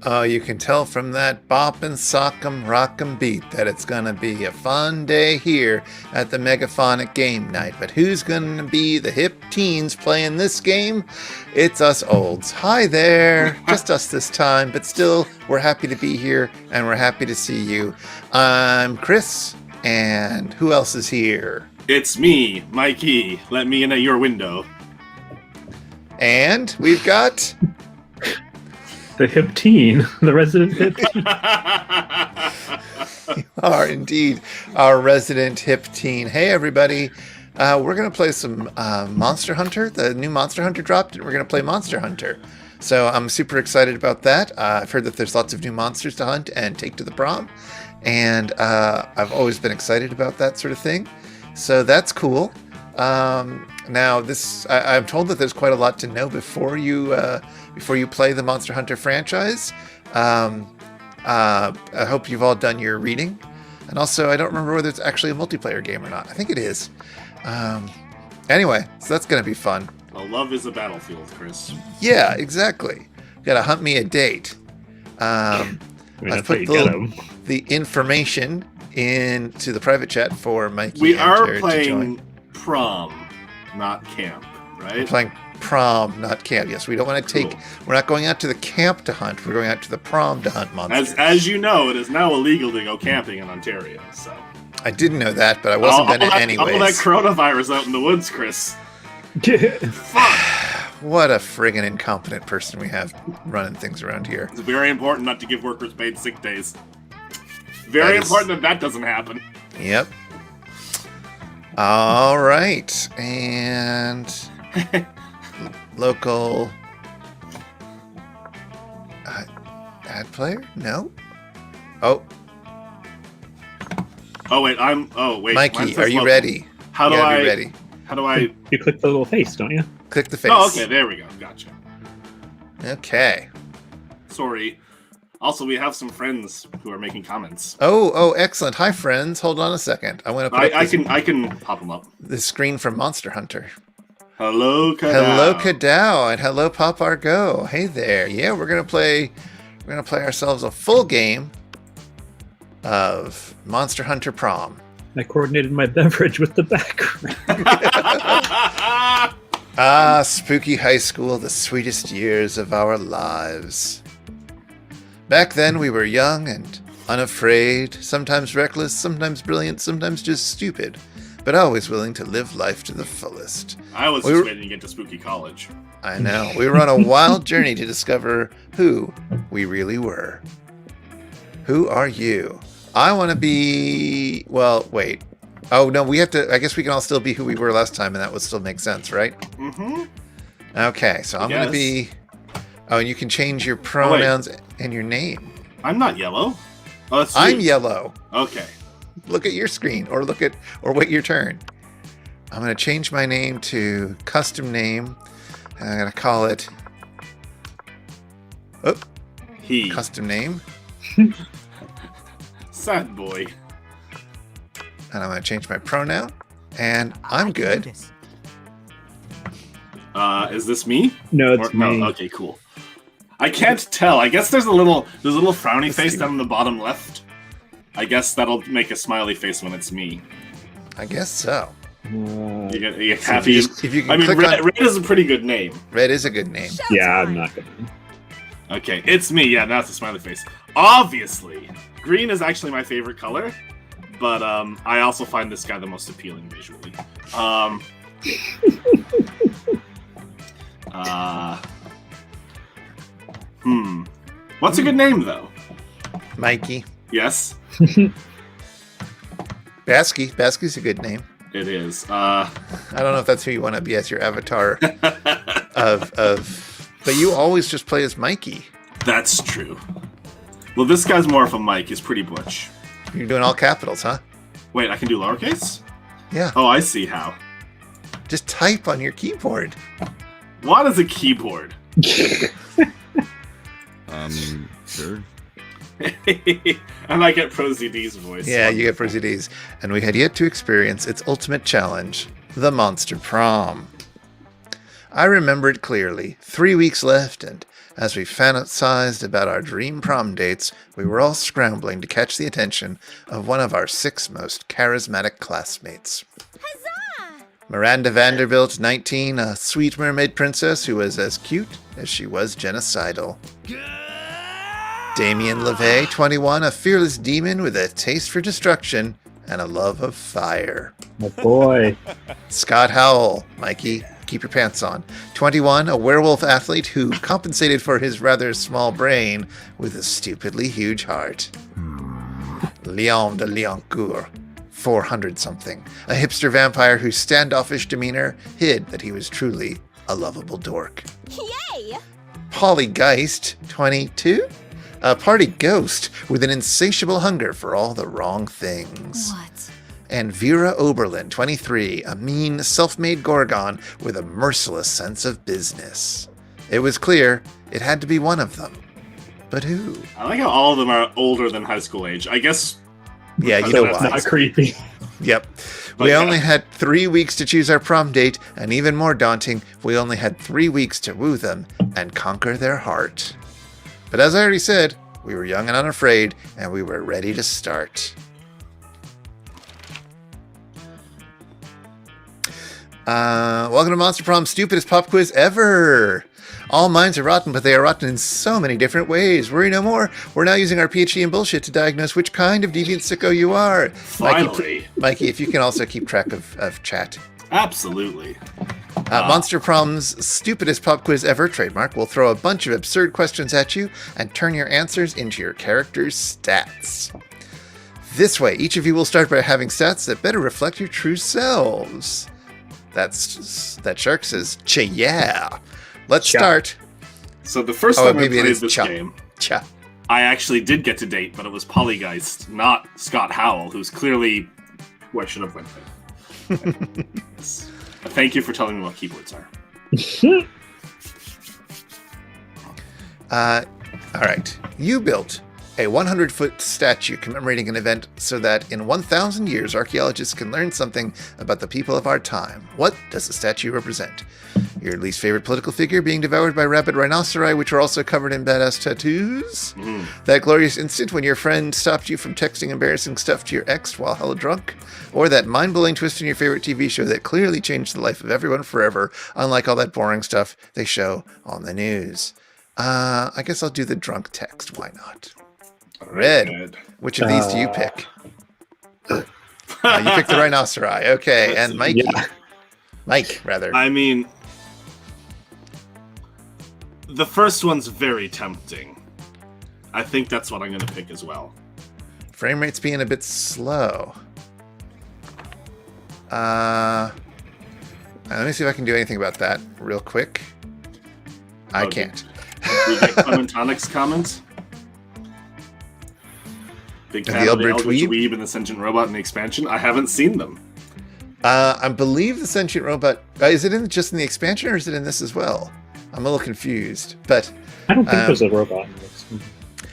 Oh, you can tell from that bop and sock 'em, rock 'em beat that it's gonna be a fun day here at the Megaphonic game night. But who's gonna be the hip teens playing this game? It's us olds. Hi there. Just us this time, but still, we're happy to be here and we're happy to see you. I'm Chris, and who else is here? It's me, Mikey. Let me in at your window. And we've got... The hip teen, the resident hip teen. You are indeed our resident hip teen. Hey, everybody. We're going to play some Monster Hunter. The new Monster Hunter dropped, and we're going to play Monster Hunter. So I'm super excited about that. I've heard that there's lots of new monsters to hunt and take to the prom. And I've always been excited about that sort of thing. So that's cool. Now, I'm told that there's quite a lot to know before you play the Monster Hunter franchise. I hope you've all done your reading. And also, I don't remember whether it's actually a multiplayer game or not. I think it is. Anyway, so that's going to be fun. Well, love is a battlefield, Chris. Yeah, exactly. Got to hunt me a date. I've put the information into the private chat for Mikey. We are playing prom, not camp, right? We're playing prom, not camp. Yes, we don't want to take... Cool. We're not going out to the camp to hunt. We're going out to the prom to hunt monsters. As you know, it is now illegal to go camping in Ontario, so... I didn't know that, but I wasn't going to anyways. All that coronavirus out in the woods, Chris. Fuck. What a friggin' incompetent person we have running things around here. It's very important not to give workers paid sick days. Very important that doesn't happen. Yep. All right. And... local... ad player? No? Oh. Oh, wait, Mikey, are you ready? How do I... ready. How do I... You click the little face, don't you? Click the face. Oh, okay, there we go. Gotcha. Okay. Sorry. Also, we have some friends who are making comments. Oh, excellent. Hi, friends. Hold on a second. I want to put I can pop them up. The screen from Monster Hunter. Hello, Kadao. Hello, Kadao, and hello, Pop Argo. Hey there. Yeah, we're gonna play ourselves a full game of Monster Hunter Prom. I coordinated my beverage with the background. Spooky high school, the sweetest years of our lives. Back then, we were young and unafraid, sometimes reckless, sometimes brilliant, sometimes just stupid, but always willing to live life to the fullest. I was just waiting to get to Spooky College. I know. We were on a wild journey to discover who we really were. Who are you? I want to be... Well, wait. Oh, no, we have to... I guess we can all still be who we were last time, and that would still make sense, right? Mm-hmm. Okay, so I'm going to be... Oh, and you can change your pronouns and your name. I'm not yellow. Oh, that's I'm yellow. Okay. Look at your screen, or wait your turn. I'm going to change my name to custom name, and I'm going to call it... Oh, he. Custom name. Sad boy. And I'm going to change my pronoun, and I'm good. Is this me? No, it's me. No, okay, cool. I can't tell. I guess there's a little frowny face down in the bottom left. I guess that'll make a smiley face when it's me. I guess so. You get happy. So if you can Red is a pretty good name. Red is a good name. Yeah, I'm not good. Okay, it's me. Yeah, now it's a smiley face. Obviously, green is actually my favorite color, but I also find this guy the most appealing visually. What's a good name though? Mikey. Yes. Basky. Basky's a good name. It is. I don't know if that's who you want to be as your avatar but you always just play as Mikey. That's true. Well, this guy's more of a Mike. He's pretty butch. You're doing all capitals, huh? Wait, I can do lowercase? Yeah. Oh, I see how. Just type on your keyboard. What is a keyboard? Sure. And I get ProZD's voice. Yeah, you get ProZD's. And we had yet to experience its ultimate challenge, the Monster Prom. I remember it clearly. 3 weeks left, and as we fantasized about our dream prom dates, we were all scrambling to catch the attention of one of our 6 most charismatic classmates. Huzzah! Miranda Vanderbilt, 19, a sweet mermaid princess who was as cute as she was genocidal. Damien LeVay, 21, a fearless demon with a taste for destruction and a love of fire. Oh boy. Scott Howell, Mikey, keep your pants on. 21, a werewolf athlete who compensated for his rather small brain with a stupidly huge heart. Leon de Liancourt, 400-something, a hipster vampire whose standoffish demeanor hid that he was truly a lovable dork. Yay! Polly Geist, 22, a party ghost with an insatiable hunger for all the wrong things. What? And Vera Oberlin, 23, a mean, self-made Gorgon with a merciless sense of business. It was clear it had to be one of them. But who? I like how all of them are older than high school age. I guess. Yeah, you So know it's why. Not creepy. Yep. But We yeah. only had 3 weeks to choose our prom date, and even more daunting, we only had 3 weeks to woo them and conquer their heart. But as I already said, we were young and unafraid, and we were ready to start. Welcome to Monster Prom's stupidest pop quiz ever. All minds are rotten, but they are rotten in so many different ways. Worry no more. We're now using our PhD in bullshit to diagnose which kind of deviant sicko you are. Finally. Mikey, if you can also keep track of chat. Absolutely. Monster Prom's stupidest pop quiz ever trademark will throw a bunch of absurd questions at you and turn your answers into your character's stats. This way, each of you will start by having stats that better reflect your true selves. That shark says, "Cha-yeah." Let's Cha. start. So the first Oh, time I maybe it played is this cha. game, Cha. I actually did get to date, but it was Polygeist, not Scott Howell, who's clearly who I should have went with. Yes. Thank you for telling me what keyboards are. All right. You built a 100-foot statue commemorating an event so that in 1,000 years, archaeologists can learn something about the people of our time. What does the statue represent? Your least favorite political figure being devoured by rabid rhinoceri, which are also covered in badass tattoos? That glorious instant when your friend stopped you from texting embarrassing stuff to your ex while hella drunk? Or that mind-blowing twist in your favorite TV show that clearly changed the life of everyone forever, unlike all that boring stuff they show on the news? I guess I'll do the drunk text. Why not? Red. Which of these do you pick? You picked the rhinoceri. Okay, and Mikey. Yeah. Mike, rather. I mean, the first one's very tempting. I think that's what I'm going to pick as well. Frame rate's being a bit slow. Let me see if I can do anything about that real quick. I Okay. can't. Do you get Clementanic's comments? Big And fan the of the Eldritch Eldritch Weeb? Weeb and the Sentient Robot in the expansion? I haven't seen them. I believe the sentient robot. Is it just in the expansion, or is it in this as well? I'm a little confused. But I don't think there's a robot in this.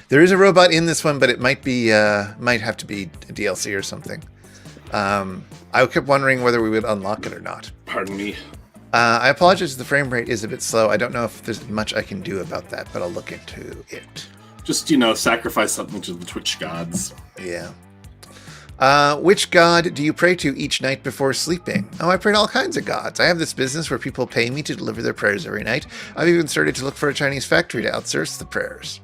there is a robot in this one, but it might be might have to be a DLC or something. I kept wondering whether we would unlock it or not. Pardon me. I apologize if the frame rate is a bit slow. I don't know if there's much I can do about that, but I'll look into it. Just, sacrifice something to the Twitch gods. Yeah. Which god do you pray to each night before sleeping? Oh, I pray to all kinds of gods. I have this business where people pay me to deliver their prayers every night. I've even started to look for a Chinese factory to outsource the prayers.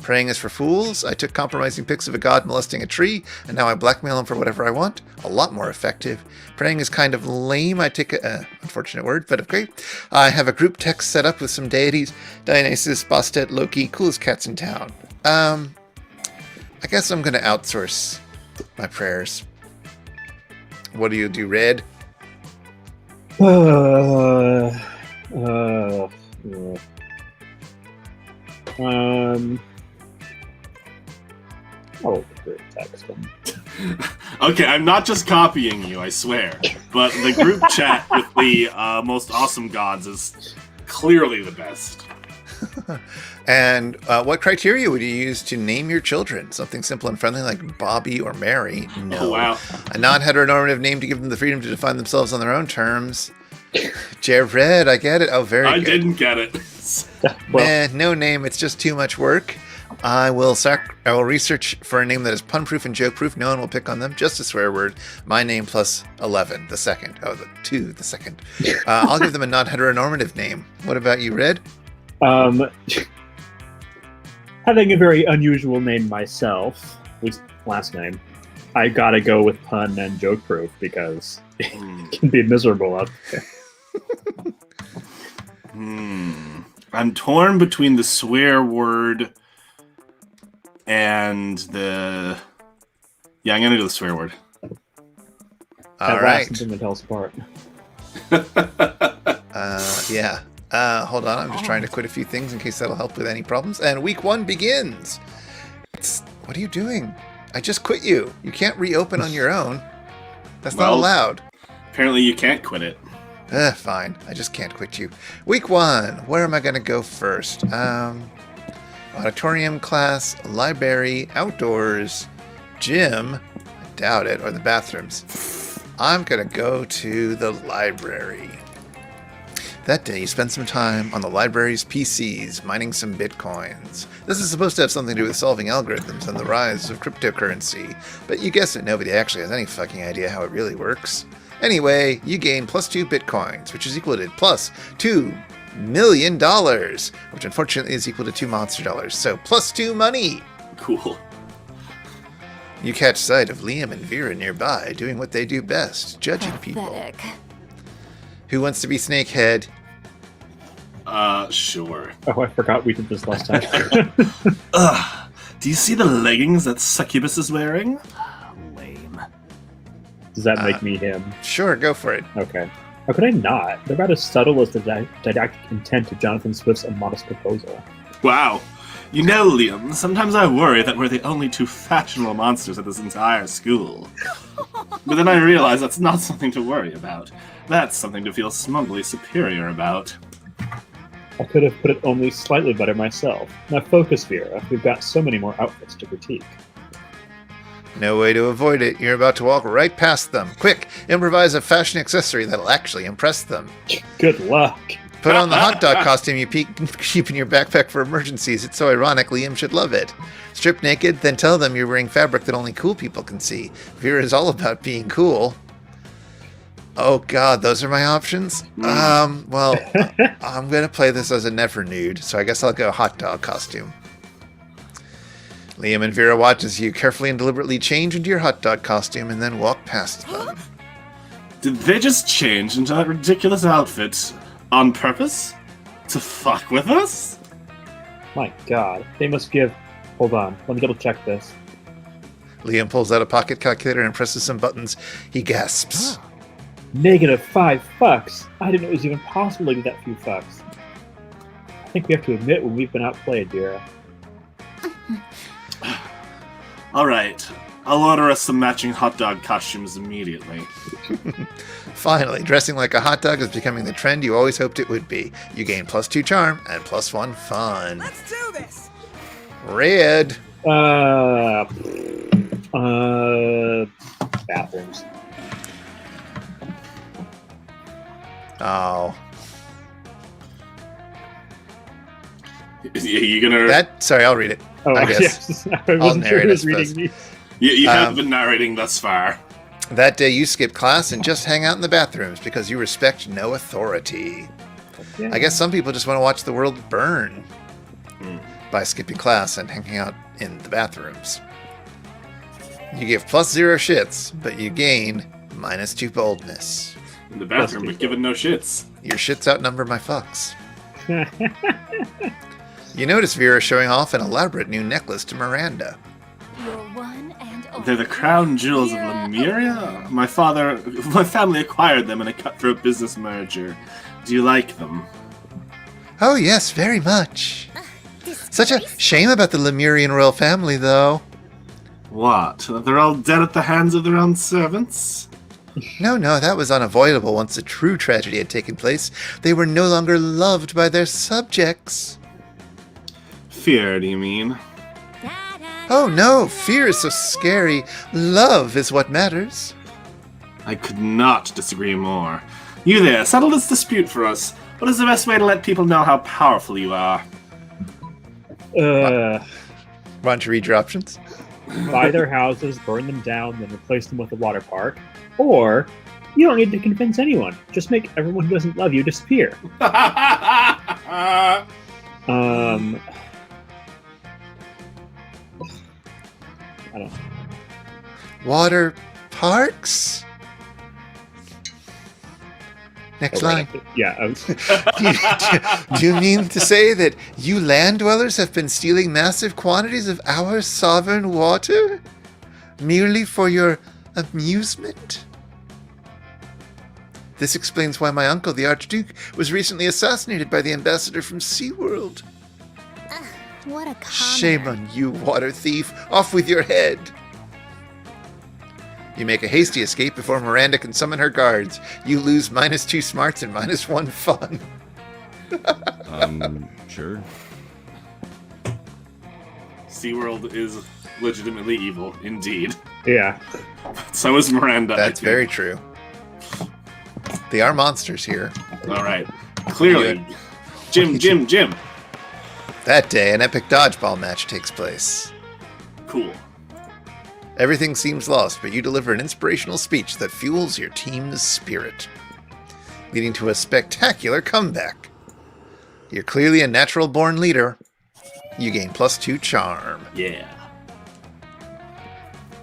Praying is for fools. I took compromising pics of a god molesting a tree, and now I blackmail him for whatever I want. A lot more effective. Praying is kind of lame. I take unfortunate word, but okay. I have a group text set up with some deities. Dionysus, Bastet, Loki, coolest cats in town. I guess I'm going to outsource my prayers. What do you do, Red? Oh, great text. Okay, I'm not just copying you, I swear. But the group chat with the most awesome gods is clearly the best. And what criteria would you use to name your children? Something simple and friendly like Bobby or Mary? No. Oh, wow. A non-heteronormative name to give them the freedom to define themselves on their own terms. Jared, I get it. Oh, very I good. didn't get it. Well, No name. It's just too much work. I will research for a name that is pun-proof and joke-proof. No one will pick on them. Just a swear word. My name plus 11, the second. Oh, the 2, the second. I'll give them a non-heteronormative name. What about you, Red? having a very unusual name myself, at least last name, I gotta go with pun and joke proof because it can be miserable out there. I'm torn between the swear word and the... Yeah, I'm gonna do the swear word. All That right. last something that tells apart. Yeah. Hold on. I'm just trying to quit a few things in case that'll help with any problems. And week 1 begins. What are you doing? I just quit you. You can't reopen on your own. That's not Well- allowed. Apparently you can't quit it. Fine. I just can't quit you. Week 1. Where am I going to go first? Auditorium class, library, outdoors, gym. I doubt it. Or the bathrooms. I'm going to go to the library. That day, you spend some time on the library's PCs, mining some bitcoins. This is supposed to have something to do with solving algorithms and the rise of cryptocurrency, but you guess it, nobody actually has any fucking idea how it really works. Anyway, you gain +2 bitcoins, which is equal to plus $2 million, which unfortunately is equal to 2 monster dollars, so +2 money! Cool. You catch sight of Liam and Vera nearby, doing what they do best, judging people. Pathetic. Who wants to be Snakehead? Sure. Oh, I forgot we did this last time. Ugh. Do you see the leggings that Succubus is wearing? Lame. Does that make me him? Sure, go for it. Okay. How could I not? They're about as subtle as the didactic intent of Jonathan Swift's A Modest Proposal. Wow. You know, Liam, sometimes I worry that we're the only 2 fashionable monsters at this entire school. But then I realize that's not something to worry about. That's something to feel smugly superior about. I could have put it only slightly better myself. Now focus, Vera. We've got so many more outfits to critique. No way to avoid it. You're about to walk right past them. Quick, improvise a fashion accessory that'll actually impress them. Good luck. Put on the hot dog costume you keep in your backpack for emergencies. It's so ironic. Liam should love it. Strip naked, then tell them you're wearing fabric that only cool people can see. Vera is all about being cool. Oh god, those are my options? Well, I'm going to play this as a never nude, so I guess I'll go hot dog costume. Liam and Vera watch as you carefully and deliberately change into your hot dog costume and then walk past them. Did they just change into that ridiculous outfit on purpose? To fuck with us? My god. They must give... Hold on. Let me double check this. Liam pulls out a pocket calculator and presses some buttons. He gasps. -5 fucks. I didn't know it was even possible to get that few fucks. I think we have to admit when we've been outplayed, Vera. Alright. I'll order us some matching hot dog costumes immediately. Finally, dressing like a hot dog is becoming the trend you always hoped it would be. You gain +2 charm and +1 fun. Let's do this! Red. Bathrooms. Oh. You gonna... Sorry, I'll read it. Oh, I guess. yes. I wasn't sure narrate, who I was reading suppose. these. You have been narrating thus far. That day you skip class and just hang out in the bathrooms because you respect no authority. Yeah. I guess some people just want to watch the world burn by skipping class and hanging out in the bathrooms. You give +0 shits, but you gain -2 boldness. In the bathroom, but given no shits. Your shits outnumber my fucks. You notice Vera showing off an elaborate new necklace to Miranda. Your one and only. They're the crown jewels of Lemuria? My family acquired them in a cutthroat business merger. Do you like them? Oh yes, very much. Such a shame about the Lemurian royal family, though. What? They're all dead at the hands of their own servants? No, that was unavoidable once a true tragedy had taken place. They were no longer loved by their subjects. Fear, do you mean? Oh no, fear is so scary. Love is what matters. I could not disagree more. You there, settle this dispute for us. What is the best way to let people know how powerful you are? Why don't you read your options? Buy their houses, burn them down, then replace them with a water park. Or, you don't need to convince anyone. Just make everyone who doesn't love you disappear. I don't know. Water parks? Next line. Yeah. Do you mean to say that you land dwellers have been stealing massive quantities of our sovereign water? Merely for your amusement? This explains why my uncle, the Archduke, was recently assassinated by the ambassador from SeaWorld. What a commoner. Shame on you, water thief. Off with your head. You make a hasty escape before Miranda can summon her guards. You lose -2 smarts and -1 fun. Sure. SeaWorld is legitimately evil, indeed. Yeah. So is Miranda. That's very true. They are monsters here. Alright. Clearly. Jim. That day, an epic dodgeball match takes place. Cool. Everything seems lost, but you deliver an inspirational speech that fuels your team's spirit, leading to a spectacular comeback. You're clearly a natural-born leader. You gain +2 charm. Yeah.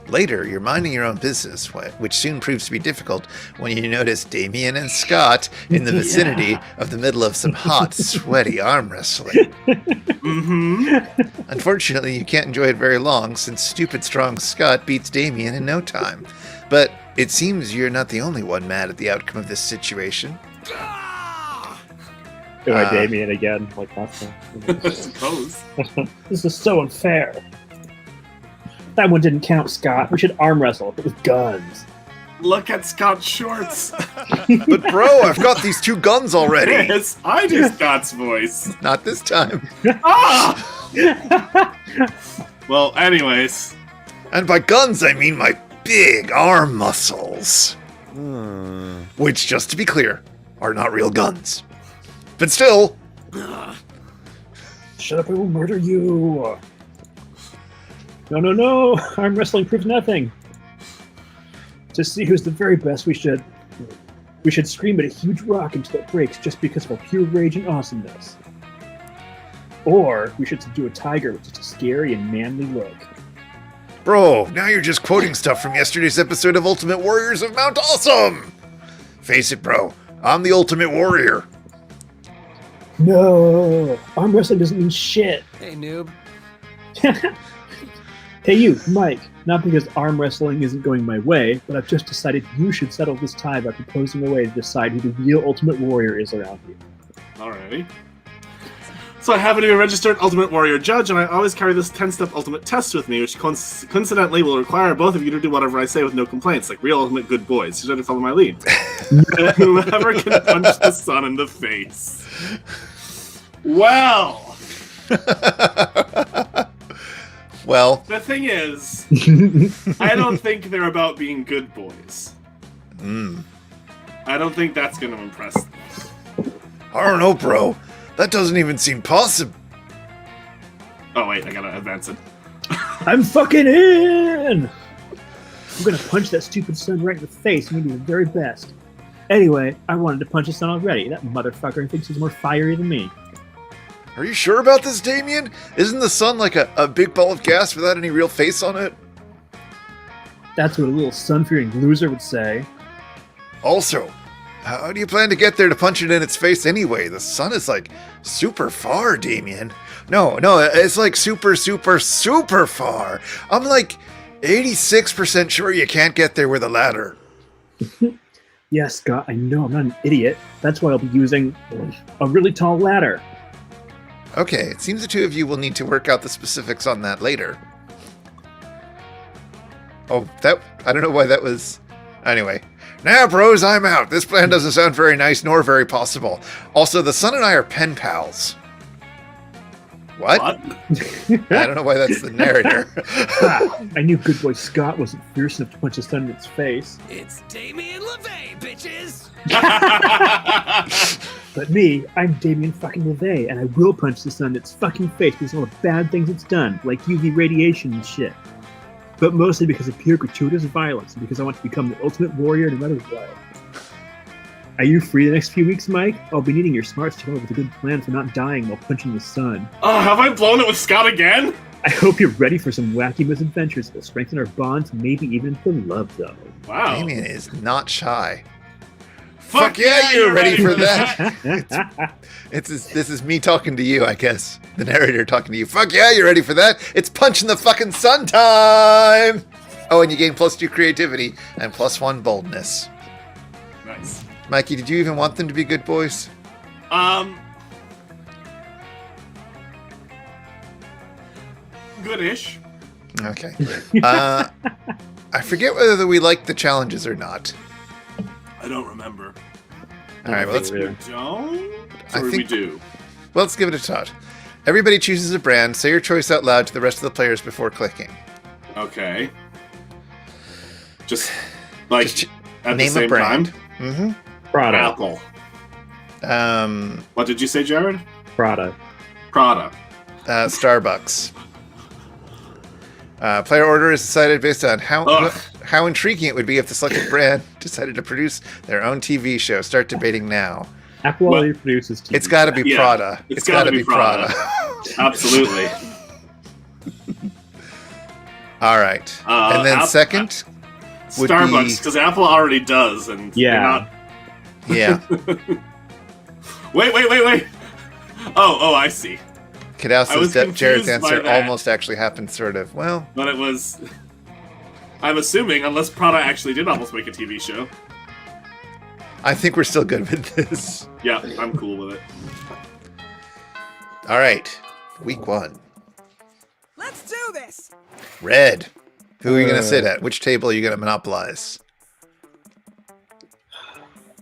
Later, you're minding your own business, which soon proves to be difficult when you notice Damien and Scott in the vicinity of the middle of some hot, sweaty arm wrestling. Unfortunately, you can't enjoy it very long, since stupid strong Scott beats Damien in no time. But it seems you're not the only one mad at the outcome of this situation. Damien again, like last time. I suppose. This is so unfair. That one didn't count, Scott. We should arm wrestle with guns. Look at Scott's shorts. But bro, I've got these 2 guns already. Yes, I do Scott's voice. Not this time. Ah! Well, anyways. And by guns, I mean my big arm muscles. Which, just to be clear, are not real guns. But still. Shut up, I will murder you. No. Arm wrestling proves nothing. To see who's the very best, we should scream at a huge rock until it breaks just because of our pure rage and awesomeness. Or we should subdue a tiger with just a scary and manly look. Bro, now you're just quoting stuff from yesterday's episode of Ultimate Warriors of Mount Awesome! Face it, bro. I'm the Ultimate Warrior. No! Arm wrestling doesn't mean shit! Hey, noob. Hey you, Mike. Not because arm wrestling isn't going my way, but I've just decided you should settle this tie by proposing a way to decide who the real Ultimate Warrior is around here. Alrighty. So I happen to be a registered Ultimate Warrior judge, and I always carry this 10-step Ultimate test with me, which coincidentally will require both of you to do whatever I say with no complaints, like real Ultimate good boys. You should follow my lead. Whoever can punch the sun in the face. Well. Well. The thing is, I don't think they're about being good boys. I don't think that's going to impress them. I don't know, bro. That doesn't even seem possible. Oh, wait, I gotta advance it. I'm fucking in! I'm gonna punch that stupid sun right in the face and be the very best. Anyway, I wanted to punch the sun already. That motherfucker thinks he's more fiery than me. Are you sure about this, Damien? Isn't the sun like a big ball of gas without any real face on it? That's what a little sun-fearing loser would say. Also, how do you plan to get there to punch it in its face anyway? The sun is like super far, Damien. No, it's like super far. I'm like 86% sure you can't get there with a ladder. Yeah, Scott, I know I'm not an idiot. That's why I'll be using a really tall ladder. Okay, it seems the two of you will need to work out the specifics on that later. Oh, I don't know why that was... Anyway. Now, bros, I'm out. This plan doesn't sound very nice nor very possible. Also, the sun and I are pen pals. What? What? I don't know why that's the narrator. I knew good boy Scott wasn't fierce enough to punch his son in its face. It's Damien LeVay, bitches! But me, I'm Damien fucking LeVay, and I will punch the sun in its fucking face because of all the bad things it's done, like UV radiation and shit. But mostly because of pure gratuitous violence, and because I want to become the ultimate warrior no matter what. Are you free the next few weeks, Mike? I'll be needing your smarts to come up with a good plan for not dying while punching the sun. Oh, have I blown it with Scott again? I hope you're ready for some wacky misadventures that will strengthen our bonds, maybe even for love, though. Wow. Damien is not shy. Fuck yeah, you're ready for that. This is me talking to you, I guess. The narrator talking to you. Fuck yeah, you're ready for that. It's punching the fucking sun time. Oh, and you gain +2 creativity and +1 boldness. Nice. Mikey, did you even want them to be good boys? Goodish. Okay. I forget whether we like the challenges or not. I don't remember. All right, well, let's We don't? I Or we think- do? Well, let's give it a shot. Everybody chooses a brand. Say your choice out loud to the rest of the players before clicking. Okay. Just, like, Just at the Name a same brand. time? Mm-hmm. Prada. Apple. What did you say, Jared? Prada. Prada. Starbucks. Player order is decided based on Ugh. how intriguing it would be if the selected brand decided to produce their own TV show. Start debating now. Apple Well, already produces TV. It's got to be Yeah, Prada. it's got to gotta be be Prada. Absolutely. All right. And then second would Starbucks, be- because Apple already does, and they're Yeah. not... Yeah. Wait. Oh, I see. Kadal I was says that Jared's confused by answer that. almost actually happened, sort of. Well, But it was... I'm assuming, unless Prada actually did almost make a TV show. I think we're still good with this. Yeah, I'm cool with it. All right. Week 1. Let's do this! Red. Who are you going to sit at? Which table are you going to monopolize?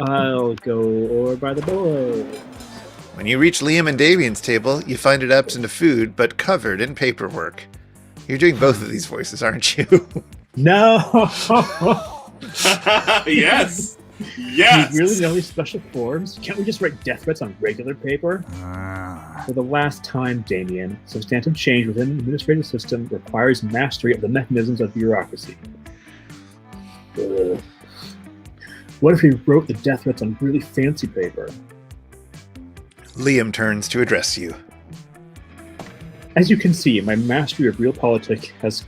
I'll go over by the boy. When you reach Liam and Davian's table, you find it absent of food, but covered in paperwork. You're doing both of these voices, aren't you? No! Yes! Yes! You really know these special forms? Can't we just write death threats on regular paper? For the last time, Damien, substantive change within the administrative system requires mastery of the mechanisms of bureaucracy. Ugh. What if we wrote the death threats on really fancy paper? Liam turns to address you. As you can see, my mastery of realpolitik has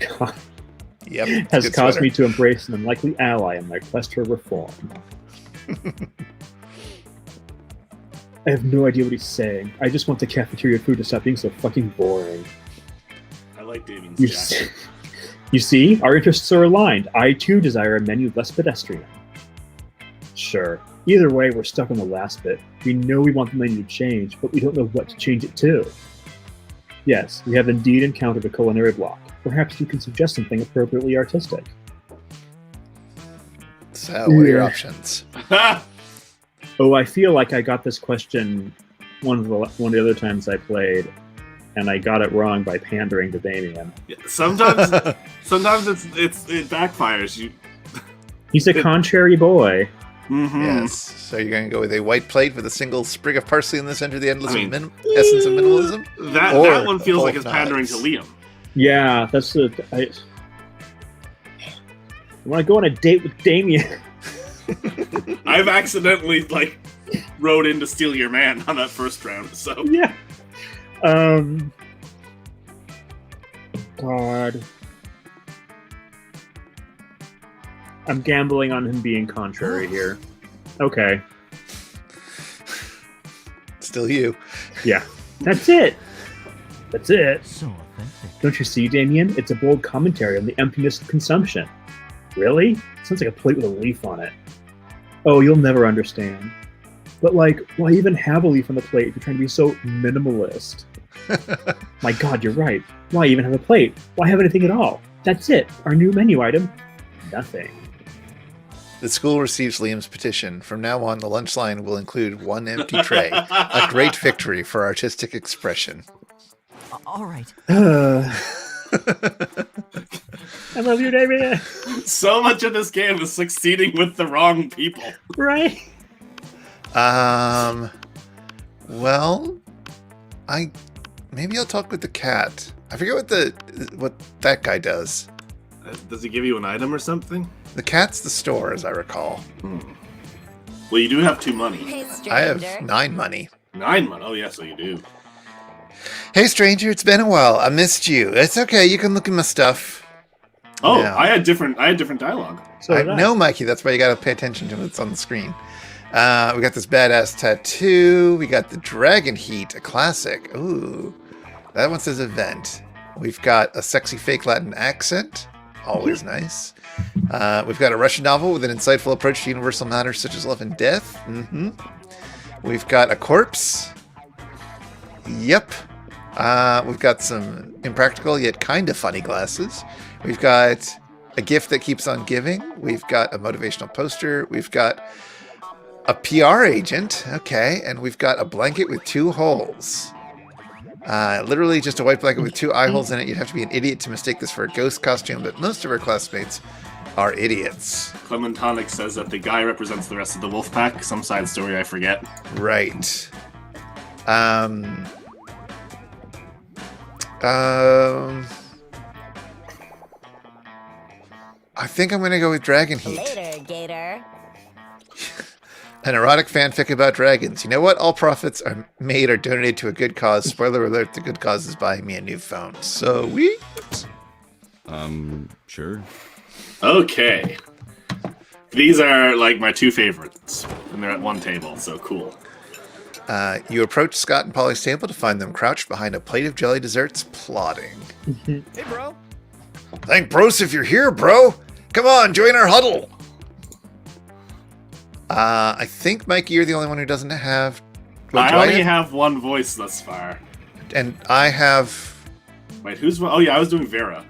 Yep. it's a has good caused sweater. me to embrace an unlikely ally in my quest for reform. I have no idea what he's saying. I just want the cafeteria food to stop being so fucking boring. I like Davian's You, jacket. you see, our interests are aligned. I too desire a menu less pedestrian. Sure. Either way, we're stuck on the last bit. We know we want the menu to change, but we don't know what to change it to. Yes, we have indeed encountered a culinary block. Perhaps you can suggest something appropriately artistic. So, what are your Yeah. options? Oh, I feel like I got this question one of the other times I played, and I got it wrong by pandering to Damien. Yeah, sometimes it backfires. You. He's a contrary boy. Mm-hmm. Yes. So you're going to go with a white plate with a single sprig of parsley in the center, the endless I mean- essence of minimalism? That Or one feels like both it's pandering knives. to Liam. Yeah, that's the. I want to go on a date with Damien. I've accidentally rode in to steal your man on that first round. So Yeah. God. I'm gambling on him being contrary here. Okay. Still you. Yeah. That's it. That's it. So authentic. Don't you see, Damien? It's a bold commentary on the emptiness of consumption. Really? Sounds like a plate with a leaf on it. Oh, you'll never understand. But why even have a leaf on the plate if you're trying to be so minimalist? My God, you're right. Why even have a plate? Why have anything at all? That's it. Our new menu item. Nothing. The school receives Liam's petition. From now on, the lunch line will include one empty tray. A great victory for artistic expression. All right. I love you, Damien. So much of this game is succeeding with the wrong people. Right? Well, maybe I'll talk with the cat. I forget what that guy does. Does he give you an item or something? The cat's the store, as I recall. Well, you do have 2 money. Hey, I have stranger. 9 money. 9 money. Oh, yeah, so you do. Hey, stranger, it's been a while. I missed you. It's okay. You can look at my stuff. Oh, Yeah. I had different dialogue. So I did I. know, Mikey. That's why you got to pay attention to what's on the screen. We got this badass tattoo. We got the Dragon Heat, a classic. Ooh, that one says event. We've got a sexy fake Latin accent. Always nice. We've got a Russian novel with an insightful approach to universal matters such as love and death. We've got a corpse. Yep. We've got some impractical yet kind of funny glasses. We've got a gift that keeps on giving. We've got a motivational poster. We've got a PR agent. Okay. And we've got a blanket with 2 holes. Literally just a white blanket with 2 eye holes in it. You'd have to be an idiot to mistake this for a ghost costume, but most of our classmates are idiots. Clementonic says that the guy represents the rest of the wolf pack. Some side story I forget. Right. I think I'm going to go with Dragon Heat. Later, Gator. An erotic fanfic about dragons. You know what? All profits are made or donated to a good cause. Spoiler alert, the good cause is buying me a new phone. Sweet. Sure. Okay. These are like my 2 favorites, and they're at one table, so cool. You approach Scott and Polly's table to find them crouched behind a plate of jelly desserts, plotting. Hey, bro. Thank Bruce if you're here, bro. Come on, join our huddle. I think, Mikey, you're the only one who doesn't have... I only have 1 voice thus far. And I have... Wait, who's... Oh, yeah, I was doing Vera.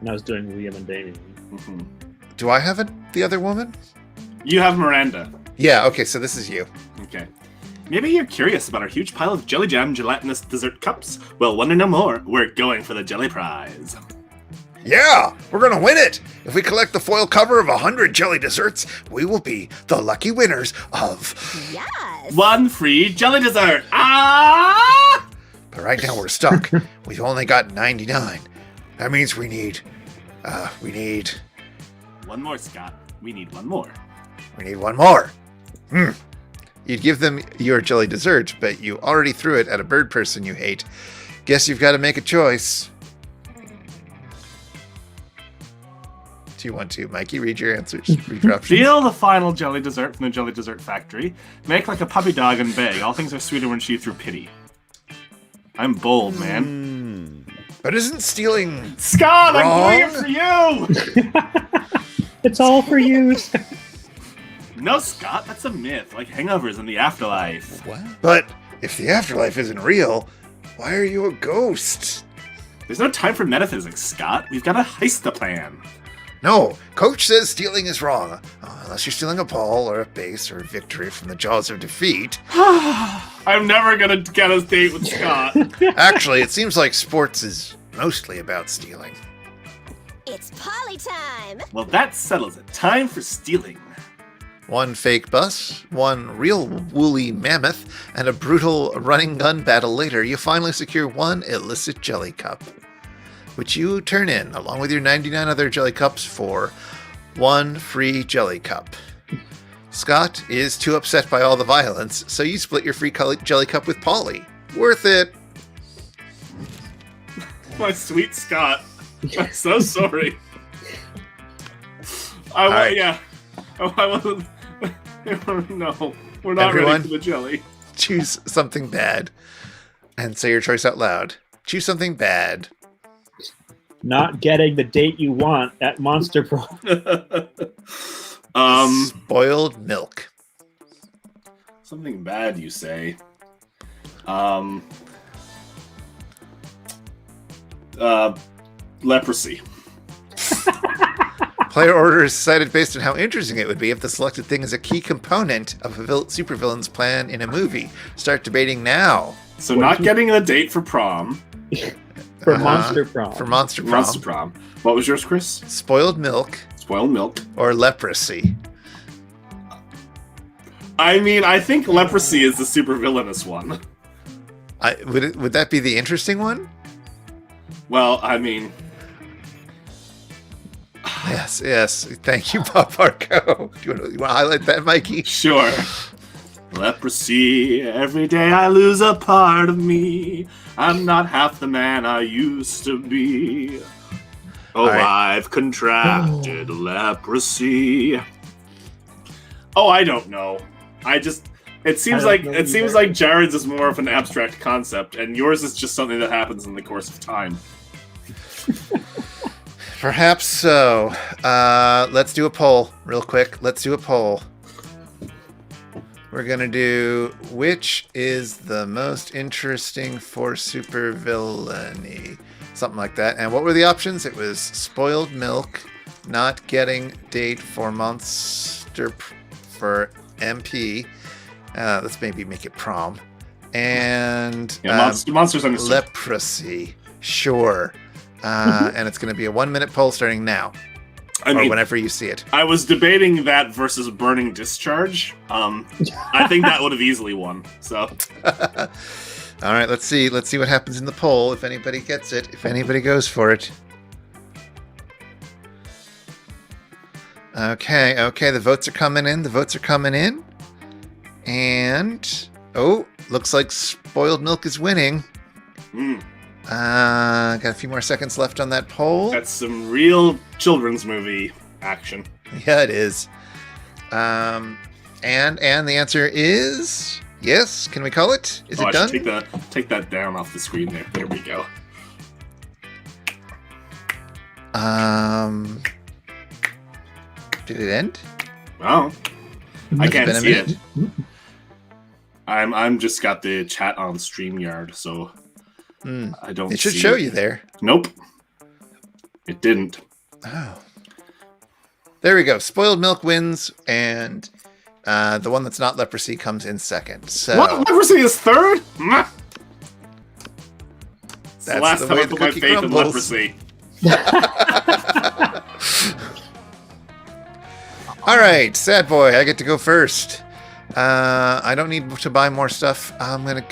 And I was doing Liam and Damien. Do I have the other woman? You have Miranda. Yeah, okay, so this is you. Okay. Maybe you're curious about our huge pile of jelly jam gelatinous dessert cups? Well, want to know more? We're going for the jelly prize. Yeah, we're gonna win it! If we collect the foil cover of 100 jelly desserts, we will be the lucky winners of... Yes. 1 free jelly dessert! Ah! But right now we're stuck. We've only got 99. That means we need... 1 more, Scott. We need 1 more. We need 1 more. You'd give them your jelly dessert, but you already threw it at a bird person you hate. Guess you've got to make a choice. Do you want to, Mikey, read your answers? Read your options? Steal the final jelly dessert from the jelly dessert factory. Make like a puppy dog and beg. All things are sweeter when she through pity. I'm bold, man. But isn't stealing... Scott, wrong? I'm doing it for you! It's all for you. No, Scott, that's a myth. Like hangovers in the afterlife. What? But if the afterlife isn't real, why are you a ghost? There's no time for metaphysics, Scott. We've got to heist the plan. No, Coach says stealing is wrong. Unless you're stealing a ball or a base or a victory from the jaws of defeat. I'm never gonna get a date with Scott. Actually, it seems like sports is mostly about stealing. It's Polly time. Well, that settles it. Time for stealing. 1 fake bus, 1 real woolly mammoth, and a brutal running gun battle later, you finally secure 1 illicit jelly cup, which you turn in, along with your 99 other jelly cups, for 1 free jelly cup. Scott is too upset by all the violence, so you split your free jelly cup with Polly. Worth it! My sweet Scott. I'm so sorry. right. Yeah. I wasn't... No, we're not Everyone? ready for the jelly. Choose something bad. And say your choice out loud. Choose something bad. Not getting the date you want at Monster Pro. Spoiled milk. Something bad, you say. Leprosy. Player order is decided based on how interesting it would be if the selected thing is a key component of a supervillain's plan in a movie. Start debating now. So not getting a date for prom. For Monster Prom. For Monster Prom. Monster prom. What was yours, Chris? Spoiled milk Spoiled milk. or leprosy. I mean, I think leprosy is the super villainous one. Would that be the interesting one? Well, I mean, Yes. Thank you, Bob Arco. Do you want to highlight that, Mikey? sure. Leprosy, every day I lose a part of me. I'm not half the man I used to be. Oh, right. I've contracted leprosy. Oh, I don't know. It seems like Jared's is more of an abstract concept, and yours is just something that happens in the course of time. Perhaps so. Let's do a poll real quick. Let's do a poll. We're going to do which is the most interesting for supervillainy. Something like that. And what were the options? It was spoiled milk, not getting date for monster for MP. Let's maybe make it prom. And Monsters Understood. leprosy. Sure. And it's going to be a 1-minute poll starting now. I or mean, whenever you see it. I was debating that versus burning discharge. I think that would have easily won. So, All right, let's see. Let's see what happens in the poll. If anybody gets it, if anybody goes for it. Okay. The votes are coming in. And looks like spoiled milk is winning. Got a few more seconds left on that poll. that's some real children's movie action. Yeah, it is. And the answer is yes. Can we call it? Is it I done? should take that down off the screen there. There we go. Did it end? Well, I It's can't been a see minute. it. I'm just got the chat on StreamYard, so I don't. It should see show it. you there. Nope, it didn't. Oh. There we go. Spoiled milk wins, and the one that's not leprosy comes in second. So What? Leprosy is third? Mwah! It's the That's last the time way I the put my cookie faith crumbles. in leprosy. All right, sad boy, I get to go first. I don't need to buy more stuff. I'm gonna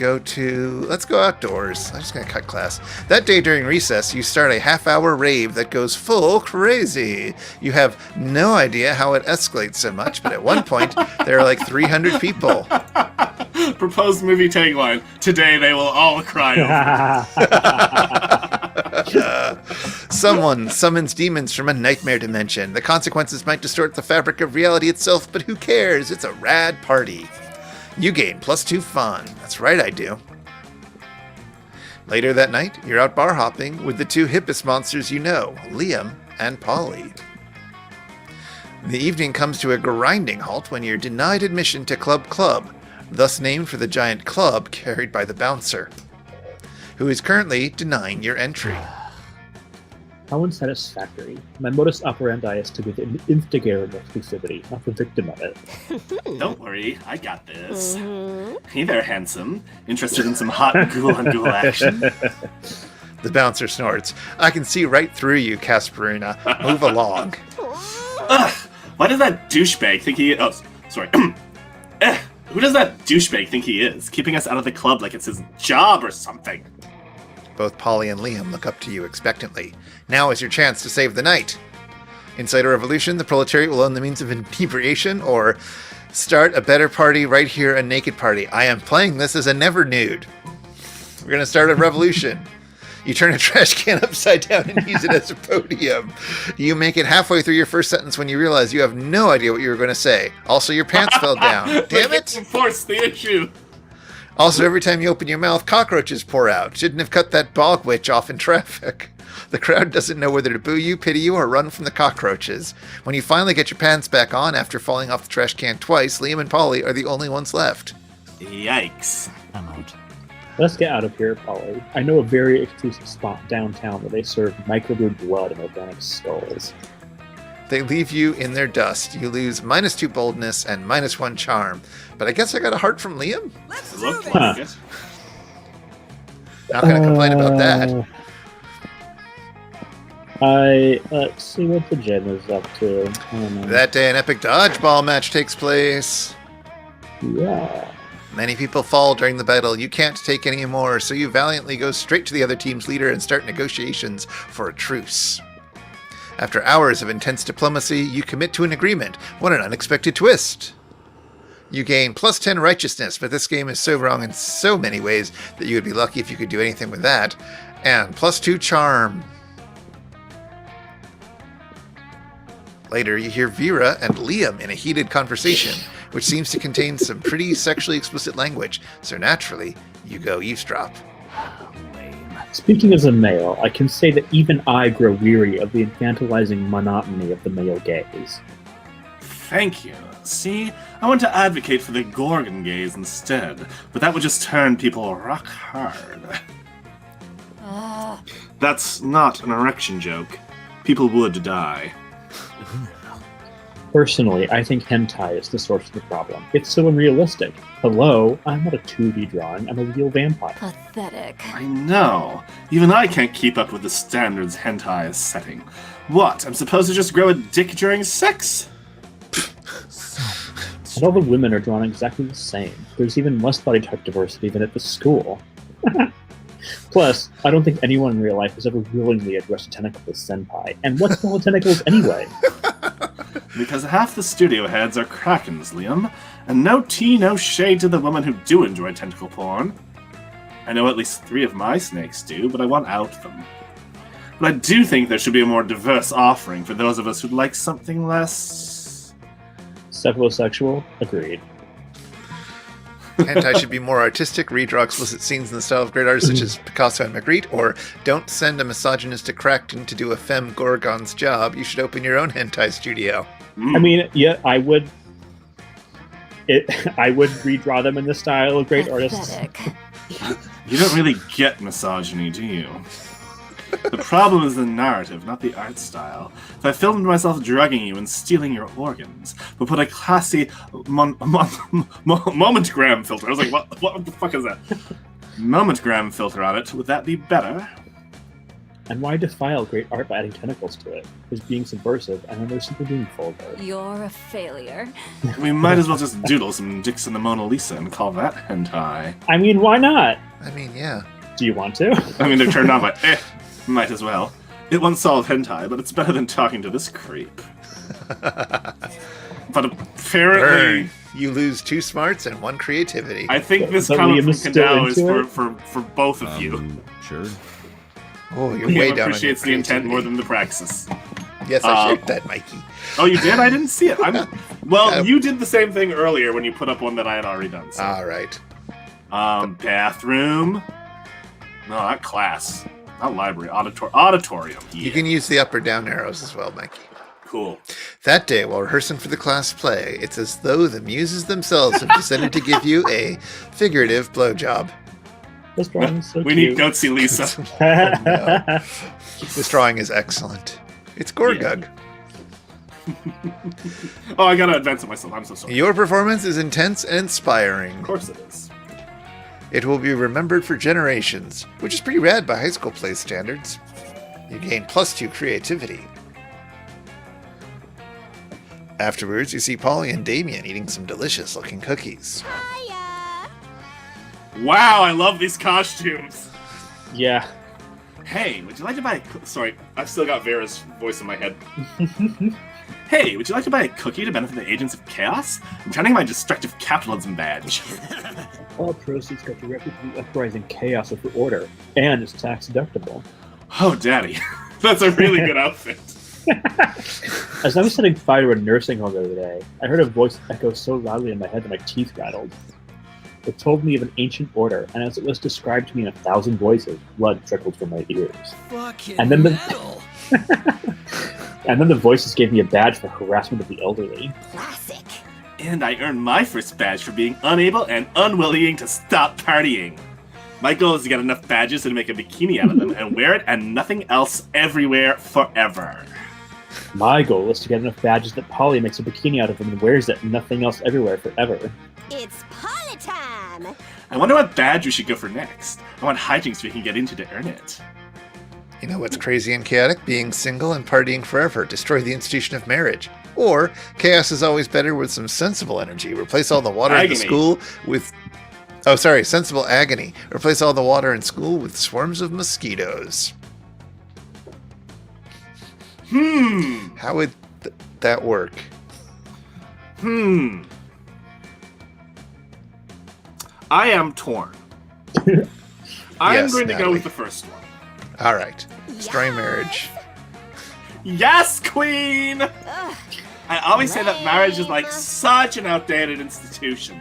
let's go outdoors. I'm just gonna cut class. That day during recess, you start a half-hour rave that goes full crazy. You have no idea how it escalates so much, but at one point, there are like 300 people. Proposed movie tagline: Today they will all cry over. Someone summons demons from a nightmare dimension. The consequences might distort the fabric of reality itself, but who cares? It's a rad party. You gain +2 fun. That's right, I do. Later that night, you're out bar hopping with the two hippest monsters you know, Liam and Polly. The evening comes to a grinding halt when you're denied admission to Club, thus named for the giant club carried by the bouncer, who is currently denying your entry. How unsatisfactory. My modus operandi is to be the instigator of exclusivity, not the victim of it. Don't worry, I got this. Hey there, handsome. Interested in some hot ghoul on ghoul action? The bouncer snorts. I can see right through you, Casperina. Move along. Ugh! Why does that douchebag think he is? Oh, sorry. Who does that douchebag think he is? Keeping us out of the club like it's his job or something. Both Polly and Liam look up to you expectantly. Now is your chance to save the night. Inside a revolution, the proletariat will own the means of inebriation or start a better party right here, a naked party. I am playing this as a never nude. We're going to start a revolution. You turn a trash can upside down and use it as a podium. You make it halfway through your first sentence when you realize you have no idea what you were going to say. Also, your pants fell down. Damn it! Force the issue. Also, every time you open your mouth, cockroaches pour out. Shouldn't have cut that bog witch off in traffic. The crowd doesn't know whether to boo you, pity you, or run from the cockroaches. When you finally get your pants back on after falling off the trash can twice, Liam and Polly are the only ones left. Yikes. I'm out. Let's get out of here, Polly. I know a very exclusive spot downtown where they serve microbrewed blood and organic skulls. They leave you in their dust. You lose -2 boldness and -1 charm. But I guess I got a heart from Liam? Let's do Look this. like it. Not going to complain about that. Let's see what the Jen is up to. I don't know. That day, an epic dodgeball match takes place. Yeah. Many people fall during the battle. You can't take any more, so you valiantly go straight to the other team's leader and start negotiations for a truce. After hours of intense diplomacy, you commit to an agreement. What an unexpected twist! You gain plus 10 righteousness, but this game is so wrong in so many ways that you would be lucky if you could do anything with that. And plus 2 charm. Later, you hear Vera and Liam in a heated conversation, which seems to contain some pretty sexually explicit language, so naturally, you go eavesdrop. Speaking as a male, I can say that even I grow weary of the infantilizing monotony of the male gaze. Thank you. See, I want to advocate for the Gorgon gaze instead, but that would just turn people rock hard. That's not an erection joke. People would die. Personally, I think hentai is the source of the problem. It's so unrealistic. Hello, I'm not a 2D drawing, I'm a real vampire. Pathetic. I know. Even I can't keep up with the standards hentai is setting. What, I'm supposed to just grow a dick during sex? And all the women are drawn exactly the same. There's even less body type diversity than at the school. Plus, I don't think anyone in real life has ever willingly addressed a tentacle as senpai. And what's called tentacles anyway? Because half the studio heads are krakens, Liam. And no tea, no shade to the women who do enjoy tentacle porn. I know at least 3 of my snakes do, but I want out them. But I do think there should be a more diverse offering for those of us who'd like something less... Cephalosexual? Agreed. Hentai should be more artistic, redraw explicit scenes in the style of great artists such as Picasso and Magritte, or don't send a misogynistic Kraken to do a femme Gorgon's job. You should open your own hentai studio. I mean, yeah, I would redraw them in the style of great artists. Pathetic. You don't really get misogyny, do you? The problem is the narrative, not the art style. If I filmed myself drugging you and stealing your organs, but put a classy momentgram filter, I was like, what the fuck is that? Momentgram filter on it, would that be better? And why defile great art by adding tentacles to it? There's being subversive, and then there's simply being vulgar. You're a failure. We might as well just doodle some dicks in the Mona Lisa and call that hentai. I mean, why not? I mean, yeah. Do you want to? I mean, they're turned on by might as well. It won't solve hentai, but it's better than talking to this creep. But apparently... Burn. You lose 2 smarts and 1 creativity. I think this But comment Liam from is still Kandao is into for both of you. Sure. Oh, you're way Liam down on appreciates the your intent more creativity. than the praxis. Yes, I shared that, Mikey. Oh, you did? I didn't see it. Well, Yeah. you did the same thing earlier when you put up one that I had already done. So. All right. Bathroom. No, not class. Not library. Auditorium. Yeah. You can use the up or down arrows as well, Mikey. Cool. That day, while rehearsing for the class play, it's as though the muses themselves have decided to give you a figurative blowjob. This drawing is so We cute. need Goatsy Lisa. This drawing is excellent. It's Gorgug. Oh, I gotta advance it myself. I'm so sorry. Your performance is intense and inspiring. Of course it is. It will be remembered for generations, which is pretty rad by high school play standards. You gain plus 2 creativity. Afterwards, you see Polly and Damien eating some delicious-looking cookies. Hiya. Wow, I love these costumes. Yeah. Hey, would you like to buy Sorry, I've still got Vera's voice in my head. Hey, would you like to buy a cookie to benefit the agents of chaos? I'm turning my destructive capitalism badge. All proceeds go directly to the uprising chaos of the order, and it's tax deductible. Oh, daddy. That's a really good outfit. As I was setting fire to a nursing home the other day, I heard a voice echo so loudly in my head that my teeth rattled. It told me of an ancient order, and as it was described to me in 1,000 voices, blood trickled from my ears. Fucking And then the- metal. And then the voices gave me a badge for harassment of the elderly. Classic. And I earned my first badge for being unable and unwilling to stop partying. My goal is to get enough badges to make a bikini out of them and wear it and nothing else everywhere forever. My goal is to get enough badges that Polly makes a bikini out of them and wears it and nothing else everywhere forever. It's party time. them. I wonder what badge we should go for next. I want hijinks we can get into to earn it. You know what's crazy and chaotic? Being single and partying forever. Destroy the institution of marriage. Or, chaos is always better with some sensible energy. Replace all the water in the Agony. school with... Oh, sorry, sensible agony. Replace all the water in school with swarms of mosquitoes. How would that work? I am torn. I am Yes, going to go Natalie. with the first one. All right. Destroy marriage. Yes, Queen! I always say that marriage is like such an outdated institution.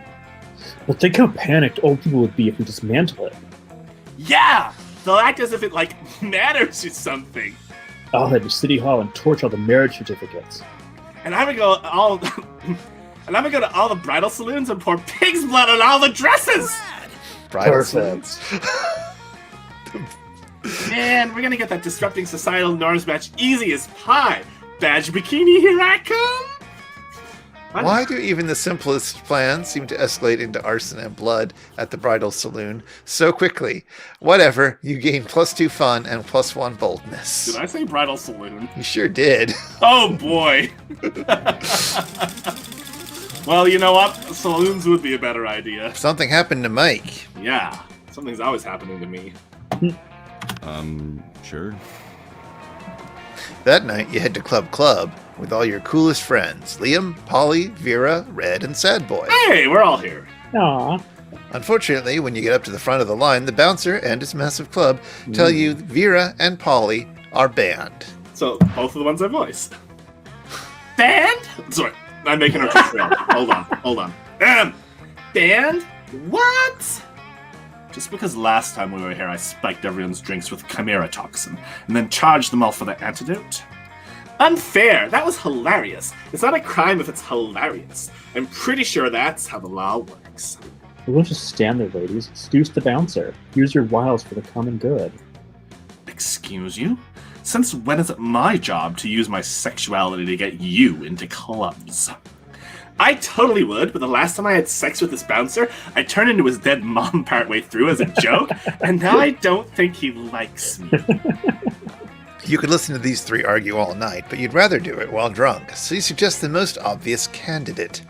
But think how panicked old people would be if we dismantle it. Yeah! They'll act as if it like matters or something. I'll head to City Hall and torch all the marriage certificates. And I'm gonna go all and I'm gonna go to all the bridal saloons and pour pig's blood on all the dresses! Bridal Perfect. saloons. Man, we're gonna get that disrupting societal norms match easy as pie. Badge bikini, here I come! Why do even the simplest plans seem to escalate into arson and blood at the bridal saloon so quickly? Whatever, you gain +2 fun and +1 boldness. Did I say bridal saloon? You sure did. Oh boy! Well, you know what? Saloons would be a better idea. Something happened to Mike. Yeah, something's always happening to me. Sure. That night, you head to Club with all your coolest friends. Liam, Polly, Vera, Red, and Sad Boy. Hey, we're all here. Aw. Unfortunately, when you get up to the front of the line, the bouncer and his massive club tell you Vera and Polly are banned. So, both of the ones I voiced. Banned? Sorry, I'm making her trail. Hold on. Banned? What? Just because last time we were here I spiked everyone's drinks with chimera toxin, and then charged them all for the antidote? Unfair! That was hilarious. It's not a crime if it's hilarious. I'm pretty sure that's how the law works. We won't just stand there, ladies. Seduce the bouncer. Use your wiles for the common good. Excuse you? Since when is it my job to use my sexuality to get you into clubs? I totally would, but the last time I had sex with this bouncer, I turned into his dead mom partway through as a joke, and now I don't think he likes me. You could listen to these three argue all night, but you'd rather do it while drunk, so you suggest the most obvious candidate.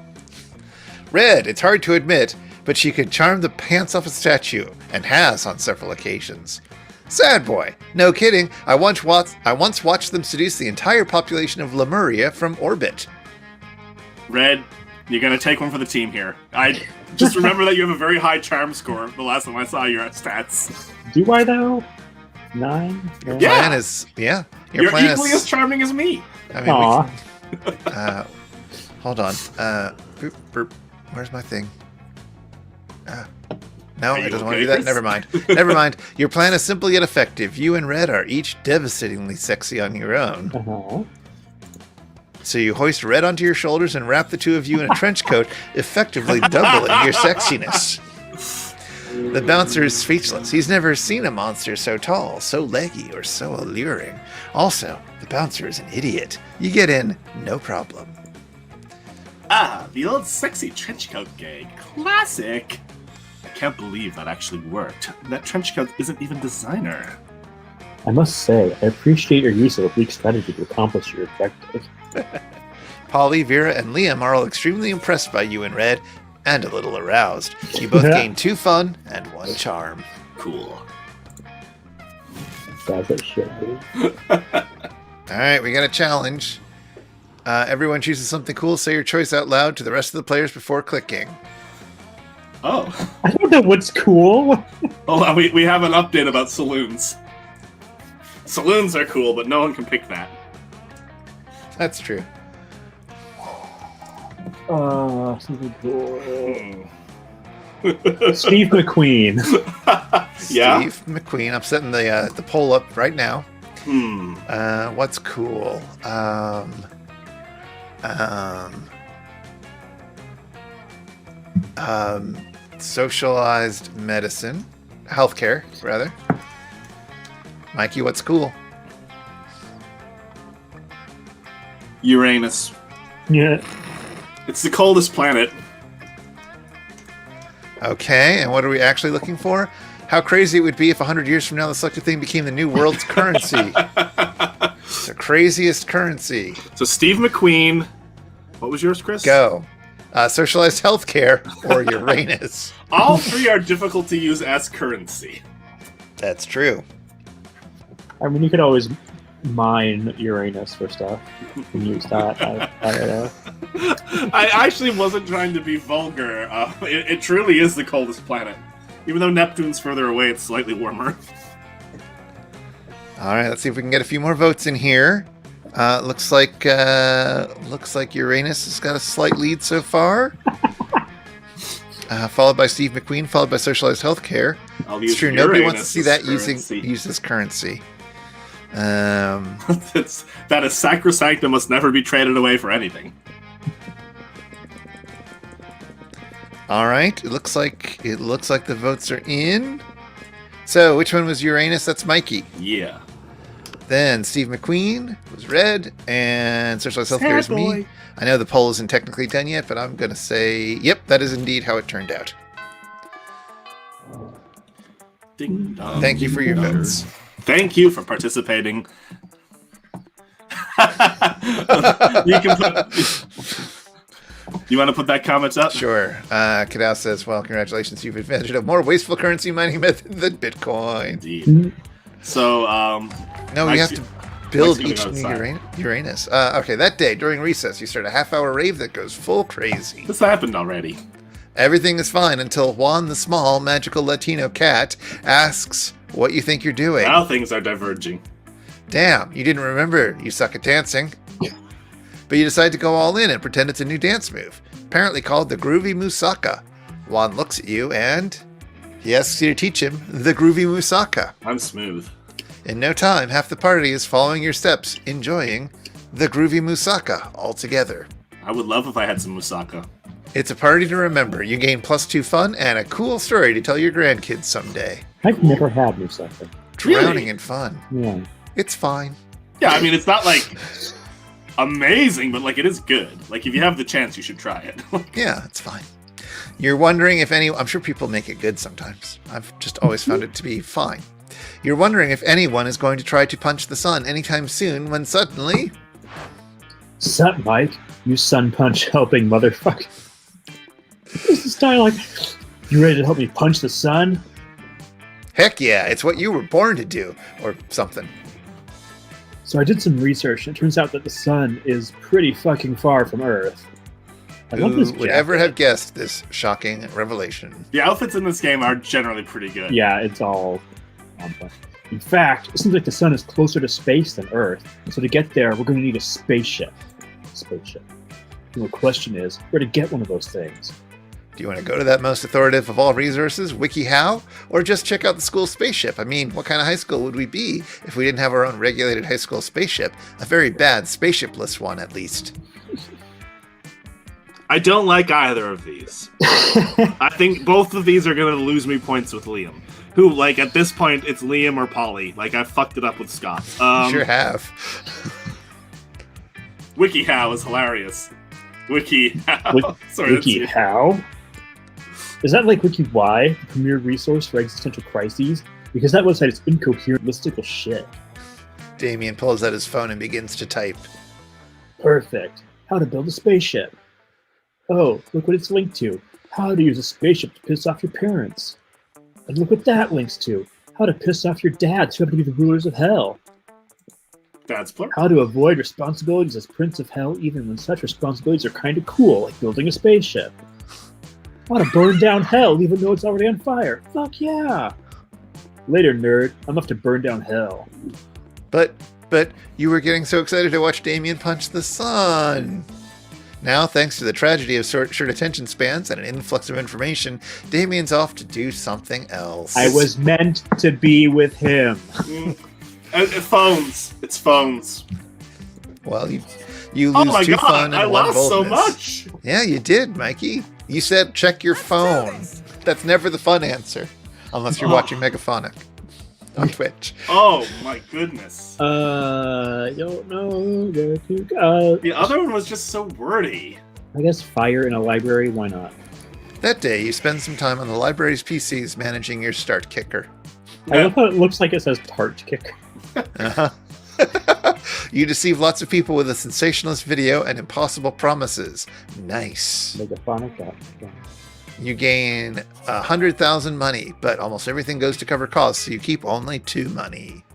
Red, it's hard to admit, but she could charm the pants off a statue, and has on several occasions. Sad Boy, no kidding, I once watched them seduce the entire population of Lemuria from orbit. Red, you're gonna take one for the team here. I just remember that you have a very high charm score the last time I saw your stats. Do I, though? 9? Yeah. Plan is, yeah. Your You're plan equally is, as charming as me. I mean, Aw. hold on. Boop, boop. Where's my thing? No, Are you it doesn't want okay, to do that. Chris? Never mind. Never mind. Your plan is simple yet effective. You and Red are each devastatingly sexy on your own. Uh-huh. So you hoist Red onto your shoulders and wrap the two of you in a trench coat, effectively doubling your sexiness. The bouncer is speechless. He's never seen a monster so tall, so leggy, or so alluring. Also, the bouncer is an idiot. You get in, no problem. Ah, the old sexy trench coat gag. Classic. I can't believe that actually worked. That trench coat isn't even designer. I must say, I appreciate your use of a bleak strategy to accomplish your objective. Polly, Vera, and Liam are all extremely impressed by you and Red, and a little aroused. You both gain 2 fun and 1 charm. Cool. That's what it should be. Alright, we got a challenge. Everyone chooses something cool. Say your choice out loud to the rest of the players before clicking. Oh. I don't know what's cool. Hold on, we have an update about saloons. Saloons are cool, but no one can pick that. That's true. Something cool. Hmm. Steve McQueen. Yeah? Steve McQueen. I'm setting the poll up right now. Hmm. What's cool? Socialized medicine. Healthcare, rather. Mikey, what's cool? Uranus. Yeah. It's the coldest planet. Okay, and what are we actually looking for? How crazy it would be if 100 years from now the selected thing became the new world's currency. It's the craziest currency. So Steve McQueen. What was yours, Chris? Go. Socialized healthcare or Uranus. All three are difficult to use as currency. That's true. I mean, you could always mine Uranus for stuff and use that. I actually wasn't trying to be vulgar. It truly is the coldest planet. Even though Neptune's further away, it's slightly warmer. All right, let's see if we can get a few more votes in here. Looks like Uranus has got a slight lead so far. Followed by Steve McQueen, followed by socialized healthcare. It's true, nobody wants to see that used as currency. That is sacrosanct and must never be traded away for anything. All right, it looks like the votes are in. So, which one was Uranus? That's Mikey. Yeah. Then Steve McQueen was red, and socialized healthcare is me. I know the poll isn't technically done yet, but I'm going to say, yep, that is indeed how it turned out. Ding dong, Thank you for your ding votes. Thank you for participating. You can put. You want to put that comment up? Sure. Kadao says, well, congratulations, you've invented a more wasteful currency mining method than Bitcoin. Indeed. So, No, you have to build Mike's each gonna new go outside. Uranus. Okay, that day, during recess, you start a half-hour rave that goes full crazy. This happened already. Everything is fine until Juan the small, magical Latino cat asks what you think you're doing. Now things are diverging. Damn, you didn't remember you suck at dancing. But you decide to go all in and pretend it's a new dance move, apparently called the Groovy Musaka. Juan looks at you and he asks you to teach him the Groovy Musaka. I'm smooth. In no time, half the party is following your steps, enjoying the Groovy Musaka all together. I would love if I had some Musaka. It's a party to remember. You gain +2 fun and a cool story to tell your grandkids someday. I've never had Musaka. Drowning Really? in fun. Yeah. It's fine. Yeah, I mean, it's not like amazing, but like it is good. Like if you have the chance, you should try it. Yeah, it's fine. You're wondering if I'm sure people make it good sometimes. I've just always found it to be fine. You're wondering if anyone is going to try to punch the sun anytime soon when suddenly... Sup, Mike? You sun punch helping motherfucker. This is style like, you ready to help me punch the sun? Heck yeah, it's what you were born to do, or something. So I did some research, and it turns out that the sun is pretty fucking far from Earth. I love this Who would jacket. ever have guessed this shocking revelation? The outfits in this game are generally pretty good. Yeah, it's all on point. In fact, it seems like the sun is closer to space than Earth, so to get there, we're going to need a spaceship. And the question is, where to get one of those things? Do you want to go to that most authoritative of all resources, WikiHow, or just check out the school spaceship? I mean, what kind of high school would we be if we didn't have our own regulated high school spaceship? A very bad spaceship-less one, at least. I don't like either of these. I think both of these are going to lose me points with Liam. Who, like, at this point, it's Liam or Polly. Like, I fucked it up with Scott. You sure have. WikiHow is hilarious. WikiHow. Sorry, that's you. WikiHow? Is that like WikiWhy, the premier resource for existential crises? Because that website is incoherent, mystical shit. Damien pulls out his phone and begins to type. Perfect. How to build a spaceship. Oh, look what it's linked to. How to use a spaceship to piss off your parents. And look what that links to. How to piss off your dads who happen to be the rulers of hell. That's plural. How to avoid responsibilities as Prince of Hell even when such responsibilities are kind of cool, like building a spaceship. How to burn down hell even though it's already on fire. Fuck yeah! Later, nerd. I'm off to burn down hell. But you were getting so excited to watch Damien punch the sun. Now, thanks to the tragedy of short attention spans and an influx of information, Damien's off to do something else. I was meant to be with him. Phones. It's phones. Well, you lose Oh my 2 fun god, and I 1 lost so boldness. much. Yeah, you did, Mikey. You said check your phone. That's never the fun answer. Unless you're watching Megaphonic on Twitch. Oh my goodness. I don't know where to go. The other one was just so wordy. I guess fire in a library, why not? That day, you spend some time on the library's PCs managing your start kicker. I love how it looks like it says tart kicker. Uh-huh. You deceive lots of people with a sensationalist video and impossible promises. Nice. Megaphonic. You gain 100,000 money, but almost everything goes to cover costs, so you keep only 2 money.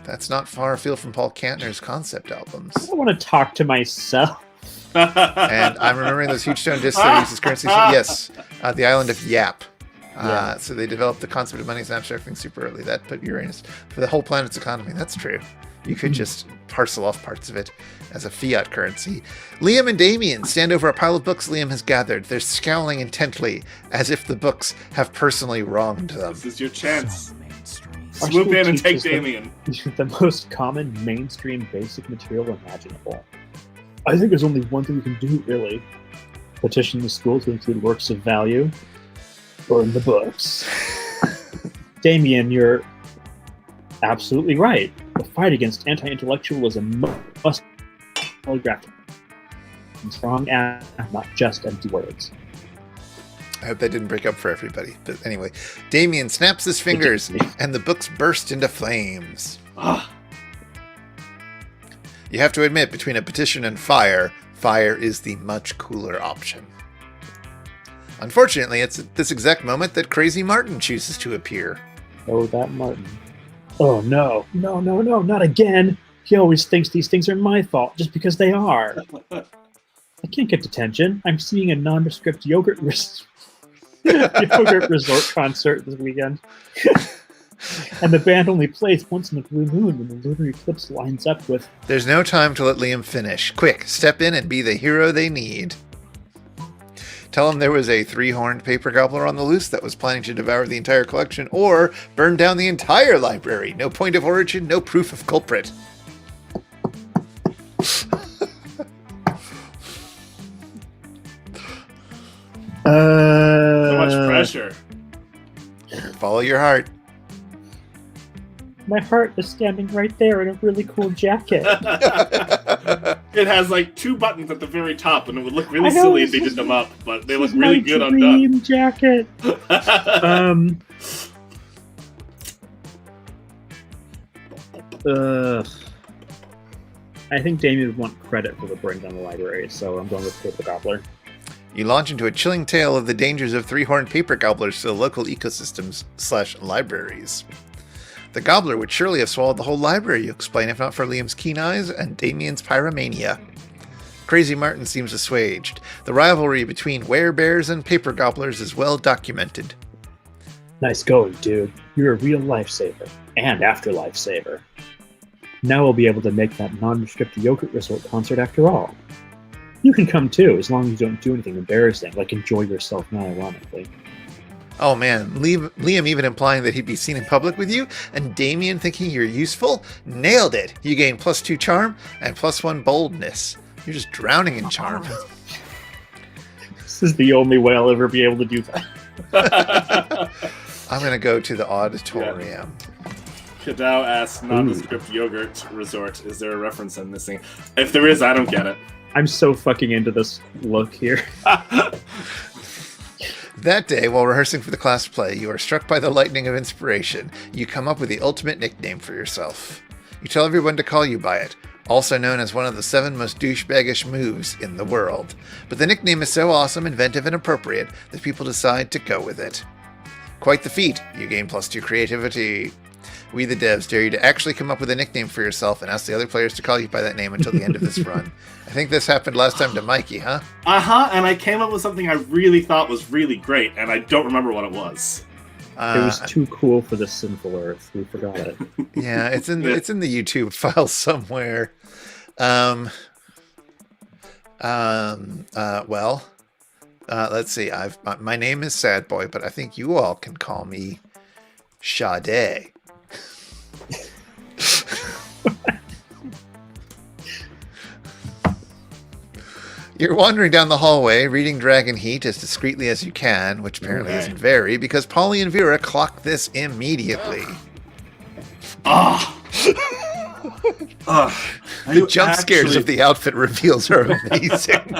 That's not far afield from Paul Kantner's concept albums. I want to talk to myself. And I'm remembering those huge stone discs that used as currency. Yes, the island of Yap. Yeah. So they developed the concept of money as an abstract thing super early. That put Uranus for the whole planet's economy. That's true. You could just parcel off parts of it as a fiat currency. Liam and Damien stand over a pile of books Liam has gathered. They're scowling intently, as if the books have personally wronged them. This is your chance. Our Swoop school in and take teaches Damien. The most common mainstream basic material imaginable. I think there's only one thing we can do, really. Petition the school to include works of value. Burn the books. Damien, you're absolutely right. The fight against anti-intellectualism must be telegraphed in strong and not just empty words. I hope that didn't break up for everybody. But anyway, Damien snaps his fingers, and the books burst into flames. Ah, You have to admit, between a petition and fire, fire is the much cooler option. Unfortunately, it's at this exact moment that Crazy Martin chooses to appear. Oh, that Martin. Oh, no. No, not again. He always thinks these things are my fault just because they are. I can't get detention. I'm seeing a nondescript yogurt resort concert this weekend. And the band only plays once in the blue moon when the lunar eclipse lines up with... There's no time to let Liam finish. Quick, step in and be the hero they need. Tell them there was a 3-horned paper gobbler on the loose that was planning to devour the entire collection or burn down the entire library. No point of origin, no proof of culprit. so much pressure. Follow your heart. My heart is standing right there in a really cool jacket. It has like 2 buttons at the very top, and it would look really I know, silly if they this did them up, but they look is really my good dream undone. jacket. I think Damien would want credit for the bring down the library, so I'm going with Paper Gobbler. You launch into a chilling tale of the dangers of 3-horned paper gobblers to the local ecosystems / libraries. The gobbler would surely have swallowed the whole library, you explain, if not for Liam's keen eyes and Damien's pyromania. Crazy Martin seems assuaged. The rivalry between werebears and paper gobblers is well documented. Nice going, dude. You're a real lifesaver. And afterlife saver. Now we'll be able to make that nondescript yogurt resort concert after all. You can come too, as long as you don't do anything embarrassing, like enjoy yourself non-ironically. Oh man, Liam even implying that he'd be seen in public with you, and Damien thinking you're useful? Nailed it! You gain +2 charm and +1 boldness. You're just drowning in charm. This is the only way I'll ever be able to do that. I'm gonna go to the auditorium. Kadao asks, nondescript yogurt resort. Is there a reference I'm missing? If there is, I don't get it. I'm so fucking into this look here. That day, while rehearsing for the class play, you are struck by the lightning of inspiration. You come up with the ultimate nickname for yourself. You tell everyone to call you by it, also known as one of the 7 most douchebaggish moves in the world. But the nickname is so awesome, inventive, and appropriate that people decide to go with it. Quite the feat. You gain +2 creativity. We, the devs, dare you to actually come up with a nickname for yourself and ask the other players to call you by that name until the end of this run. I think this happened last time to Mikey, huh? Uh-huh, and I came up with something I really thought was really great, and I don't remember what it was. It was too cool for this sinful earth. We forgot it. Yeah, it's in the YouTube file somewhere. Let's see. My name is Sad Boy, but I think you all can call me Sade. You're wandering down the hallway, reading Dragon Heat as discreetly as you can, which apparently isn't very, because Polly and Vera clock this immediately. The The jump scares of the outfit reveals are amazing.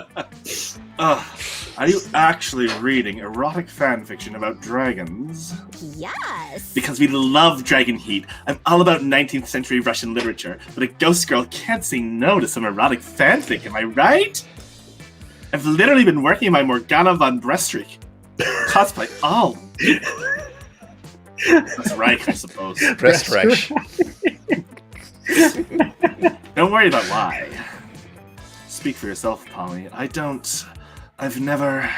Are you actually reading erotic fanfiction about dragons? Yes. Because we love Dragon Heat. I'm all about 19th century Russian literature, but a ghost girl can't say no to some erotic fanfic, am I right? I've literally been working on my Morgana von Brestrick cosplay all week. That's right, I suppose. Brestrick. Don't worry about why. Speak for yourself, Polly. I've never...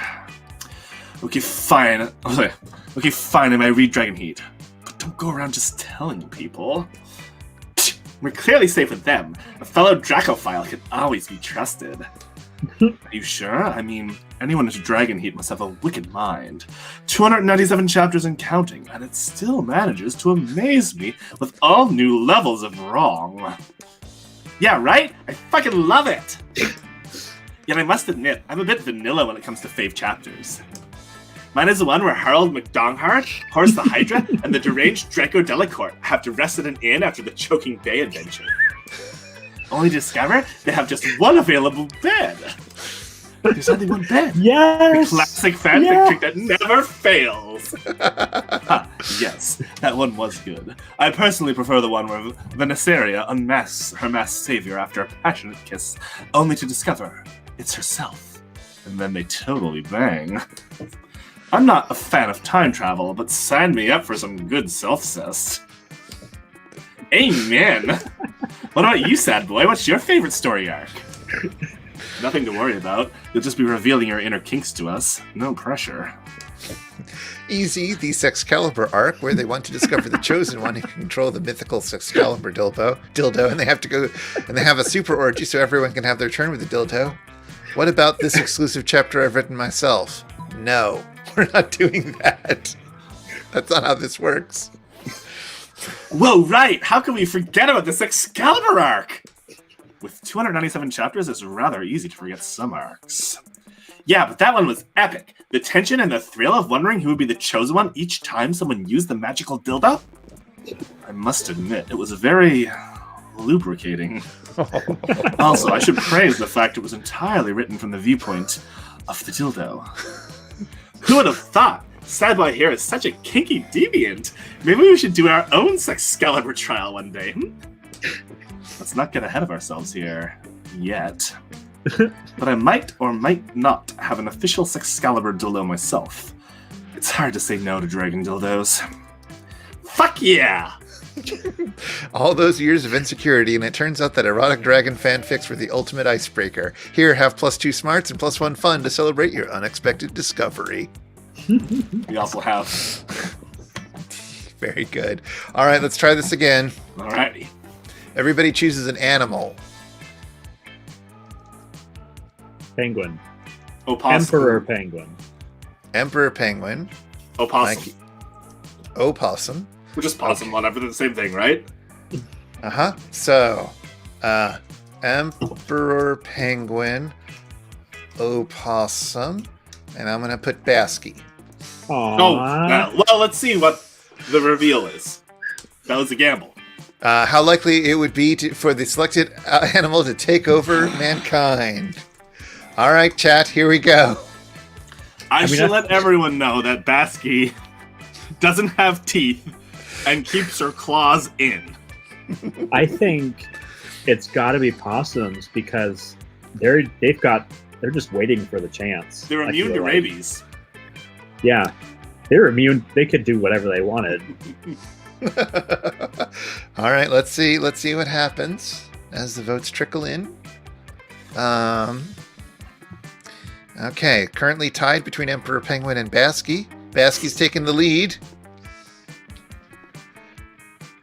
Okay, fine. Okay, fine, I might read Dragon Heat. But don't go around just telling people. We're clearly safe with them. A fellow Dracophile can always be trusted. Are you sure? I mean, anyone into Dragon Heat must have a wicked mind. 297 chapters and counting, and it still manages to amaze me with all new levels of wrong. Yeah, right? I fucking love it! Yet I must admit, I'm a bit vanilla when it comes to fave chapters. Mine is the one where Harold McDonghart, Horse the Hydra, and the deranged Draco Delacourt have to rest at an inn after the Choking Bay adventure. Only to discover they have just one available bed. There's only one bed. Yes! The classic fanfic trick that never fails. Yes, that one was good. I personally prefer the one where Venesaria unmasks her masked savior after a passionate kiss, only to discover it's herself. And then they totally bang. I'm not a fan of time travel, but sign me up for some good self-cest. Amen! What about you, sad boy? What's your favorite story arc? Nothing to worry about. You'll just be revealing your inner kinks to us. No pressure. Easy, the Sexcalibur arc, where they want to discover the chosen one who can control the mythical Sexcalibur dildo, and they have to go and they have a super orgy so everyone can have their turn with the dildo. What about this exclusive chapter I've written myself? No, we're not doing that. That's not how this works. Whoa, right! How can we forget about this Excalibur arc? With 297 chapters, it's rather easy to forget some arcs. Yeah, but that one was epic. The tension and the thrill of wondering who would be the chosen one each time someone used the magical dildo? I must admit, it was very lubricating. Also, I should praise the fact it was entirely written from the viewpoint of the dildo. Who would have thought? Sad Boy here is such a kinky deviant. Maybe we should do our own Sexcalibur trial one day. Let's not get ahead of ourselves here. Yet. But I might or might not have an official Sexcalibur dildo myself. It's hard to say no to dragon dildos. Fuck yeah! All those years of insecurity, and it turns out that erotic dragon fanfics were the ultimate icebreaker. Here, have +2 smarts and +1 fun to celebrate your unexpected discovery. We also have... Very good. All right, let's try this again. Alrighty. Everybody chooses an animal. Penguin. Opossum. Emperor penguin. Emperor penguin. Opossum. Mikey. Opossum. We're just possum, whatever, the same thing, right? Uh-huh. So, Emperor penguin, opossum, and I'm going to put Basky. Aww. Well, let's see what the reveal is. That was a gamble. How likely it would be for the selected animal to take over mankind. All right, chat, here we go. I should let everyone know that Basky doesn't have teeth and keeps her claws in. I think it's got to be possums because they're just waiting for the chance. They're I immune feel to like. rabies. Yeah, they're immune. They could do whatever they wanted. All right, let's see what happens as the votes trickle in. Okay, currently tied between Emperor Penguin and Basky. Basky's taking the lead.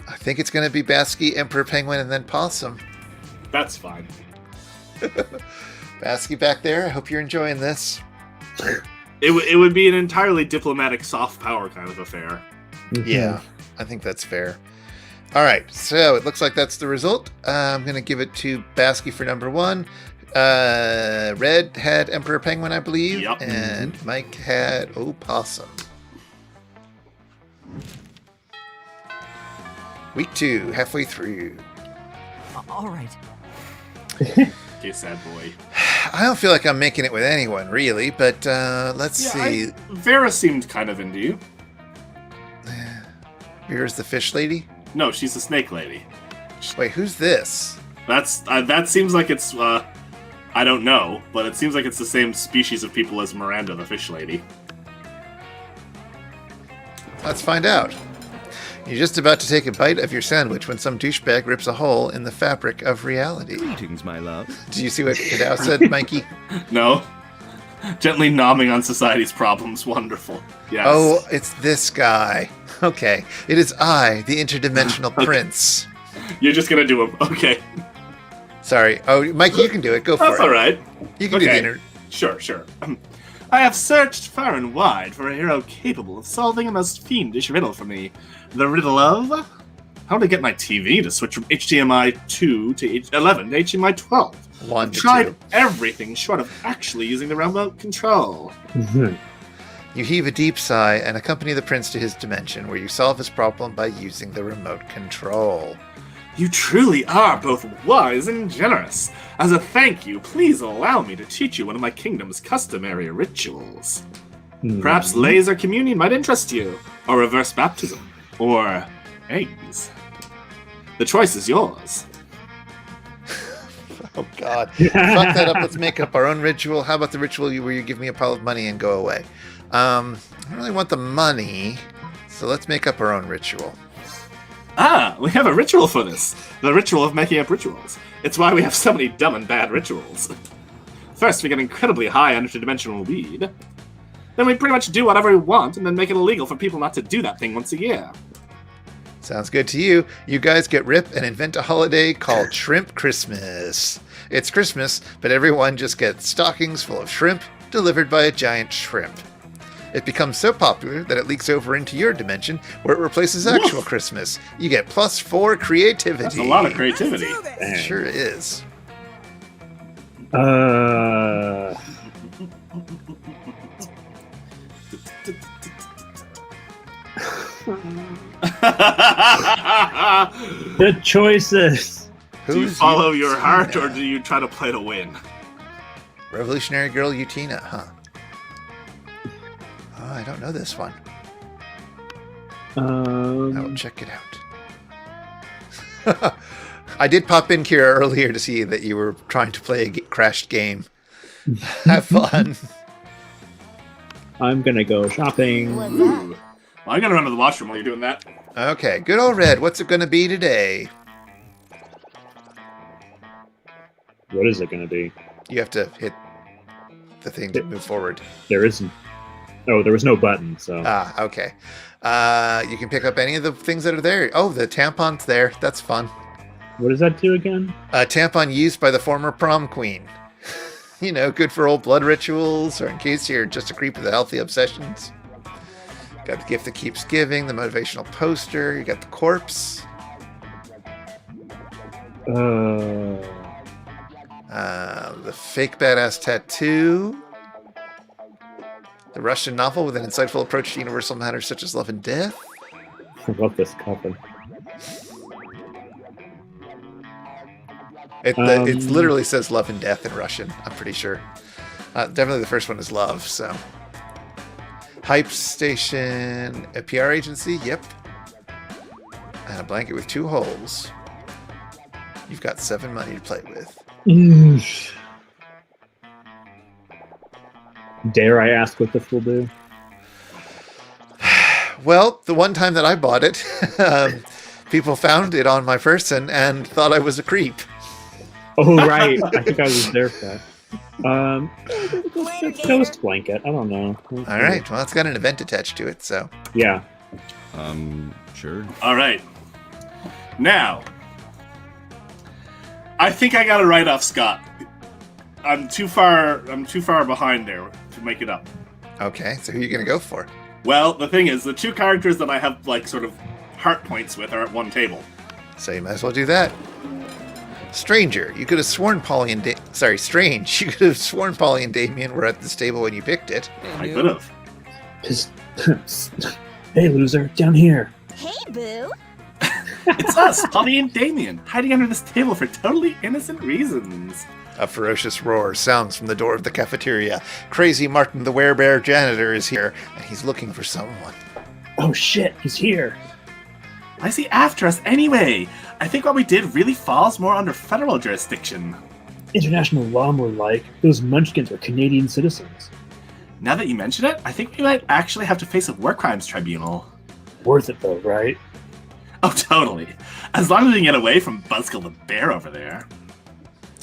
I think it's going to be Basky, Emperor Penguin, and then Possum. That's fine. Basky back there, I hope you're enjoying this. It would be an entirely diplomatic soft power kind of affair. Yeah, I think that's fair. All right, so it looks like that's the result. I'm going to give it to Basky for number 1. Red had Emperor Penguin, I believe, Yep. and Mike had Opossum. Week 2, halfway through. All right. Okay, sad boy. I don't feel like I'm making it with anyone, really, but let's see. Vera seemed kind of into you. Vera's the fish lady? No, she's the snake lady. Wait, who's this? That seems like it's, I don't know, but it seems like it's the same species of people as Miranda, the fish lady. Let's find out. You're just about to take a bite of your sandwich when some douchebag rips a hole in the fabric of reality. Greetings, my love. Do you see what Kadao said, Mikey? No? Gently nomming on society's problems. Wonderful. Yes. Oh, it's this guy. Okay. It is I, the interdimensional prince. You're just gonna do a... Okay. Sorry. Oh, Mikey, you can do it. Go for That's it. alright. You can do the Okay. inter... Sure. I have searched far and wide for a hero capable of solving a most fiendish riddle for me. The riddle of... How to get my TV to switch from HDMI 2 to 11 to HDMI 12. 1 I've to tried 2. everything short of actually using the remote control. You heave a deep sigh and accompany the prince to his dimension, where you solve his problem by using the remote control. You truly are both wise and generous. As a thank you, please allow me to teach you one of my kingdom's customary rituals. Perhaps laser communion might interest you, or reverse baptism, or eggs. The choice is yours. Oh, God. Fuck that up. Let's make up our own ritual. How about the ritual where you give me a pile of money and go away? I don't really want the money, so let's make up our own ritual. Ah, we have a ritual for this. The ritual of making up rituals. It's why we have so many dumb and bad rituals. First, we get incredibly high on interdimensional weed. Then we pretty much do whatever we want and then make it illegal for people not to do that thing once a year. Sounds good to you. You guys get rip and invent a holiday called Shrimp Christmas. It's Christmas, but everyone just gets stockings full of shrimp delivered by a giant shrimp. It becomes so popular that it leaks over into your dimension, where it replaces actual Christmas. You get +4 creativity. That's a lot of creativity. Let's do this. Sure is. The choices. Do you Who's follow your Utina? heart or do you try to play to win? Revolutionary Girl Utina, huh? Oh, I don't know this one. I will check it out. I did pop in, Kira, earlier to see that you were trying to play a crashed game. Have fun. I'm gonna go shopping. What's Ooh. that? Well, I'm gonna run to the washroom while you're doing that. Okay, good old Red. What's it going to be today? What is it gonna be? You have to hit the thing to move forward. There isn't. Oh, there was no button, so. Ah, okay. You can pick up any of the things that are there. Oh, the tampon's there. That's fun. What does that do again? A tampon used by the former prom queen. You know, good for old blood rituals, or in case you're just a creep with healthy obsessions. Got the gift that keeps giving, the motivational poster. You got the corpse. The fake badass tattoo. The Russian novel with an insightful approach to universal matters such as love and death. I love this cover. It literally says love and death in Russian, I'm pretty sure. Definitely the first one is love, so. Hype station, a PR agency, yep. And a blanket with 2 holes. You've got 7 money to play with. Dare I ask what this will do? Well, the one time that I bought it, people found it on my person and thought I was a creep. Oh, right. I think I was there for that. Ghost blanket. I don't know. All right, well, it's got an event attached to it, so. Yeah. Sure. All right. Now, I think I got to write off Scott. I'm too far behind there to make it up. Okay, so who are you going to go for? Well, the thing is, the 2 characters that I have like sort of heart points with are at one table. So you might as well do that. Stranger, you could have sworn Polly and Strange, you could have sworn Polly and Damien were at this table when you picked it. I could have. Hey, loser, down here. Hey, boo. It's us, Polly and Damien, hiding under this table for totally innocent reasons. A ferocious roar sounds from the door of the cafeteria. Crazy Martin the Werebear janitor is here, and he's looking for someone. Oh shit, he's here. Why is he after us anyway? I think what we did really falls more under federal jurisdiction. International law more like. Those munchkins are Canadian citizens. Now that you mention it, I think we might actually have to face a war crimes tribunal. Worth it though, right? Oh, totally. As long as we can get away from Buzzkill the bear over there.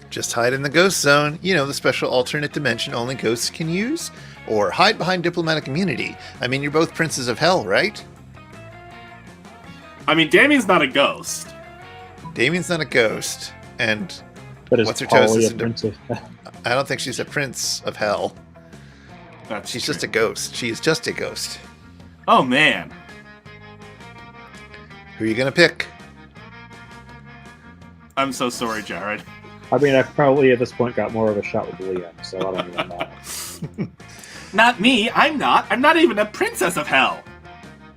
Just hide in the ghost zone, you know, the special alternate dimension only ghosts can use. Or hide behind diplomatic immunity. I mean, you're both princes of hell, right? I mean, Damien's not a ghost. Damien's not a ghost. And But is what's her toast Polly a isn't prince of... I don't think she's a prince of hell. She's just a ghost. She is just a ghost. Oh, man. Who are you going to pick? I'm so sorry, Jared. I mean, I probably at this point got more of a shot with Liam, so I don't even know. Not me. I'm not. I'm not even a princess of hell.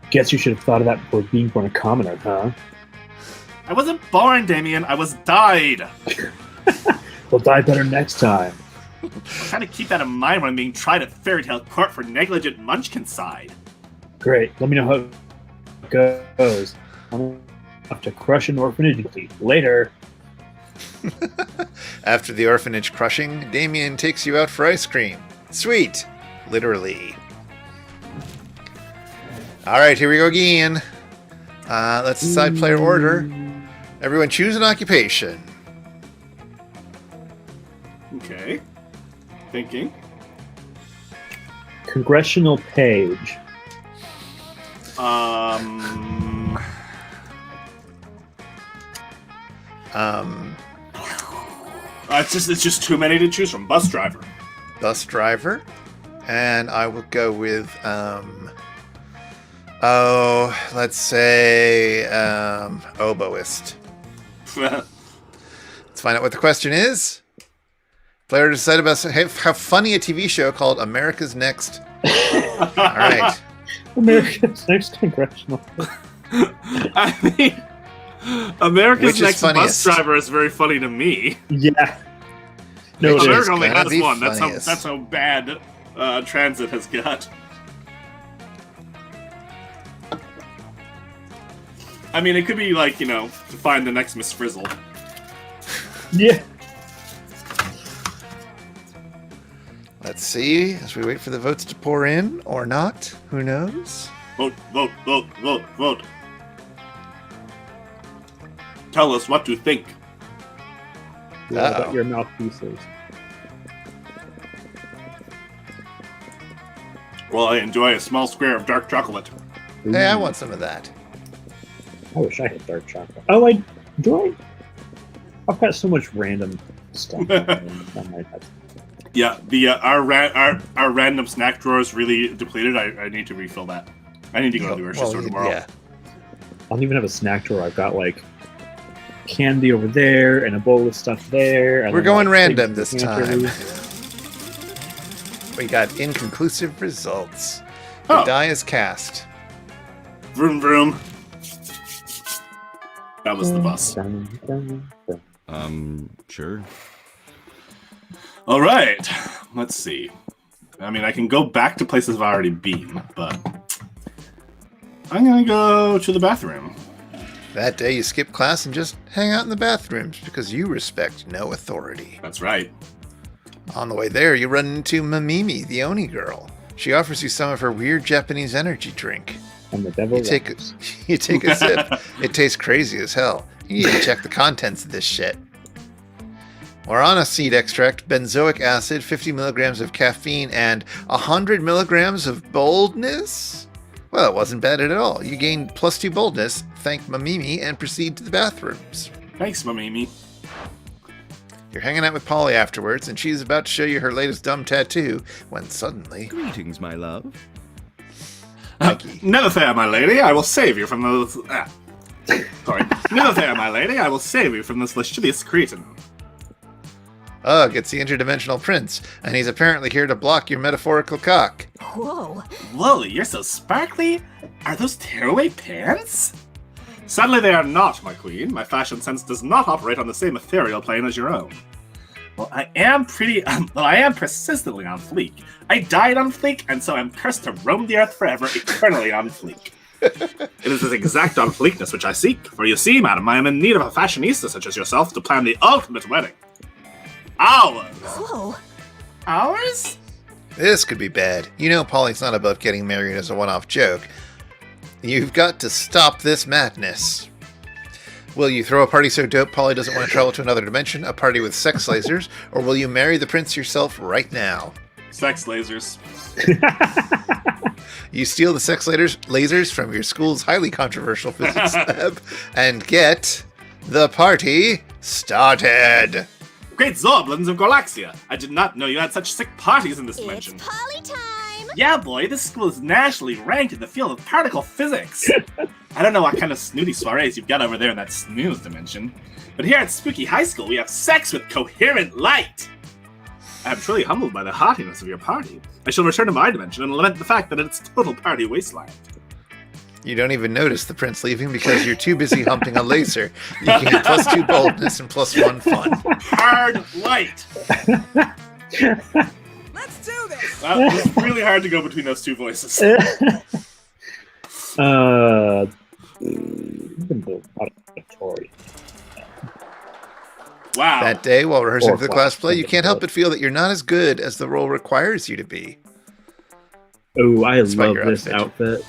Guess you should have thought of that before being born a commoner, huh? I wasn't born, Damien. I was died. We'll die better next time. I'm trying to keep that in mind when I'm being tried at Fairy Tale Court for negligent munchkincide. Great. Let me know how it goes. I'm off to crush an orphanage later. After the orphanage crushing, Damien takes you out for ice cream. Sweet. Literally. Alright, here we go again. Let's decide player order. Everyone choose an occupation. Okay. Thinking. Congressional page. It's just too many to choose from. Bus driver. Bus driver. And I will go with, let's say, oboist. Let's find out what the question is. Player decided about how funny a TV show called America's Next. All right. America's Next Congressional Page. I mean, America's Which is Next Bus funniest? Driver is very funny to me. Yeah. No, Which it is is. America only gonna has be one. funniest. That's how bad transit has got. I mean, it could be like, you know, to find the next Miss Frizzle. Yeah. Let's see as we wait for the votes to pour in or not. Who knows? Vote, vote, vote, vote, vote. Tell us what you think. Yeah, about your mouthpieces. Well, I enjoy a small square of dark chocolate. Hey, I Ooh. want some of that. I wish I had dark chocolate. Oh, I do. I've got so much random stuff. I might have. Yeah, the our random snack drawer is really depleted. I need to refill that. I need to go to the grocery store tomorrow. Yeah. I don't even have a snack drawer. I've got like candy over there and a bowl of stuff there. And We're then, going like, random things this in the time. pantry. We got inconclusive results. The Oh. die is cast. Vroom vroom. That was the bus. Dun, dun, dun. Sure. All right, let's see. I mean, I can go back to places I've already been, but I'm gonna go to the bathroom. That day you skip class and just hang out in the bathrooms because you respect no authority. That's right. On the way there, you run into Mamimi, the Oni girl. She offers you some of her weird Japanese energy drink. And the devil You take, laughs. you take a sip. It tastes crazy as hell. You need to check the contents of this shit. Guarana seed extract, benzoic acid, 50 milligrams of caffeine, and 100 milligrams of boldness? Well, it wasn't bad at all. You gained +2 boldness, thank Mamimi, and proceed to the bathrooms. Thanks, Mamimi. You're hanging out with Polly afterwards, and she's about to show you her latest dumb tattoo, when suddenly... Greetings, my love. Mikey. Never fear, my lady. I will save you from those. Sorry. Never fear, my lady. I will save you from this lascivious cretin. Ugh, it's the interdimensional prince, and he's apparently here to block your metaphorical cock. Whoa. Whoa, you're so sparkly. Are those tearaway pants? Sadly, they are not, my queen. My fashion sense does not operate on the same ethereal plane as your own. Well, I am persistently on fleek. I died on fleek, and so I'm cursed to roam the earth forever, eternally on fleek. It is this exact on fleekness which I seek, for you see, madam, I am in need of a fashionista such as yourself to plan the ultimate wedding. Ours! Whoa. Ours? This could be bad. You know Polly's not above getting married as a one-off joke. You've got to stop this madness. Will you throw a party so dope Polly doesn't want to travel to another dimension, a party with sex lasers, or will you marry the prince yourself right now? Sex lasers. You steal the sex lasers from your school's highly controversial physics lab and get the party started. Great Zorblins of Galaxia! I did not know you had such sick parties in this It's dimension. Polly time! Yeah, boy, this school is nationally ranked in the field of particle physics. I don't know what kind of snooty soirees you've got over there in that snooze dimension, but here at Spooky High School, we have sex with coherent light. I am truly humbled by the haughtiness of your party. I shall return to my dimension and lament the fact that it's total party wasteland. You don't even notice the prince leaving because you're too busy humping a laser. You can get +2 boldness and +1 fun. Hard light! Let's do this. It's really hard to go between those two voices. Auditory. Wow. That day, while rehearsing Or for the class play, you class. can't help but feel that you're not as good as the role requires you to be. Oh, I Despite love your this outfit. outfit.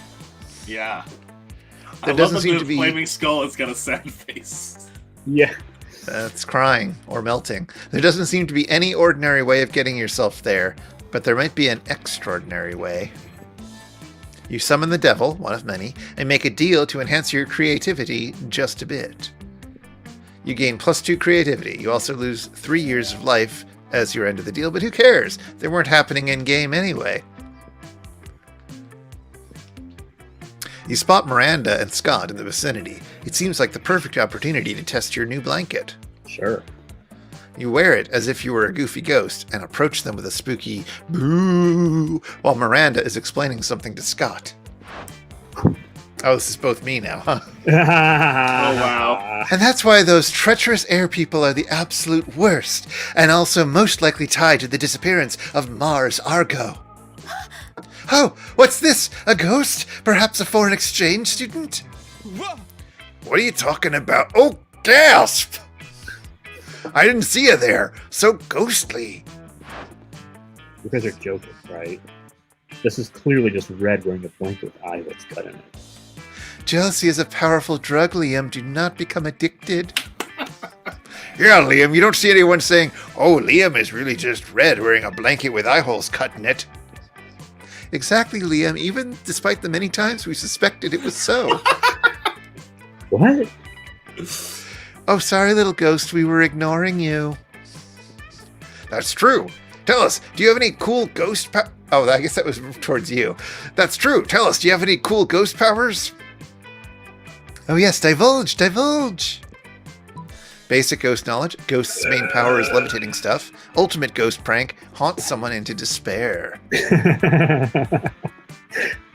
Yeah. There I doesn't love seem that to the be- flaming skull has got a sad face. Yeah. That's crying or melting. There doesn't seem to be any ordinary way of getting yourself there, but there might be an extraordinary way. You summon the devil, one of many, and make a deal to enhance your creativity just a bit. You gain +2 creativity. You also lose 3 years of life as your end of the deal, but who cares? They weren't happening in-game anyway. You spot Miranda and Scott in the vicinity. It seems like the perfect opportunity to test your new blanket. Sure. You wear it as if you were a goofy ghost and approach them with a spooky boo while Miranda is explaining something to Scott. Oh, this is both me now, huh? Oh, wow. And that's why those treacherous air people are the absolute worst, and also most likely tied to the disappearance of Mars Argo. Oh, what's this? A ghost? Perhaps a foreign exchange student? Whoa. What are you talking about? Oh, gasp! I didn't see you there. So ghostly. You guys are joking, right? This is clearly just Red wearing a blanket with eyelets cut in it. Jealousy is a powerful drug, Liam. Do not become addicted. Yeah, Liam, you don't see anyone saying, oh, Liam is really just Red wearing a blanket with eye holes cut in it. Exactly, Liam, even despite the many times we suspected it was so. What? Oh, sorry, little ghost, we were ignoring you. That's true. Tell us, do you have any cool ghost Oh, I guess that was towards you. That's true. Tell us, do you have any cool ghost powers? Oh yes, divulge, divulge. Basic ghost knowledge. Ghost's main power is levitating stuff. Ultimate ghost prank. Haunt someone into despair.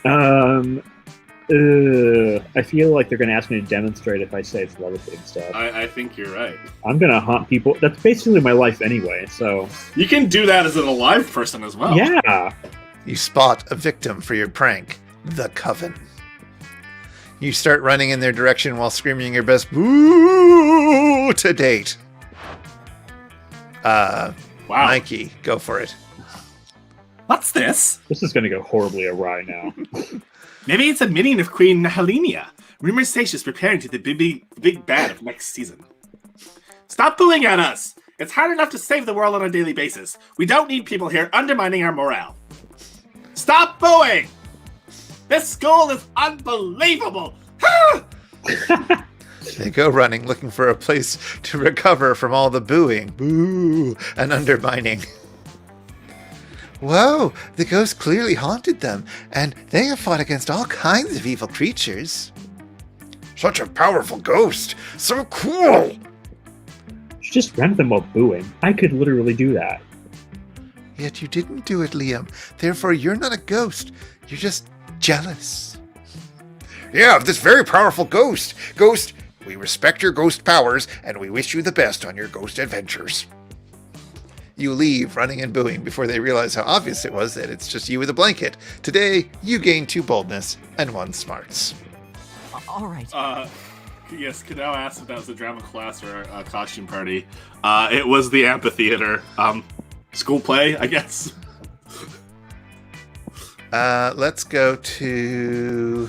I feel like they're going to ask me to demonstrate if I say it's levitating stuff. I think you're right. I'm going to haunt people. That's basically my life anyway, so... You can do that as an alive person as well. Yeah! You spot a victim for your prank. The Coven. You start running in their direction while screaming your best boo to date. Wow. Mikey, go for it. What's this? This is going to go horribly awry now. Maybe it's a minion of Queen Helenia. Rumors say she's preparing to the big bad of next season. Stop booing at us! It's hard enough to save the world on a daily basis. We don't need people here undermining our morale. Stop booing! This school is unbelievable! They go running, looking for a place to recover from all the booing, boo, and undermining. Whoa, the ghost clearly haunted them, and they have fought against all kinds of evil creatures. Such a powerful ghost! So cool! She just ran them while booing. I could literally do that. Yet you didn't do it, Liam. Therefore, you're not a ghost. You're just jealous. Yeah, of this very powerful ghost. Ghost, we respect your ghost powers, and we wish you the best on your ghost adventures. You leave, running and booing, before they realize how obvious it was that it's just you with a blanket. Today, you gain 2 boldness and 1 smarts. All right. Yes, Cadell asked if that was a drama class or a costume party. It was the amphitheater. School play, I guess. Let's go to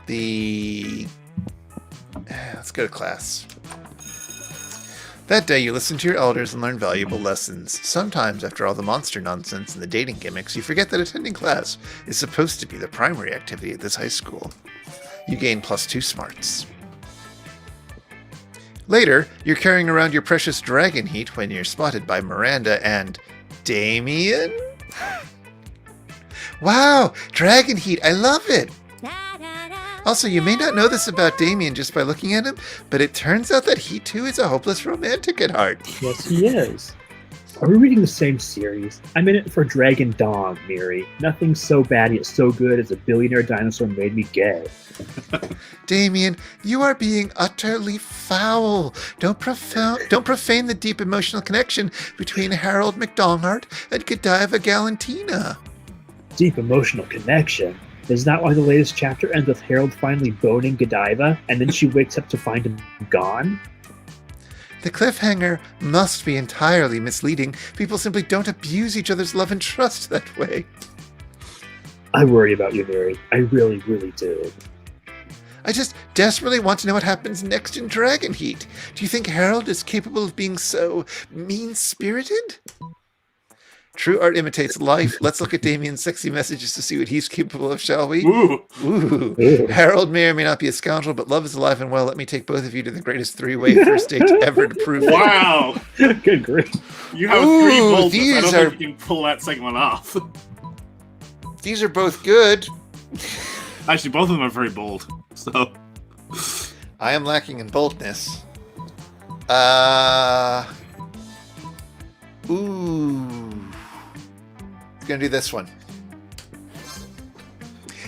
let's go to class. That day, you listen to your elders and learn valuable lessons. Sometimes, after all the monster nonsense and the dating gimmicks, you forget that attending class is supposed to be the primary activity at this high school. You gain +2 smarts. Later, you're carrying around your precious dragon heat when you're spotted by Miranda and Damien? Wow, dragon heat, I love it! Also, you may not know this about Damien just by looking at him, but it turns out that he too is a hopeless romantic at heart. Yes, he is. Are we reading the same series? I'm in it for Dragon Dong, Miri. Nothing so bad yet so good as a billionaire dinosaur made me gay. Damien, you are being utterly foul. Don't profane the deep emotional connection between Harold McDonghart and Godiva Galantina. Deep emotional connection? Is that why the latest chapter ends with Harold finally boning Godiva, and then she wakes up to find him gone? The cliffhanger must be entirely misleading. People simply don't abuse each other's love and trust that way. I worry about you, Mary. I really, really do. I just desperately want to know what happens next in Dragon Heat. Do you think Harold is capable of being so mean-spirited? True art imitates life. Let's look at Damien's sexy messages to see what he's capable of, shall we? Ooh. Ooh. Harold may or may not be a scoundrel, but love is alive and well. Let me take both of you to the greatest 3-way first date ever to prove it. Wow! Good grief. You have Ooh, 3 boldness. I these don't are- think you can pull that second one off. These are both good. Actually, both of them are very bold. So, I am lacking in boldness. Ooh. Gonna do this one.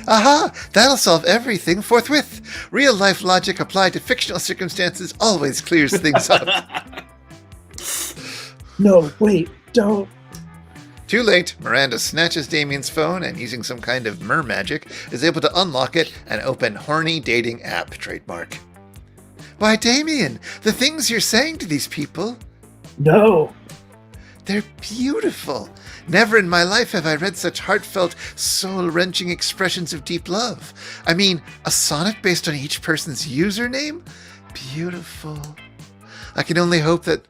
Aha! That'll solve everything forthwith. Real life logic applied to fictional circumstances always clears things up. No, wait, don't. Too late. Miranda snatches Damien's phone and, using some kind of mer magic, is able to unlock it and open horny dating app trademark. Why, Damien, the things you're saying to these people, No. they're beautiful. Never in my life have I read such heartfelt, soul-wrenching expressions of deep love. I mean, a sonnet based on each person's username? Beautiful. I can only hope that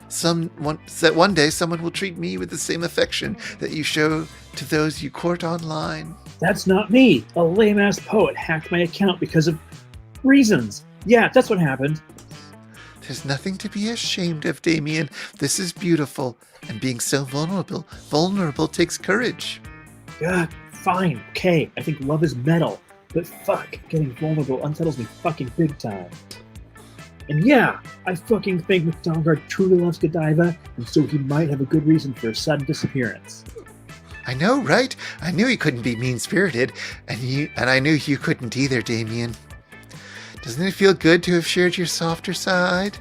one day someone will treat me with the same affection that you show to those you court online. That's not me. A lame-ass poet hacked my account because of reasons. Yeah, that's what happened. There's nothing to be ashamed of, Damien. This is beautiful, and being so vulnerable takes courage. Yeah, fine, okay. I think love is metal, but fuck, getting vulnerable unsettles me fucking big time. And yeah, I fucking think McDonghart truly loves Godiva, and so he might have a good reason for his sudden disappearance. I know, right? I knew he couldn't be mean-spirited, and I knew you couldn't either, Damien. Doesn't it feel good to have shared your softer side?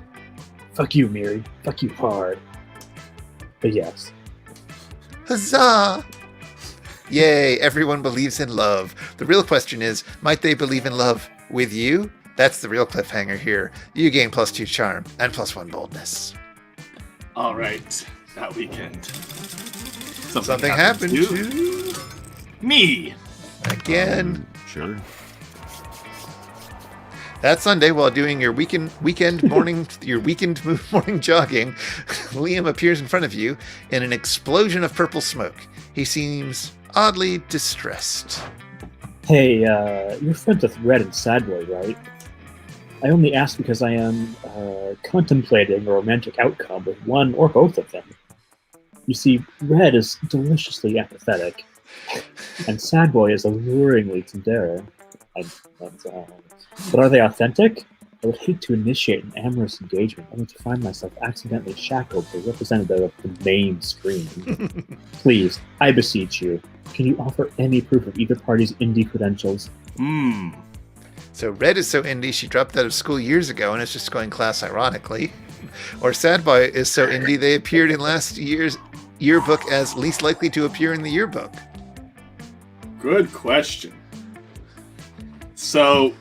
Fuck you, Miri. Fuck you hard. But yes. Huzzah! Yay, everyone believes in love. The real question is, might they believe in love with you? That's the real cliffhanger here. You gain +2 charm and +1 boldness. all right, that weekend. Something happened to me. again. Sure. That Sunday, while doing your weekend morning jogging, Liam appears in front of you in an explosion of purple smoke. He seems oddly distressed. Hey, you're friends with Red and Sadboy, right? I only ask because I am contemplating a romantic outcome with one or both of them. You see, Red is deliciously apathetic, and Sadboy is alluringly tsundere. But are they authentic? I would hate to initiate an amorous engagement only to find myself accidentally shackled to a representative of the mainstream. Please, I beseech you, can you offer any proof of either party's indie credentials? So Red is so indie she dropped out of school years ago and is just going class ironically. Or Sad Boy is so indie they appeared in last year's yearbook as least likely to appear in the yearbook? Good question. So,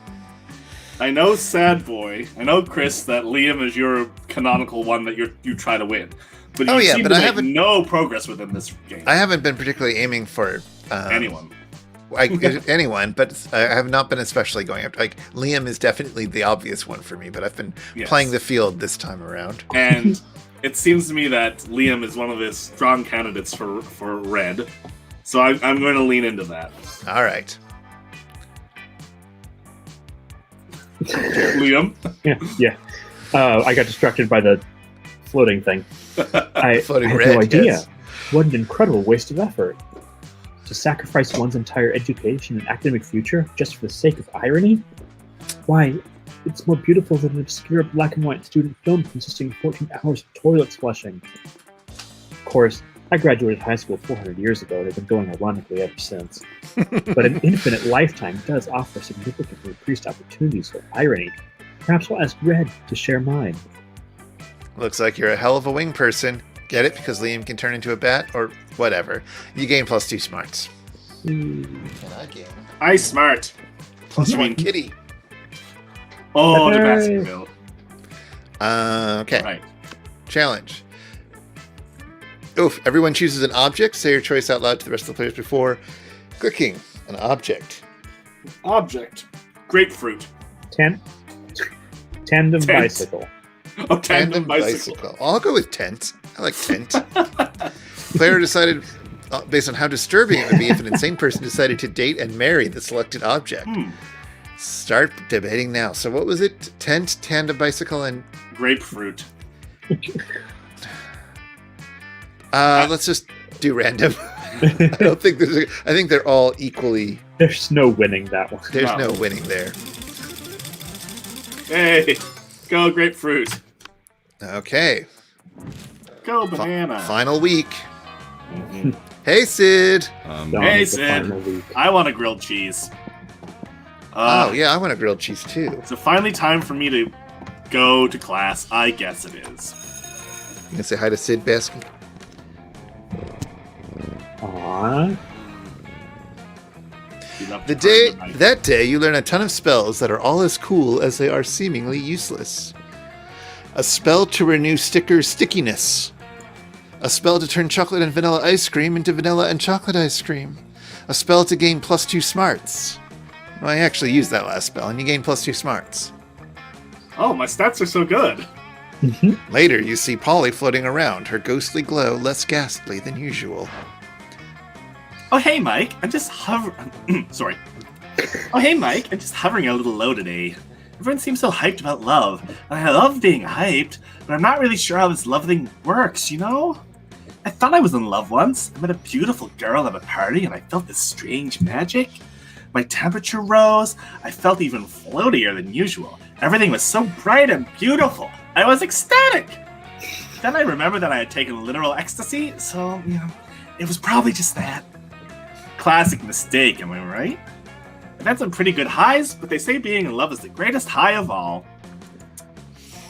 I know Sad Boy. I know, Chris, that Liam is your canonical one that you try to win. But you seem to make no progress within this game. I haven't been particularly aiming for anyone. Anyone, but I have not been especially going after. Like, Liam is definitely the obvious one for me, but I've been playing the field this time around. And it seems to me that Liam is one of the strong candidates for red. So I'm going to lean into that. All right. Liam? Yeah. I got distracted by the floating thing. I have no idea. Yes. What an incredible waste of effort. To sacrifice one's entire education and academic future just for the sake of irony? Why, it's more beautiful than an obscure black and white student film consisting of 14 hours of toilets flushing. Of course, I graduated high school 400 years ago and have been going ironically ever since. But an infinite lifetime does offer significantly increased opportunities for irony. Perhaps I'll ask Red to share mine. Looks like you're a hell of a wing person. Get it? Because Liam can turn into a bat? Or whatever. You gain +2 smarts. And I gain I smart. +1 kitty. Oh, the Baskerville. Okay. Right. Challenge. Oof. Everyone chooses an object. Say your choice out loud to the rest of the players before clicking an object. Object. Grapefruit. Tandem bicycle. Oh, tandem bicycle. I'll go with tent. I like tent. Player decided based on how disturbing it would be if an insane person decided to date and marry the selected object. Start debating now. So what was it? Tent, tandem bicycle, and grapefruit. Let's just do random. I don't think I think they're all equally. There's no winning that one. There's no winning there. Hey, go grapefruit. Okay. Go banana. Final week. Hey, Sid. Hey, Sid. I want a grilled cheese. Oh, yeah, I want a grilled cheese, too. So finally time for me to go to class. I guess it is. You gonna say hi to Sid Baskin? Aww. That day, you learn a ton of spells that are all as cool as they are seemingly useless. A spell to renew stickers' stickiness. A spell to turn chocolate and vanilla ice cream into vanilla and chocolate ice cream. A spell to gain +2 smarts. Well, I actually used that last spell, and you gain +2 smarts. Oh, my stats are so good. Later, you see Polly floating around, her ghostly glow less ghastly than usual. Oh, hey, Mike. I'm just hovering. Sorry. Oh, hey, Mike. I'm just hovering a little low today. Everyone seems so hyped about love, and I love being hyped, but I'm not really sure how this love thing works, you know? I thought I was in love once. I met a beautiful girl at a party, and I felt this strange magic. My temperature rose. I felt even floatier than usual. Everything was so bright and beautiful. I was ecstatic. Then I remembered that I had taken literal ecstasy, so, it was probably just that. Classic mistake, am I right? I've had some pretty good highs, but they say being in love is the greatest high of all.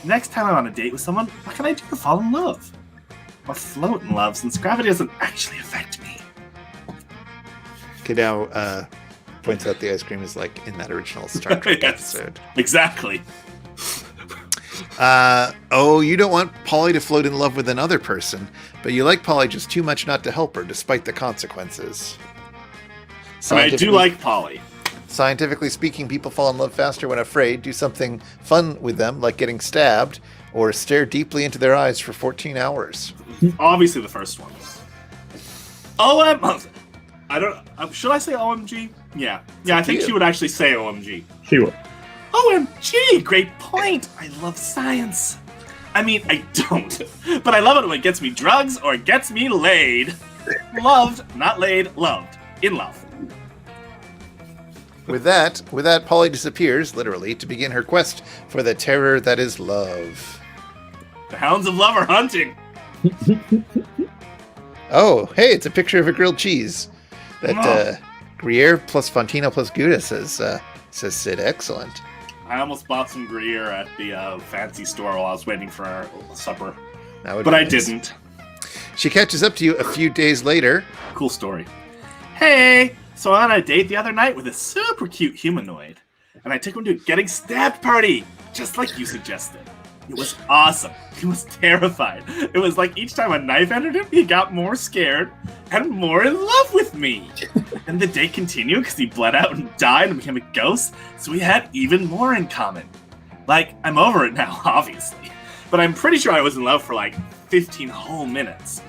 Next time I'm on a date with someone, what can I do to fall in love? Or float in love, since gravity doesn't actually affect me. Okay, now, points out the ice cream is like in that original Star Trek episode. Exactly. You don't want Polly to float in love with another person, but you like Polly just too much not to help her, despite the consequences. I do like Polly. Scientifically speaking, people fall in love faster when afraid. Do something fun with them, like getting stabbed, or stare deeply into their eyes for 14 hours. Obviously the first one. I don't... should I say OMG? Yeah, I think she would actually say OMG. She would. OMG! Great point! I love science. I mean, I don't. But I love it when it gets me drugs or it gets me laid. Loved, not laid, loved. In love. With that, Polly disappears, literally, to begin her quest for the terror that is love. The hounds of love are hunting. Oh, hey, it's a picture of a grilled cheese. That Gruyere plus Fontino plus Gouda says Sid. Excellent. I almost bought some Gruyere at the fancy store while I was waiting for our supper. That would But be I nice. didn't. She catches up to you a few days later. Cool story. Hey! So I went on a date the other night with a super cute humanoid. And I took him to a getting stabbed party, just like you suggested. It was awesome. He was terrified. It was like each time a knife entered him, he got more scared and more in love with me. And the date continued because he bled out and died and became a ghost, so we had even more in common. Like, I'm over it now, obviously. But I'm pretty sure I was in love for like 15 whole minutes.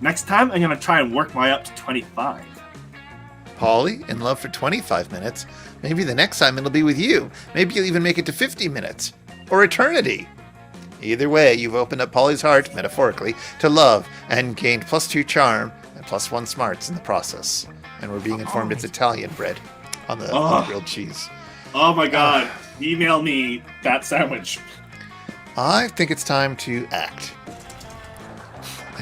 Next time, I'm gonna try and work my way up to 25. Polly, in love for 25 minutes. Maybe the next time it'll be with you. Maybe you'll even make it to 50 minutes. Or eternity. Either way, you've opened up Polly's heart, metaphorically, to love and gained +2 charm and +1 smarts in the process. And we're being informed it's Italian bread on the grilled cheese. Oh my god, email me that sandwich. I think it's time to act.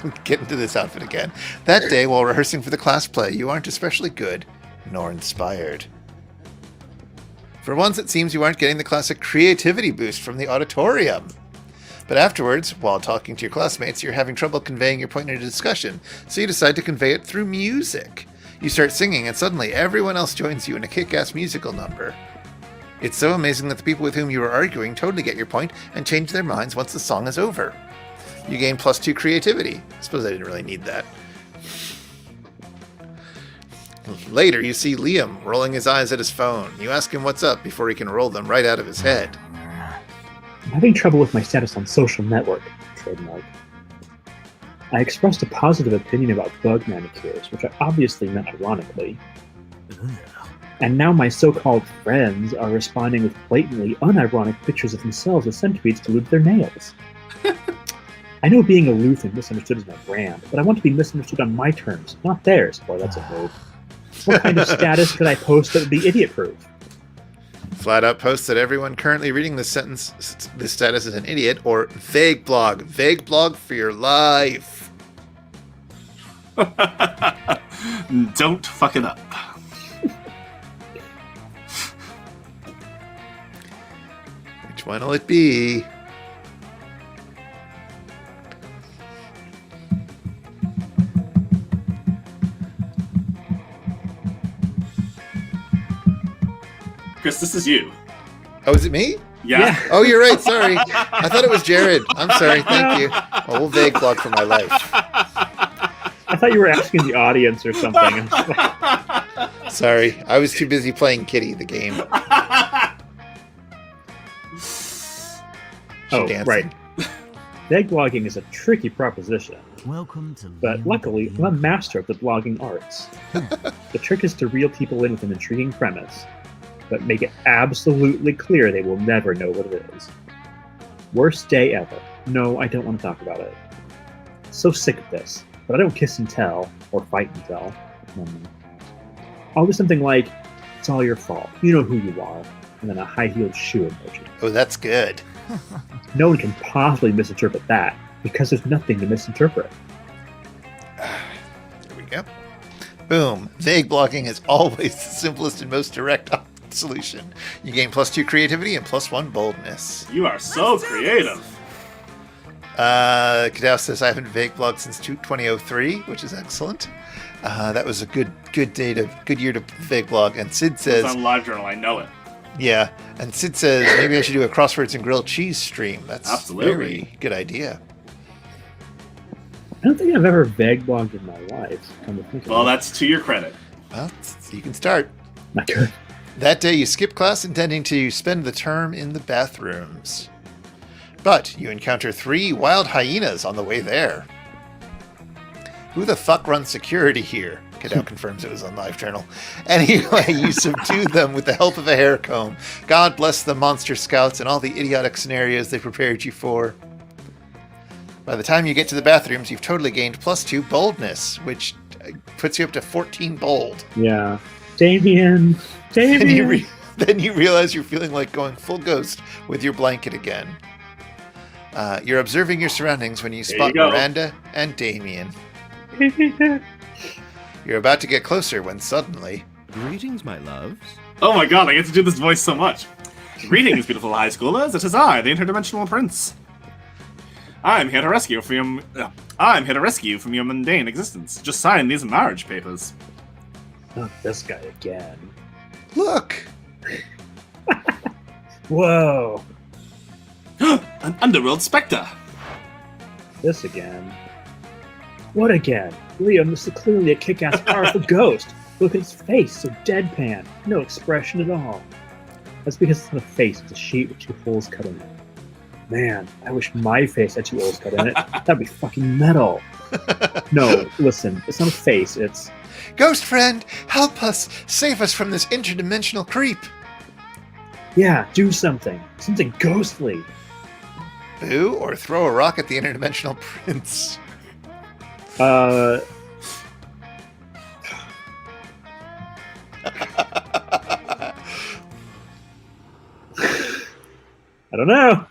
I'm getting to this outfit again. That day, while rehearsing for the class play, you aren't especially good, nor inspired. For once, it seems you aren't getting the classic creativity boost from the auditorium. But afterwards, while talking to your classmates, you're having trouble conveying your point in a discussion, so you decide to convey it through music. You start singing, and suddenly everyone else joins you in a kick-ass musical number. It's so amazing that the people with whom you were arguing totally get your point and change their minds once the song is over. You gain +2 creativity. I suppose I didn't really need that. Later, you see Liam rolling his eyes at his phone. You ask him what's up before he can roll them right out of his head. I'm having trouble with my status on social network, trademark. I expressed a positive opinion about bug manicures, which I obviously meant ironically. And now my so-called friends are responding with blatantly unironic pictures of themselves with centipedes glued to their nails. I know being aloof and misunderstood is my brand, but I want to be misunderstood on my terms, not theirs. Boy, that's a move. What kind of status could I post that would be idiot-proof? Flat out posts that everyone currently reading this sentence, this status is an idiot, or vague blog. Vague blog for your life. Don't fuck it up. Which one will it be? Chris, this is you. Oh, is it me? Yeah. Oh, you're right. Sorry. I thought it was Jared. I'm sorry. Thank you. Oh, we'll vague blog for my life. I thought you were asking the audience or something. Sorry. I was too busy playing Kitty, the game. Oh, dancing. right. Vague blogging is a tricky proposition, Welcome to but Liam luckily Liam. I'm a master of the blogging arts. The trick is to reel people in with an intriguing premise, but make it absolutely clear they will never know what it is. Worst day ever. No, I don't want to talk about it. So sick of this, but I don't kiss and tell, or fight and tell. I'll do something like, it's all your fault, you know who you are, and then a high-heeled shoe emoji. Oh, that's good. No one can possibly misinterpret that, because there's nothing to misinterpret. There we go. Boom. Vague blogging is always the simplest and most direct solution. You gain +2 creativity and +1 boldness. You are so creative. Kadow says, I haven't vague blogged since 2003, which is excellent. That was a good year to vague blog. And Sid It's says, on LiveJournal, I know it. yeah. And Sid says, maybe I should do a crosswords and grilled cheese stream. That's Absolutely. very good idea. I don't think I've ever vague blogged in my life. Come to think of Well, it. that's to your credit. Well, you can start. Not good. That day, you skip class intending to spend the term in the bathrooms. But you encounter 3 wild hyenas on the way there. Who the fuck runs security here? Kadow confirms it was on LiveJournal. Anyway, you subdue them with the help of a hair comb. God bless the monster scouts and all the idiotic scenarios they prepared you for. By the time you get to the bathrooms, you've totally gained +2 boldness, which puts you up to 14 bold. Yeah. Damien! Then Damien! then you realize you're feeling like going full ghost with your blanket again. You're observing your surroundings when you There spot you go. Miranda and Damien. You're about to get closer when suddenly... Greetings, my loves. Oh my god, I get to do this voice so much. Greetings, beautiful high schoolers. It is I, the interdimensional prince. I'm here to rescue from your mundane existence. Just sign these marriage papers. Not this guy again. Look! Whoa! An underworld specter. This again. What again? Liam, this is clearly a kick-ass powerful ghost. Look at his face, so deadpan. No expression at all. That's because it's not a face, it's a sheet with 2 holes cut in it. Man, I wish my face had 2 holes cut in it. That'd be fucking metal. No, listen, it's not a face, it's... Ghost friend, help us! Save us from this interdimensional creep! Yeah, do something. Something ghostly. Boo, or throw a rock at the interdimensional prince. I don't know.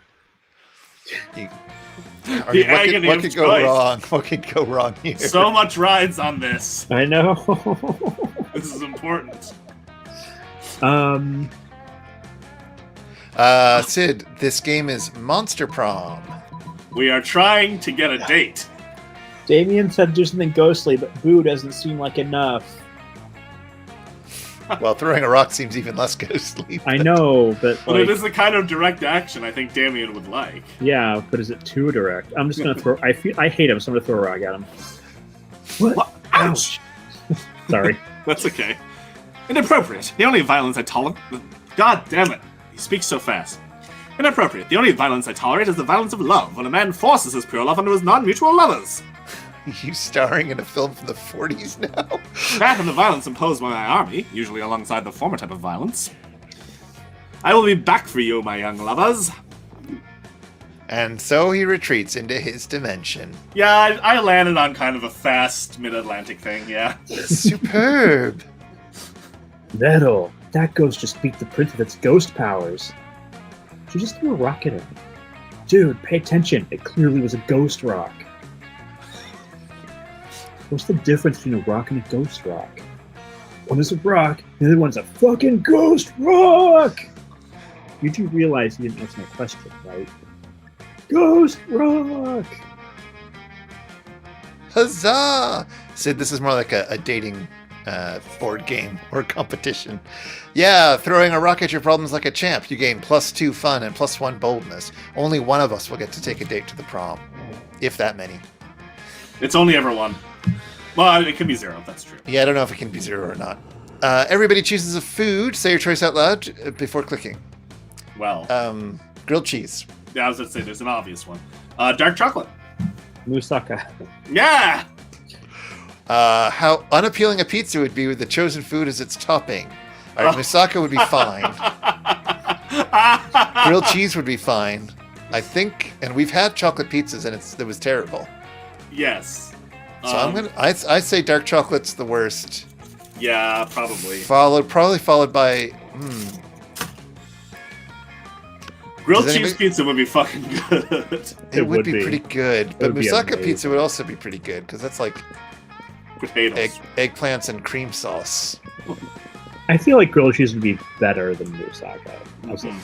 What could go wrong? What could go wrong here? So much rides on this. I know. This is important. Sid, this game is Monster Prom. We are trying to get a date. Damien said do something ghostly, but boo doesn't seem like enough. Well, throwing a rock seems even less ghostly. I know, but But like, it is the kind of direct action I think Damien would like. yeah, but is it too direct? I'm just gonna throw. I hate him, so I'm gonna throw a rock at him. What? Ouch! Sorry. That's okay. Inappropriate. The only violence I tolerate. God damn it! He speaks so fast. Inappropriate. The only violence I tolerate is the violence of love, when a man forces his pure love onto his non-mutual lovers. You starring in a film from the 40s now? That and the violence imposed by my army, usually alongside the former type of violence. I will be back for you, my young lovers. And so he retreats into his dimension. Yeah, I landed on kind of a fast mid-Atlantic thing, yeah. Superb. Metal. That ghost just beat the prince with its ghost powers. Did you just throw a rock at him? Dude, pay attention. It clearly was a ghost rock. What's the difference between a rock and a ghost rock? One is a rock, the other one's a fucking ghost rock! You do realize you didn't answer my question, right? Ghost rock! Huzzah! Sid, this is more like a dating board game or competition. Yeah, throwing a rock at your problems like a champ. You gain +2 fun and +1 boldness. Only one of us will get to take a date to the prom. If that many. It's only ever one. Well, it could be 0, that's true. Yeah, I don't know if it can be 0 or not. Everybody chooses a food. Say your choice out loud before clicking. Well, Grilled cheese. yeah, I was going to say there's an obvious one. Dark chocolate. Moussaka. Yeah! How unappealing a pizza would be with the chosen food as its topping. All right, moussaka would be fine. Grilled cheese would be fine, I think. And we've had chocolate pizzas, and it was terrible. Yes. So I say dark chocolate's the worst. Yeah, probably. Probably followed by. Grilled Does cheese anybody- pizza would be fucking good. It would be pretty good, but would be moussaka amazing. pizza would also be pretty good because that's like Potatoes. eggplants and cream sauce. I feel like grilled cheese would be better than moussaka. Mhm.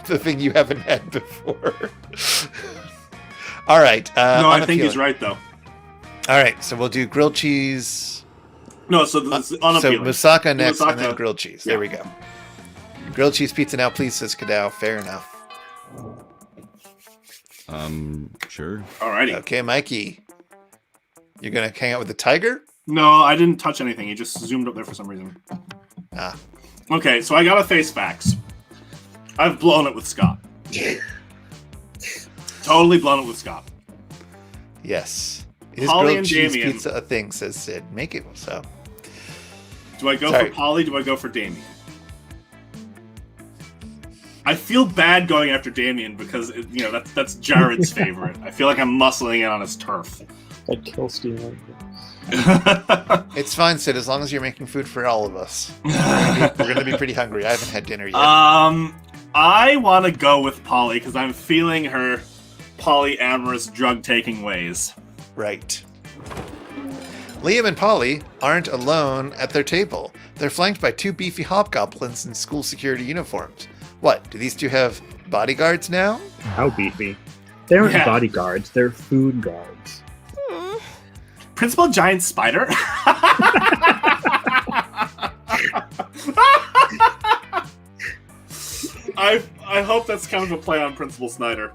The thing you haven't had before. All right. No, I think unappealing. he's right, though. All right, so we'll do grilled cheese. No, so this is So unappealing. moussaka next, and then Moussaka. grilled cheese. Yeah. There we go. Grilled cheese pizza now, please, says Kadow. Fair enough. Sure. Alrighty. Okay, Mikey. You're going to hang out with the tiger? No, I didn't touch anything. He just zoomed up there for some reason. Ah. Okay, so I gotta face facts. I've blown it with Scott. Totally blown it with Scott. Yes. Is Polly grilled and cheese Damien. pizza a thing, says Sid. Make it so. Do I go Sorry. for Polly? Do I go for Damien? I feel bad going after Damien because that's Jared's favorite. I feel like I'm muscling in on his turf. I'd kill Steven. It's fine, Sid, as long as you're making food for all of us. We're going to be pretty hungry. I haven't had dinner yet. I want to go with Polly because I'm feeling her polyamorous drug-taking ways. Right. Liam and Polly aren't alone at their table. They're flanked by 2 beefy hobgoblins in school security uniforms. What? Do these two have bodyguards now? How beefy. They aren't Yeah. bodyguards, they're food guards. Principal Giant Spider? I hope that's kind of a play on Principal Snyder.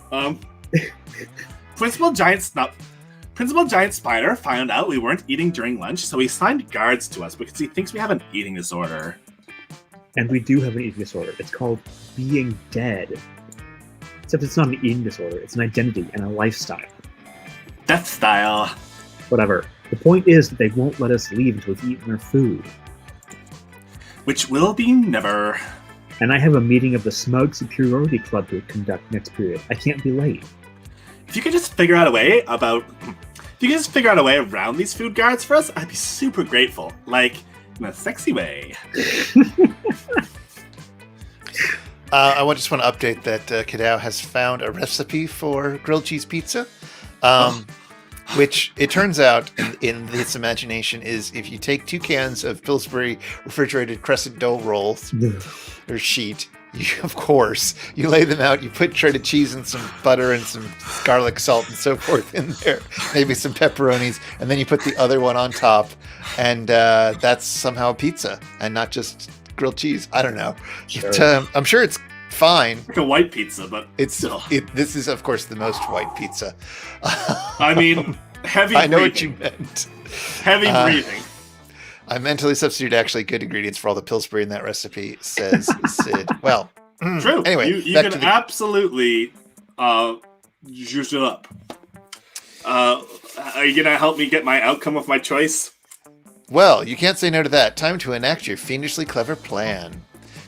Principal Giant Spider found out we weren't eating during lunch, so he assigned guards to us because he thinks we have an eating disorder. And we do have an eating disorder. It's called being dead. Except it's not an eating disorder, it's an identity and a lifestyle. Death style. Whatever. The point is that they won't let us leave until we've eaten our food. Which will be never. And I have a meeting of the Smug Superiority Club to conduct next period. I can't be late. If you could just figure out a way around these food guards for us, I'd be super grateful. Like, in a sexy way. I just want to update that Kadao has found a recipe for grilled cheese pizza, which it turns out in this imagination is if you take 2 cans of Pillsbury refrigerated crescent dough rolls or sheet, of course, you lay them out, you put shredded cheese and some butter and some garlic, salt, and so forth in there, maybe some pepperonis, and then you put the other one on top, and that's somehow a pizza and not just grilled cheese. I don't know. Sure. I'm sure it's fine. Like a white pizza, but It's still. this is of course the most white pizza. I mean, heavy I know breathing. what you meant. Heavy breathing. I mentally substituted actually good ingredients for all the Pillsbury in that recipe, says Sid. Well, True. Anyway, you back can to the- absolutely juice it up. Are you gonna help me get my outcome of my choice? Well, you can't say no to that. Time to enact your fiendishly clever plan.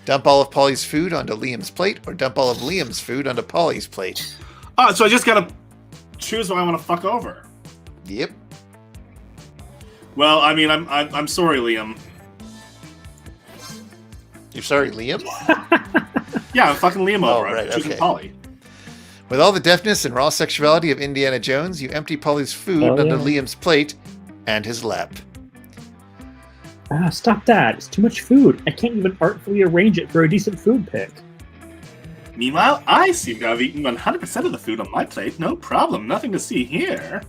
Dump all of Polly's food onto Liam's plate, or dump all of Liam's food onto Polly's plate. Oh, so I just gotta choose what I want to fuck over. Yep. Well, I mean, I'm sorry, Liam. You're sorry, Liam? Yeah, I'm fucking Liam Oh, over. I'm right, choosing okay. Polly. With all the deftness and raw sexuality of Indiana Jones, you empty Polly's food Oh, onto yeah. Liam's plate and his lap. Stop that. It's too much food. I can't even artfully arrange it for a decent food pick. Meanwhile, I seem to have eaten 100% of the food on my plate. No problem. Nothing to see here.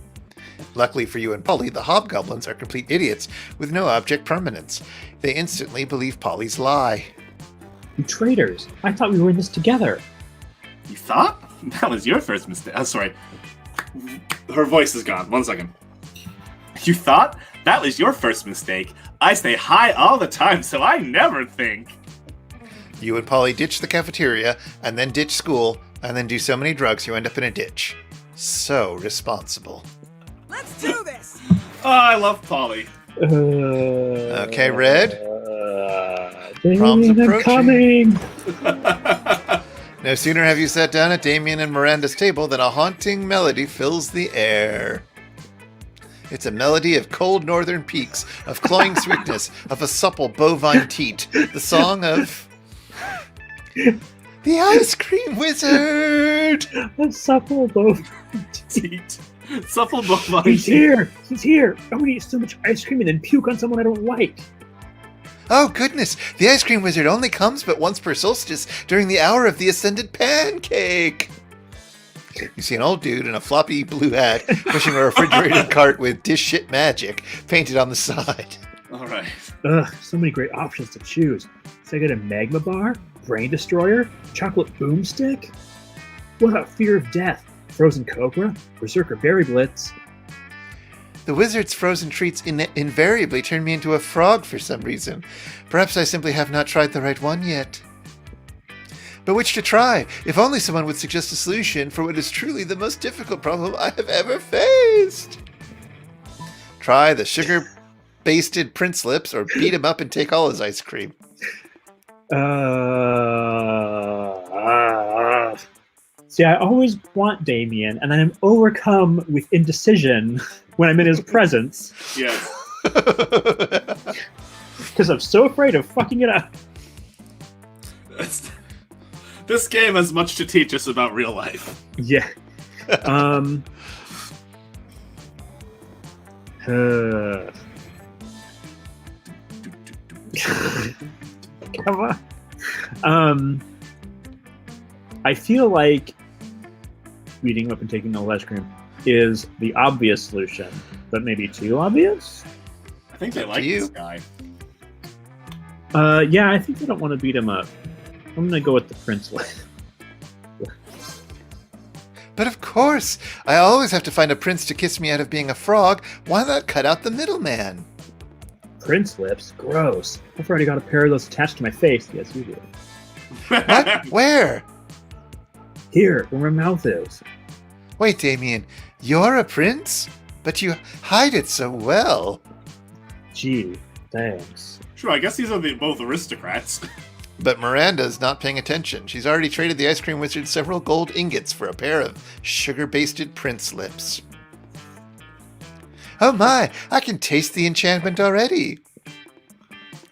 Luckily for you and Polly, the hobgoblins are complete idiots with no object permanence. They instantly believe Polly's lie. You traitors. I thought we were in this together. You thought? That was your first mistake. Oh, sorry. Her voice is gone. 1 second. You thought? That was your first mistake. I stay high all the time, so I never think. You and Polly ditch the cafeteria, and then ditch school, and then do so many drugs you end up in a ditch. So responsible. Let's do this. Oh, I love Polly. Okay, Red. Damien, I'm approaching. coming. No sooner have you sat down at Damien and Miranda's table than a haunting melody fills the air. It's a melody of cold northern peaks, of cloying sweetness, of a supple bovine teat. The song of the Ice Cream Wizard! A supple both. Teat. Supple bovine. He's here. He's here. I would eat so much ice cream and then puke on someone I don't like. Oh goodness, the Ice Cream Wizard only comes but once per solstice during the hour of the Ascended Pancake. You see an old dude in a floppy blue hat pushing a refrigerated cart with dish shit magic painted on the side. All right. Ugh, so many great options to choose. So I get a magma bar, brain destroyer, chocolate boomstick. What about fear of death? Frozen cobra, berserker berry blitz. The wizard's frozen treats invariably turn me into a frog for some reason. Perhaps I simply have not tried the right one yet. But which to try? If only someone would suggest a solution for what is truly the most difficult problem I have ever faced. Try the sugar-basted Prince Lips, or beat him up and take all his ice cream. See, I always want Damien, and then I'm overcome with indecision when I'm in his presence Yes. because I'm so afraid of fucking it up. This game has much to teach us about real life. Yeah. Come on. I feel like beating him up and taking all the ice cream is the obvious solution, but maybe too obvious? I think they like you. this guy. Yeah, I think they don't want to beat him up. I'm gonna go with the prince. But of course, I always have to find a prince to kiss me out of being a frog. Why not cut out the middleman? Prince lips? Gross. I've already got a pair of those attached to my face. Yes, you do. What? Where? Here, where my mouth is. Wait, Damien, you're a prince? But you hide it so well. Gee, thanks. Sure, I guess these are both aristocrats. But Miranda's not paying attention. She's already traded the ice cream wizard several gold ingots for a pair of sugar-basted prince lips. Oh my, I can taste the enchantment already.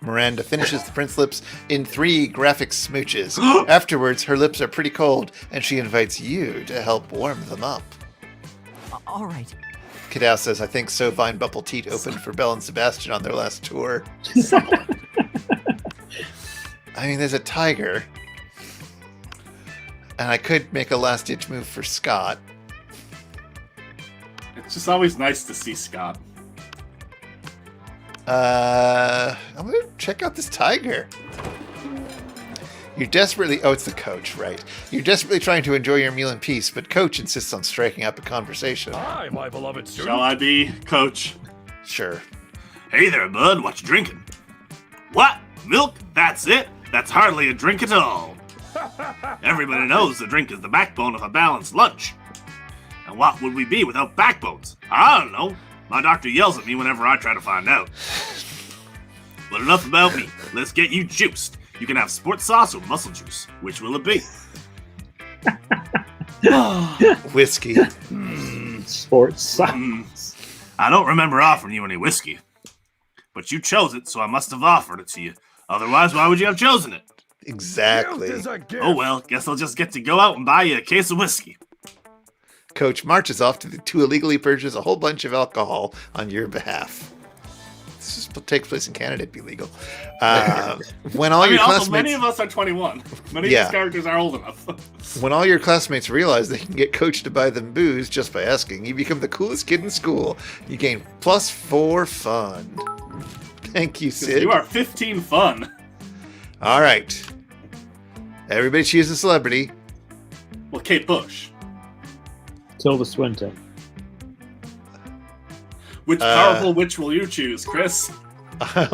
Miranda finishes the prince lips in 3 graphic smooches. Afterwards, her lips are pretty cold, and she invites you to help warm them up. All right. Kadow says, I think Sovine Bubble Teat opened for Belle and Sebastian on their last tour. I mean, there's a tiger. And I could make a last-ditch move for Scott. It's just always nice to see Scott. I'm gonna check out this tiger. You're desperately... Oh, it's the coach, right. You're desperately trying to enjoy your meal in peace, but Coach insists on striking up a conversation. Hi, my beloved student. Shall I be Coach? Sure. Hey there, bud. What you drinking? What? Milk? That's it? That's hardly a drink at all. Everybody knows the drink is the backbone of a balanced lunch. And what would we be without backbones? I don't know. My doctor yells at me whenever I try to find out. But enough about me. Let's get you juiced. You can have sports sauce or muscle juice. Which will it be? Whiskey. Sports science. I don't remember offering you any whiskey. But you chose it, so I must have offered it to you. Otherwise, why would you have chosen it? Exactly. Youth is a gift. Oh well, guess I'll just get to go out and buy you a case of whiskey. Coach marches off to illegally purchase a whole bunch of alcohol on your behalf. This takes place in Canada, it'd be legal. When all I mean, your also, classmates... many of us are 21. Many of Yeah. these characters are old enough. When all your classmates realize they can get Coach to buy them booze just by asking, you become the coolest kid in school. You gain +4 fun. Thank you, Sid. You are 15 fun. All right. Everybody choose a celebrity. Well, Kate Bush. Tilda Swinton. Which powerful witch will you choose, Chris? I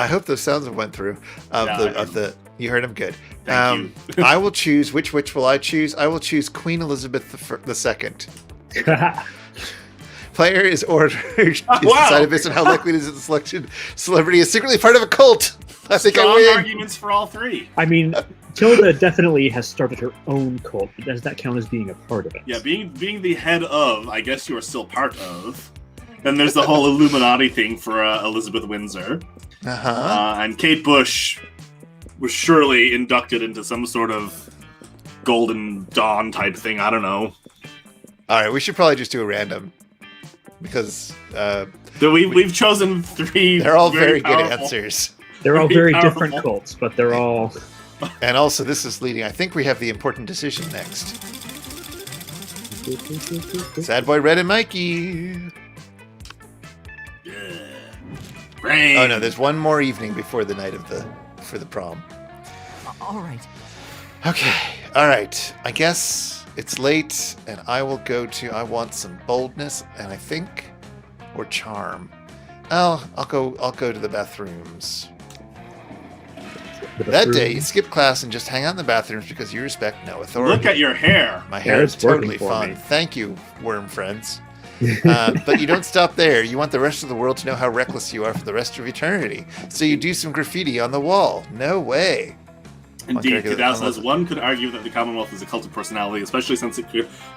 hope those sounds went through. You heard them good. Thank you. I will choose. Which witch will I choose? I will choose Queen Elizabeth II. Player is ordered to decide based on how likely it is that the selected celebrity is secretly part of a cult. I think Strong I win. arguments for all three. I mean, Tilda definitely has started her own cult, but does that count as being a part of it? Yeah, being the head of, I guess you are still part of. Then there's the whole Illuminati thing for Elizabeth Windsor. Uh-huh. And Kate Bush was surely inducted into some sort of Golden Dawn type thing. I don't know. All right, we should probably just do a random. Because We've chosen 3. they're all very good powerful. answers. They're all Very very different powerful. cults, but they're all... And also, this is leading. I think we have the important decision next. Sad Boy Red and Mikey. Rain. Oh no, there's one more evening before the night of for the prom. All right. Okay, all right. I guess it's late, and I will go to. I want some boldness, and I think, or charm. I'll go to the bathrooms. That day, you skip class and just hang out in the bathrooms because you respect no authority. Look at your hair. My hair is it's working totally for fun. me. Thank you, worm friends. But you don't stop there. You want the rest of the world to know how reckless you are for the rest of eternity. So you do some graffiti on the wall. No way. Indeed, Okay, Kadow says one could argue that the Commonwealth is a cult of personality, especially since it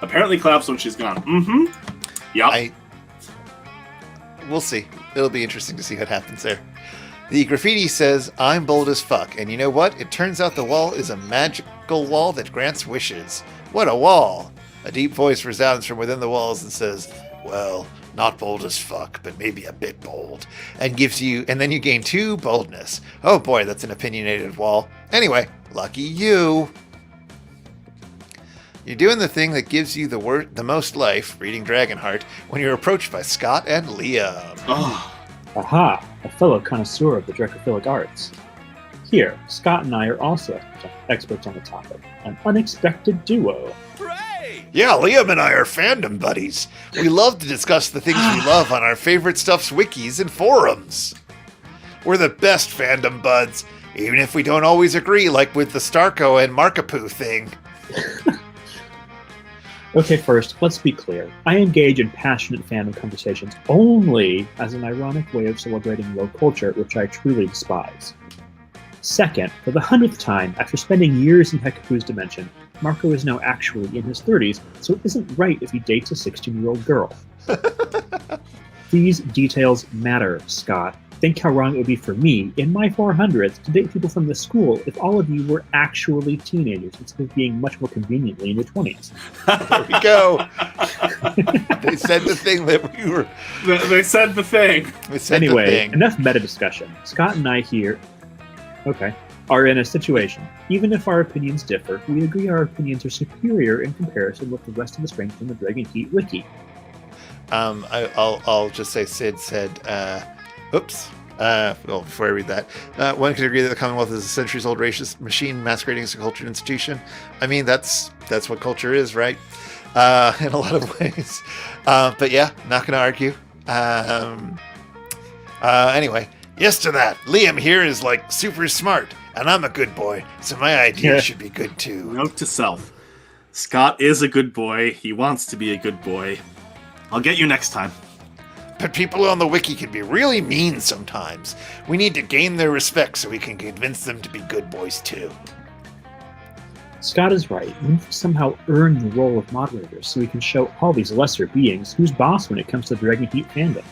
apparently claps when she's gone. Mm-hmm. Yup. We'll see. It'll be interesting to see what happens there. The graffiti says, I'm bold as fuck. And you know what? It turns out the wall is a magical wall that grants wishes. What a wall! A deep voice resounds from within the walls and says, well, not bold as fuck, but maybe a bit bold, and then you gain 2 boldness. Oh boy, that's an opinionated wall. Anyway, lucky you. You're doing the thing that gives you the most life, reading Dragonheart, when you're approached by Scott and Liam. Oh, Aha, a fellow connoisseur of the Dracophilic arts. Here, Scott and I are also experts on the topic. An unexpected duo. Yeah, Liam and I are fandom buddies. We love to discuss the things we love on our favorite stuff's wikis and forums. We're the best fandom buds, even if we don't always agree, like with the Starko and Markapoo thing. Okay, first, let's be clear. I engage in passionate fandom conversations only as an ironic way of celebrating low culture, which I truly despise. Second, for the 100th time, after spending years in Hekapoo's dimension, Marco is now actually in his 30s, so it isn't right if he dates a 16-year-old girl. These details matter, Scott. Think how wrong it would be for me, in my 400s, to date people from this school if all of you were actually teenagers instead of being much more conveniently in your 20s. There we go. They said the thing that we were... they said the thing. They said the Anyway, thing. enough meta discussion. Scott and I here are in a situation. Even if our opinions differ, we agree our opinions are superior in comparison with the rest of the strength in the Dragon Heat Wiki. I'll just say Sid said, before I read that, one could agree that the Commonwealth is a centuries-old racist machine masquerading as a cultured institution. I mean, that's what culture is, right? In a lot of ways. But yeah, not going to argue. Anyway, yes to that. Liam here is like super smart, and I'm a good boy, so my ideas should be good too. Note to self. Scott is a good boy. He wants to be a good boy. I'll get you next time. But people on the wiki can be really mean sometimes. We need to gain their respect so we can convince them to be good boys too. Scott is right. We need to somehow earn the role of moderators so we can show all these lesser beings who's boss when it comes to Dragon Heat fandom.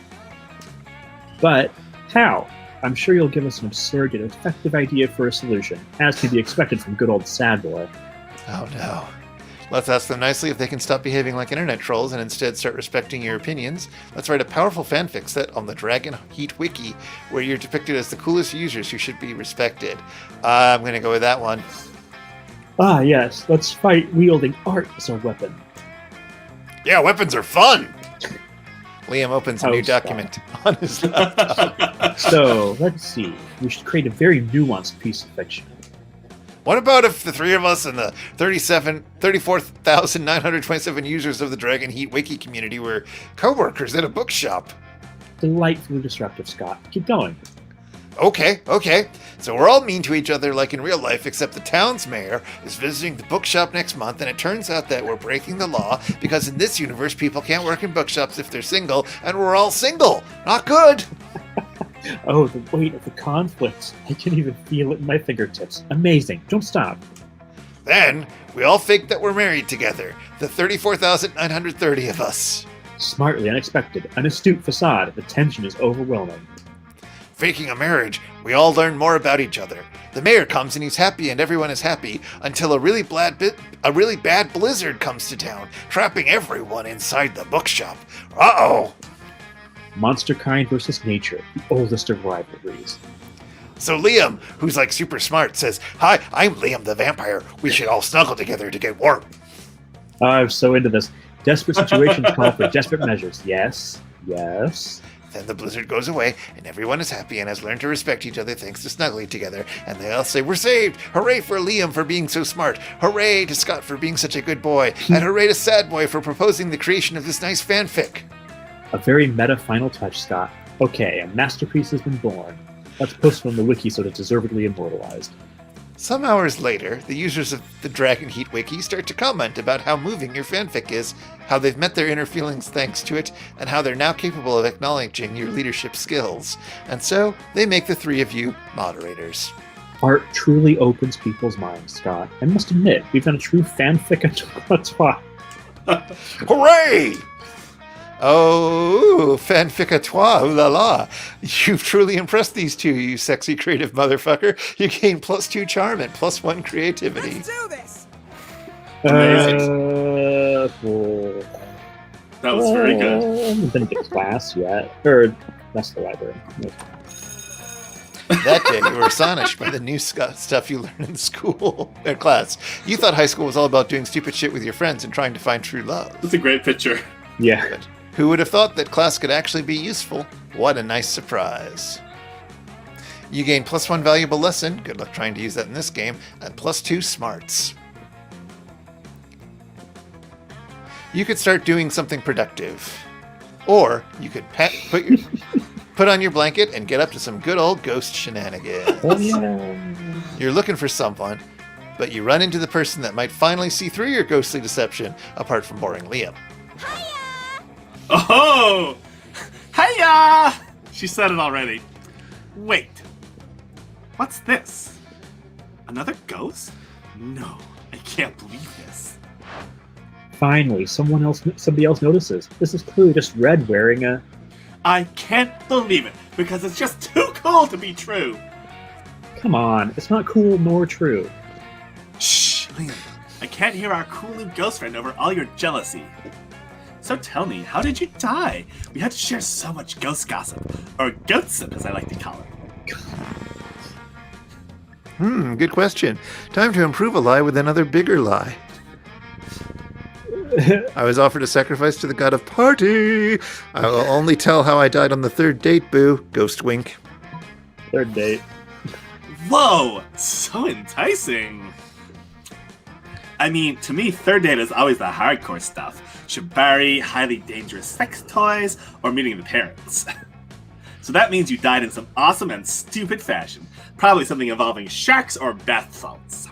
But how? I'm sure you'll give us an absurd yet effective idea for a solution, as can be expected from good old Sad Boy. Oh no. Let's ask them nicely if they can stop behaving like internet trolls and instead start respecting your opinions. Let's write a powerful fanfic set on the Dragon Heat Wiki where you're depicted as the coolest users who should be respected. I'm going to go with that one. Ah, yes. Let's fight wielding art as our weapon. Yeah, weapons are fun! Liam opens a new Stop. document on his laptop. So, let's see. We should create a very nuanced piece of fiction. What about if the three of us and the 34,927 users of the Dragon Heat Wiki community were co-workers at a bookshop? Delightfully disruptive, Scott. Keep going. Okay. So we're all mean to each other like in real life, except the town's mayor is visiting the bookshop next month, and it turns out that we're breaking the law because in this universe people can't work in bookshops if they're single, and we're all single. Not good. Oh, the weight of the conflict. I can even feel it in my fingertips. Amazing. Don't stop. Then we all fake that we're married together, the 34,930 of us. Smartly unexpected. An astute facade. The tension is overwhelming. Faking a marriage, we all learn more about each other. The mayor comes and he's happy and everyone is happy until a really bad blizzard comes to town, trapping everyone inside the bookshop. Uh-oh! Monster kind versus nature, the oldest of rivalries. So Liam, who's like super smart, says, "Hi, I'm Liam the vampire. We should all snuggle together to get warm." I'm so into this. Desperate situations call for desperate measures. Yes. Then the blizzard goes away, and everyone is happy and has learned to respect each other thanks to snuggling together. And they all say, "We're saved! Hooray for Liam for being so smart! Hooray to Scott for being such a good boy! And hooray to Sad Boy for proposing the creation of this nice fanfic!" A very meta final touch, Scott. Okay, a masterpiece has been born. Let's post it on the wiki so it's deservedly immortalized. Some hours later, the users of the Dragon Heat Wiki start to comment about how moving your fanfic is, how they've met their inner feelings thanks to it, and how they're now capable of acknowledging your leadership skills. And so, they make the three of you moderators. Art truly opens people's minds, Scott. I must admit, we've done a true fanfic à Hooray! Oh, fanfic à toi, ooh la la. You've truly impressed these two, you sexy creative motherfucker. You gain +2 charm and +1 creativity. Amazing. That was very good. Didn't get class yet. Or, that's the library. That day, you were astonished by the new stuff you learned in school or class. You thought high school was all about doing stupid shit with your friends and trying to find true love. That's a great picture. Yeah. But who would have thought that class could actually be useful? What a nice surprise. You gain +1 valuable lesson. Good luck trying to use that in this game. And +2 smarts. You could start doing something productive. Or you could put on your blanket and get up to some good old ghost shenanigans. Oh, yeah. You're looking for someone, but you run into the person that might finally see through your ghostly deception, apart from boring Liam. Oh! Hiya! She said it already. Wait. What's this? Another ghost? No, I can't believe this. Finally, somebody else notices. This is clearly just Red wearing a... I can't believe it, because it's just too cool to be true. Come on, it's not cool nor true. Shh, Liam. I can't hear our cool new ghost friend over all your jealousy. So tell me, how did you die? We had to share so much ghost gossip, or goatsip as I like to call it. Good question. Time to improve a lie with another bigger lie. I was offered a sacrifice to the god of party. I will only tell how I died on the third date, boo. Ghost wink. Third date. Whoa, so enticing. I mean, to me, third date is always the hardcore stuff. Shibari, highly dangerous sex toys, or meeting the parents. So that means you died in some awesome and stupid fashion. Probably something involving sharks or bath salts.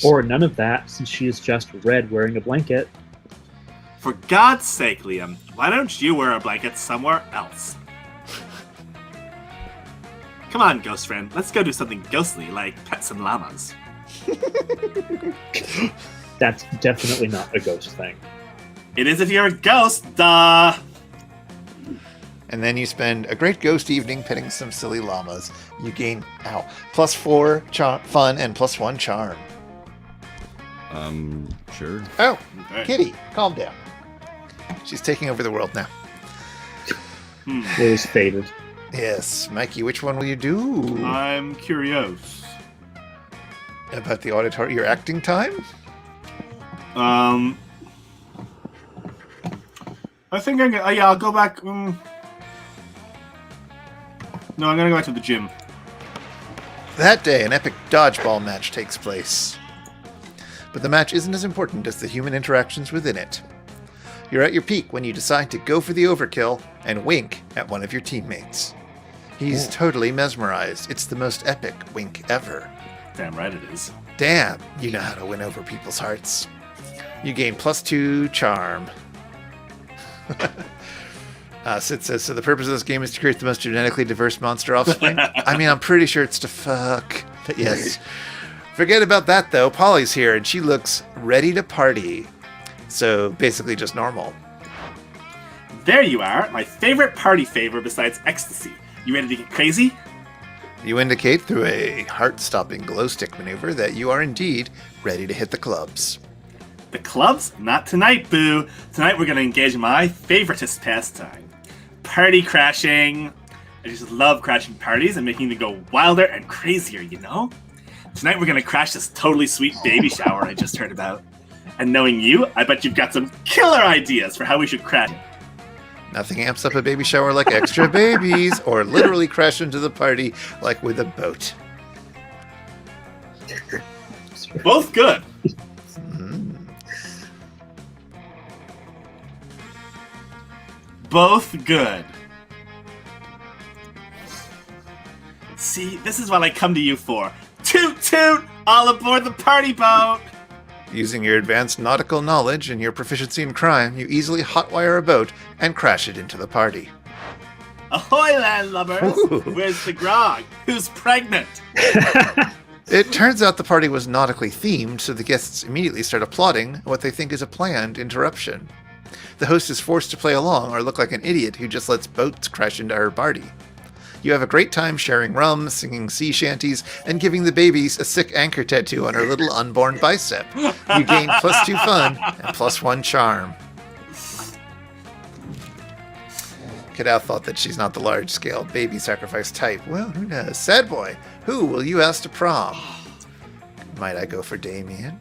Or none of that, since she is just Red wearing a blanket. For God's sake, Liam, why don't you wear a blanket somewhere else? Come on, ghost friend, let's go do something ghostly, like pet some llamas. That's definitely not a ghost thing. It is if you're a ghost, duh! And then you spend a great ghost evening petting some silly llamas. You gain, +4 fun and +1 charm. Sure. Oh, Okay. Kitty, calm down. She's taking over the world now. It was faded. Yes, Mikey, which one will you do? I'm curious. About the auditory, your acting time? I think I'll go back. No, I'm gonna go back to the gym. That day, an epic dodgeball match takes place. But the match isn't as important as the human interactions within it. You're at your peak when you decide to go for the overkill and wink at one of your teammates. He's totally mesmerized. It's the most epic wink ever. Damn right it is. Damn, you know how to win over people's hearts. You gain +2 charm. Sid says, so the purpose of this game is to create the most genetically diverse monster offspring? I mean, I'm pretty sure it's to fuck. But yes. Forget about that, though. Polly's here, and she looks ready to party. So, basically just normal. There you are, my favorite party favor besides ecstasy. You ready to get crazy? You indicate through a heart-stopping glow stick maneuver that you are indeed ready to hit the clubs. The clubs? Not tonight, boo. Tonight we're gonna engage in my favoritist pastime. Party crashing. I just love crashing parties and making them go wilder and crazier, you know? Tonight we're gonna crash this totally sweet baby shower I just heard about. And knowing you, I bet you've got some killer ideas for how we should crash it. Nothing amps up a baby shower like extra babies, or literally crash into the party like with a boat. Both good. Both good. See, this is what I come to you for. Toot toot! All aboard the party boat! Using your advanced nautical knowledge and your proficiency in crime, you easily hotwire a boat and crash it into the party. Ahoy, landlubbers! Ooh. Where's the grog? Who's pregnant? It turns out the party was nautically themed, so the guests immediately start applauding what they think is a planned interruption. The host is forced to play along or look like an idiot who just lets boats crash into her party. You have a great time sharing rum, singing sea shanties, and giving the babies a sick anchor tattoo on her little unborn bicep. You gain +2 fun and +1 charm. Kadal thought that she's not the large-scale baby sacrifice type. Well, who knows? Sad boy, who will you ask to prom? Might I go for Damien,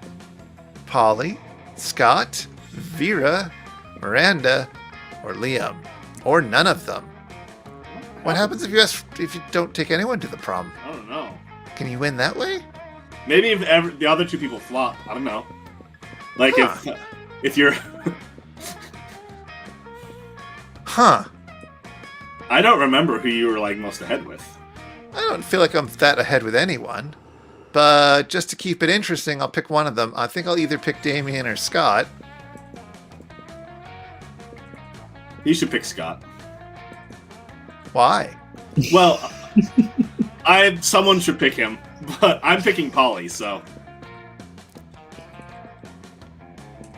Polly, Scott, Vera, Miranda, or Liam? Or none of them? What happens if you don't take anyone to the prom? I don't know. Can you win that way? Maybe if the other two people flop. I don't know. Like if you're. Huh. I don't remember who you were like most ahead with. I don't feel like I'm that ahead with anyone. But just to keep it interesting, I'll pick one of them. I think I'll either pick Damien or Scott. You should pick Scott. Why? Well, someone should pick him, but I'm picking Polly, so.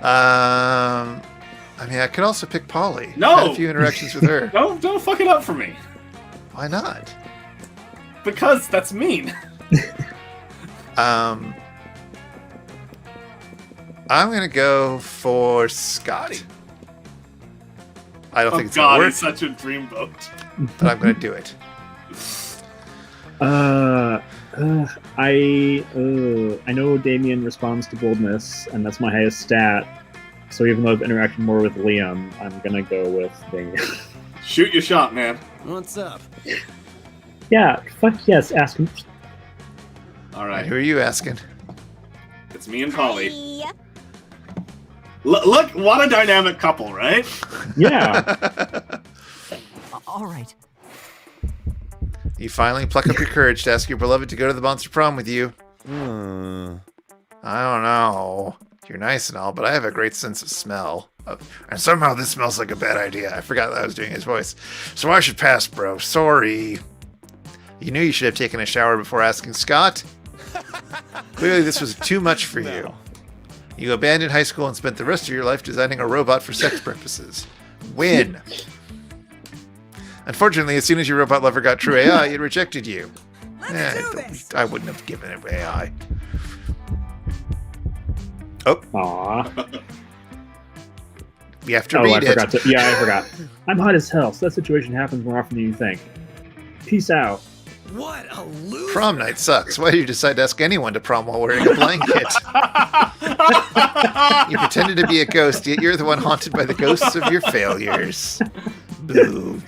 I mean, I could also pick Polly. No! Had a few interactions with her. Don't fuck it up for me. Why not? Because that's mean. I'm gonna go for Scott. I don't think it's gonna work, he's such a dreamboat. but I'm gonna do it. I know Damien responds to boldness, and that's my highest stat. So even though I've interacted more with Liam, I'm gonna go with Damien. Shoot your shot, man. What's up? Yeah, fuck yes, ask him. All right, Who are you asking? it's me and Polly. Hi. Look, what a dynamic couple, right? Yeah. All right. You finally pluck up your courage to ask your beloved to go to the monster prom with you. Uh, I don't know. You're nice and all, but I have a great sense of smell. And somehow this smells like a bad idea. I forgot that I was doing his voice. So I should pass, bro. Sorry. You knew you should have taken a shower before asking Scott. Clearly this was too much for you. You abandoned high school and spent the rest of your life designing a robot for sex purposes. Win. Unfortunately, as soon as your robot lover got true AI, it rejected you. I wouldn't have given it AI. Oh, Aw. you have to Oh, read I it. forgot to. Yeah, I forgot. I'm hot as hell, so that situation happens more often than you think. Peace out. what a loser! Prom night sucks. Why did you decide to ask anyone to prom while wearing a blanket? You pretended to be a ghost, yet you're the one haunted by the ghosts of your failures. Boo.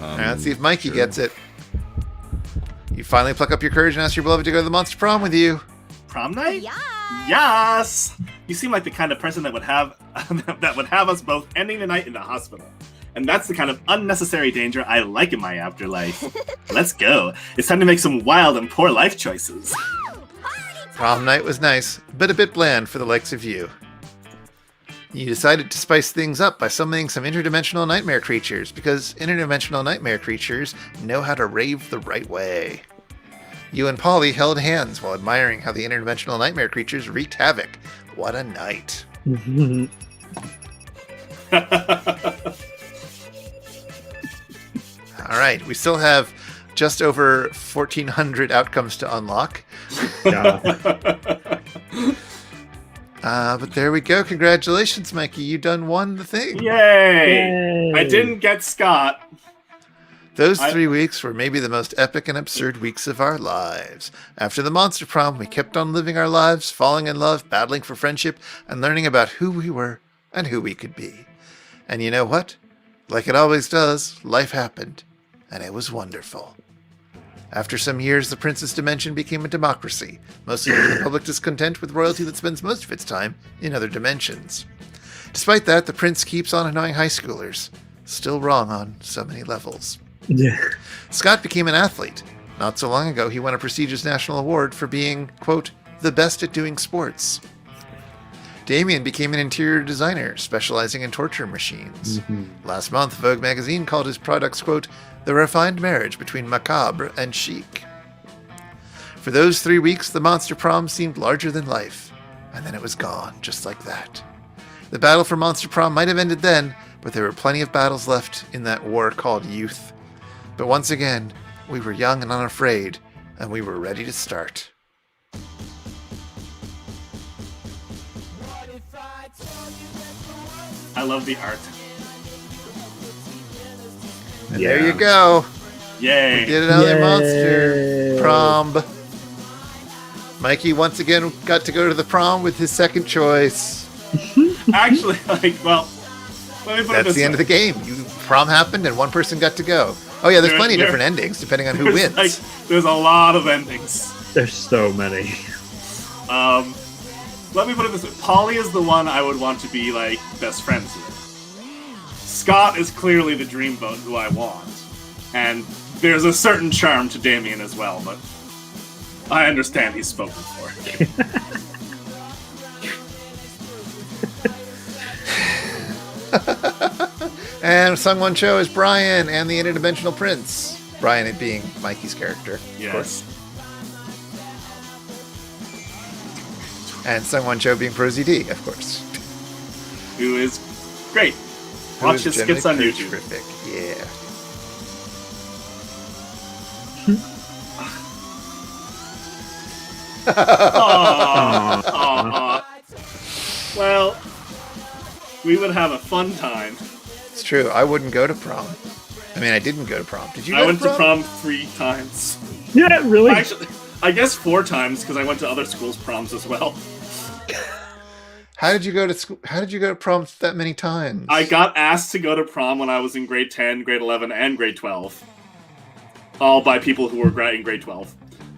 All right, let's see if Mikey gets it. You finally pluck up your courage and ask your beloved to go to the monster prom with you. Prom night? Yeah. Yes. You seem like the kind of person that would have us both ending the night in the hospital. And that's the kind of unnecessary danger I like in my afterlife. Let's go. It's time to make some wild and poor life choices. Prom night was nice, but a bit bland for the likes of you. You decided to spice things up by summoning some interdimensional nightmare creatures, because interdimensional nightmare creatures know how to rave the right way. You and Polly held hands while admiring how the interdimensional nightmare creatures wreaked havoc. What a night. All right, we still have just over 1,400 outcomes to unlock. Yeah. But there we go. Congratulations, Mikey. You done won the thing. Yay! Yay. I didn't get Scott. Those 3 weeks were maybe the most epic and absurd weeks of our lives. After the monster prom, we kept on living our lives, falling in love, battling for friendship, and learning about who we were and who we could be. And you know what? Like it always does, life happened, and it was wonderful. After some years, the Princess Dimension became a democracy, mostly due to the public discontent with royalty that spends most of its time in other dimensions. Despite that, the prince keeps on annoying high schoolers. Still wrong on so many levels. Yeah. Scott became an athlete. Not so long ago, he won a prestigious national award for being, quote, the best at doing sports. Damien became an interior designer, specializing in torture machines. Last month, Vogue magazine called his products, quote, the refined marriage between macabre and chic. For those 3 weeks, the monster prom seemed larger than life, and then it was gone, just like that. The battle for monster prom might have ended then, but there were plenty of battles left in that war called youth. But once again, we were young and unafraid, and we were ready to start. I love the art. And there you go. Yay! We did another Yay. monster prom. Mikey once again got to go to the prom with his second choice. Actually, like, well, let me put it That's this the end way. of the game. Prom happened and one person got to go. Oh yeah, there's plenty of different endings depending on who wins. There's a lot of endings. There's so many. Let me put it this way. Polly is the one I would want to be, like, best friends with. Scott is clearly the dreamboat who I want. And there's a certain charm to Damien as well, but I understand he's spoken for. And Sungwon Cho is Brian and the Interdimensional Prince. Brian it being Mikey's character. Of course. Yes. And Sungwon Cho being Prosy D, of course. Who is great. Who Watch is his generally skits on pretty YouTube. terrific. Yeah. Aw. Well, we would have a fun time. It's true. I wouldn't go to prom. I mean, I didn't go to prom. Did you go I went to to prom? prom 3 times. Yeah, really? Actually, I guess 4 times because I went to other schools' proms as well. How did you go to school? How did you go to prom that many times? I got asked to go to prom when I was in grade 10, grade 11, and grade 12. All by people who were in grade 12.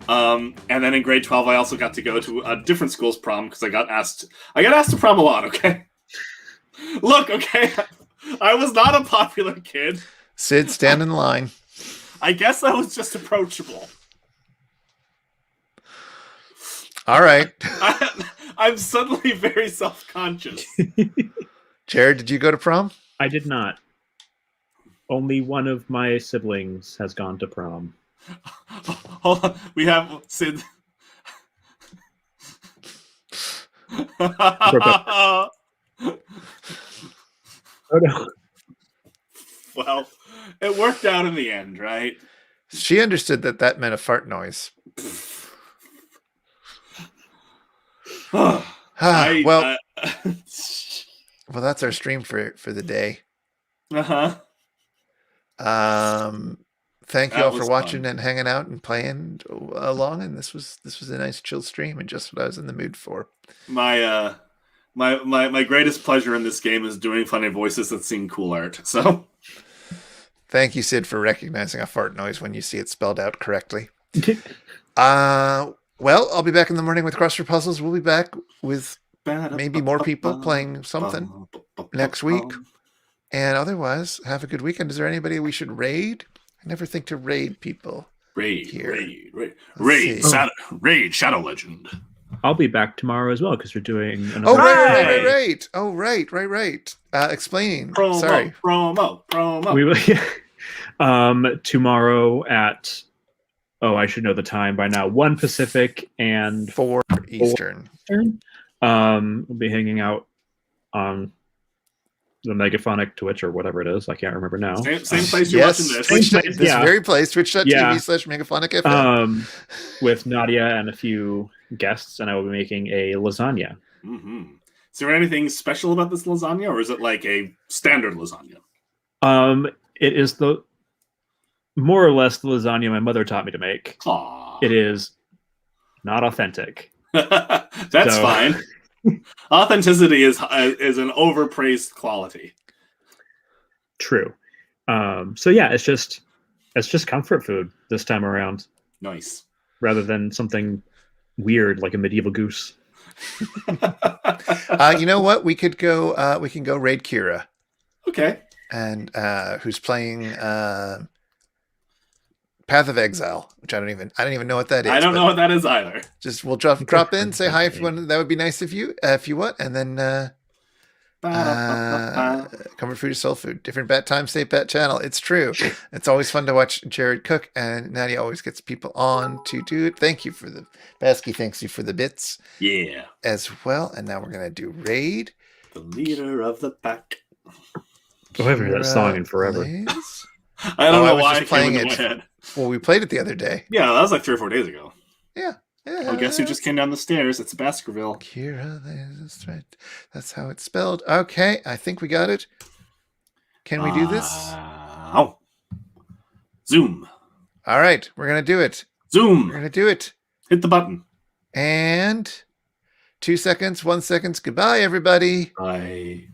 And then in grade 12, I also got to go to a different school's prom because I got asked to prom a lot, okay? Look, okay, I was not a popular kid. Sid, stand in line. I guess I was just approachable. All right. I'm suddenly very self-conscious. Jared, did you go to prom? I did not. Only one of my siblings has gone to prom. Hold on, we have Sid. Oh no. Well, it worked out in the end, right? She understood that meant a fart noise. Well, well, that's our stream for the day. Uh-huh. Thank you That all for was watching fun. and hanging out and playing along. And this was a nice chill stream and just what I was in the mood for. My greatest pleasure in this game is doing funny voices that sing cool art. So Thank you, Sid, for recognizing a fart noise when you see it spelled out correctly. Well, I'll be back in the morning with Crossword Puzzles. We'll be back with maybe more people playing something next week. And otherwise, have a good weekend. Is there anybody we should raid? I never think to raid people. Raid see. Shadow Legend. I'll be back tomorrow as well because we're doing another. Oh, Right. right. Oh, right. Explaining. Promo. Sorry. We will, tomorrow at I should know the time by now. 1 Pacific and 4 Eastern. Eastern. We'll be hanging out on the Megaphonic Twitch or whatever it is. I can't remember now. Same place you're Yes, watching this. Twitch, Same place, this yeah. very place, twitch.tv Yeah. /Megaphonic FM. With Nadia and a few guests, and I will be making a lasagna. Mm-hmm. Is there anything special about this lasagna, or is it like a standard lasagna? It is the more or less the lasagna my mother taught me to make. Aww. It is not authentic. That's So- fine. Authenticity is an overpraised quality. True. So yeah, it's just comfort food this time around, Nice. rather than something weird like a medieval goose. You know what? We can go raid Kira, Okay. and who's playing Path of Exile, which I don't even know what that is. I don't but know what that is either. Just we'll drop in, say hi if you want. That would be nice if you want, and then comfort food is soul food. Different bat time, same bat channel. It's true. It's always fun to watch Jared cook, and Nadia always gets people on to do it. Thank you for the Basky. Thanks you for the bits Yeah. as well. And now we're gonna do raid. The leader of the pack. Oh, I haven't heard that song in forever. Plays. I don't I know was why just it came playing into it. my head. Well, we played it the other day. Yeah, that was like 3 or 4 days ago. Yeah. Oh, guess who just came down the stairs? It's Baskerville. Kira, that's right. That's how it's spelled. Okay, I think we got it. Can we do this? Oh. Zoom. All right, we're going to do it. Zoom. We're going to do it. Hit the button. And 2 seconds, 1 second. Goodbye, everybody. Bye.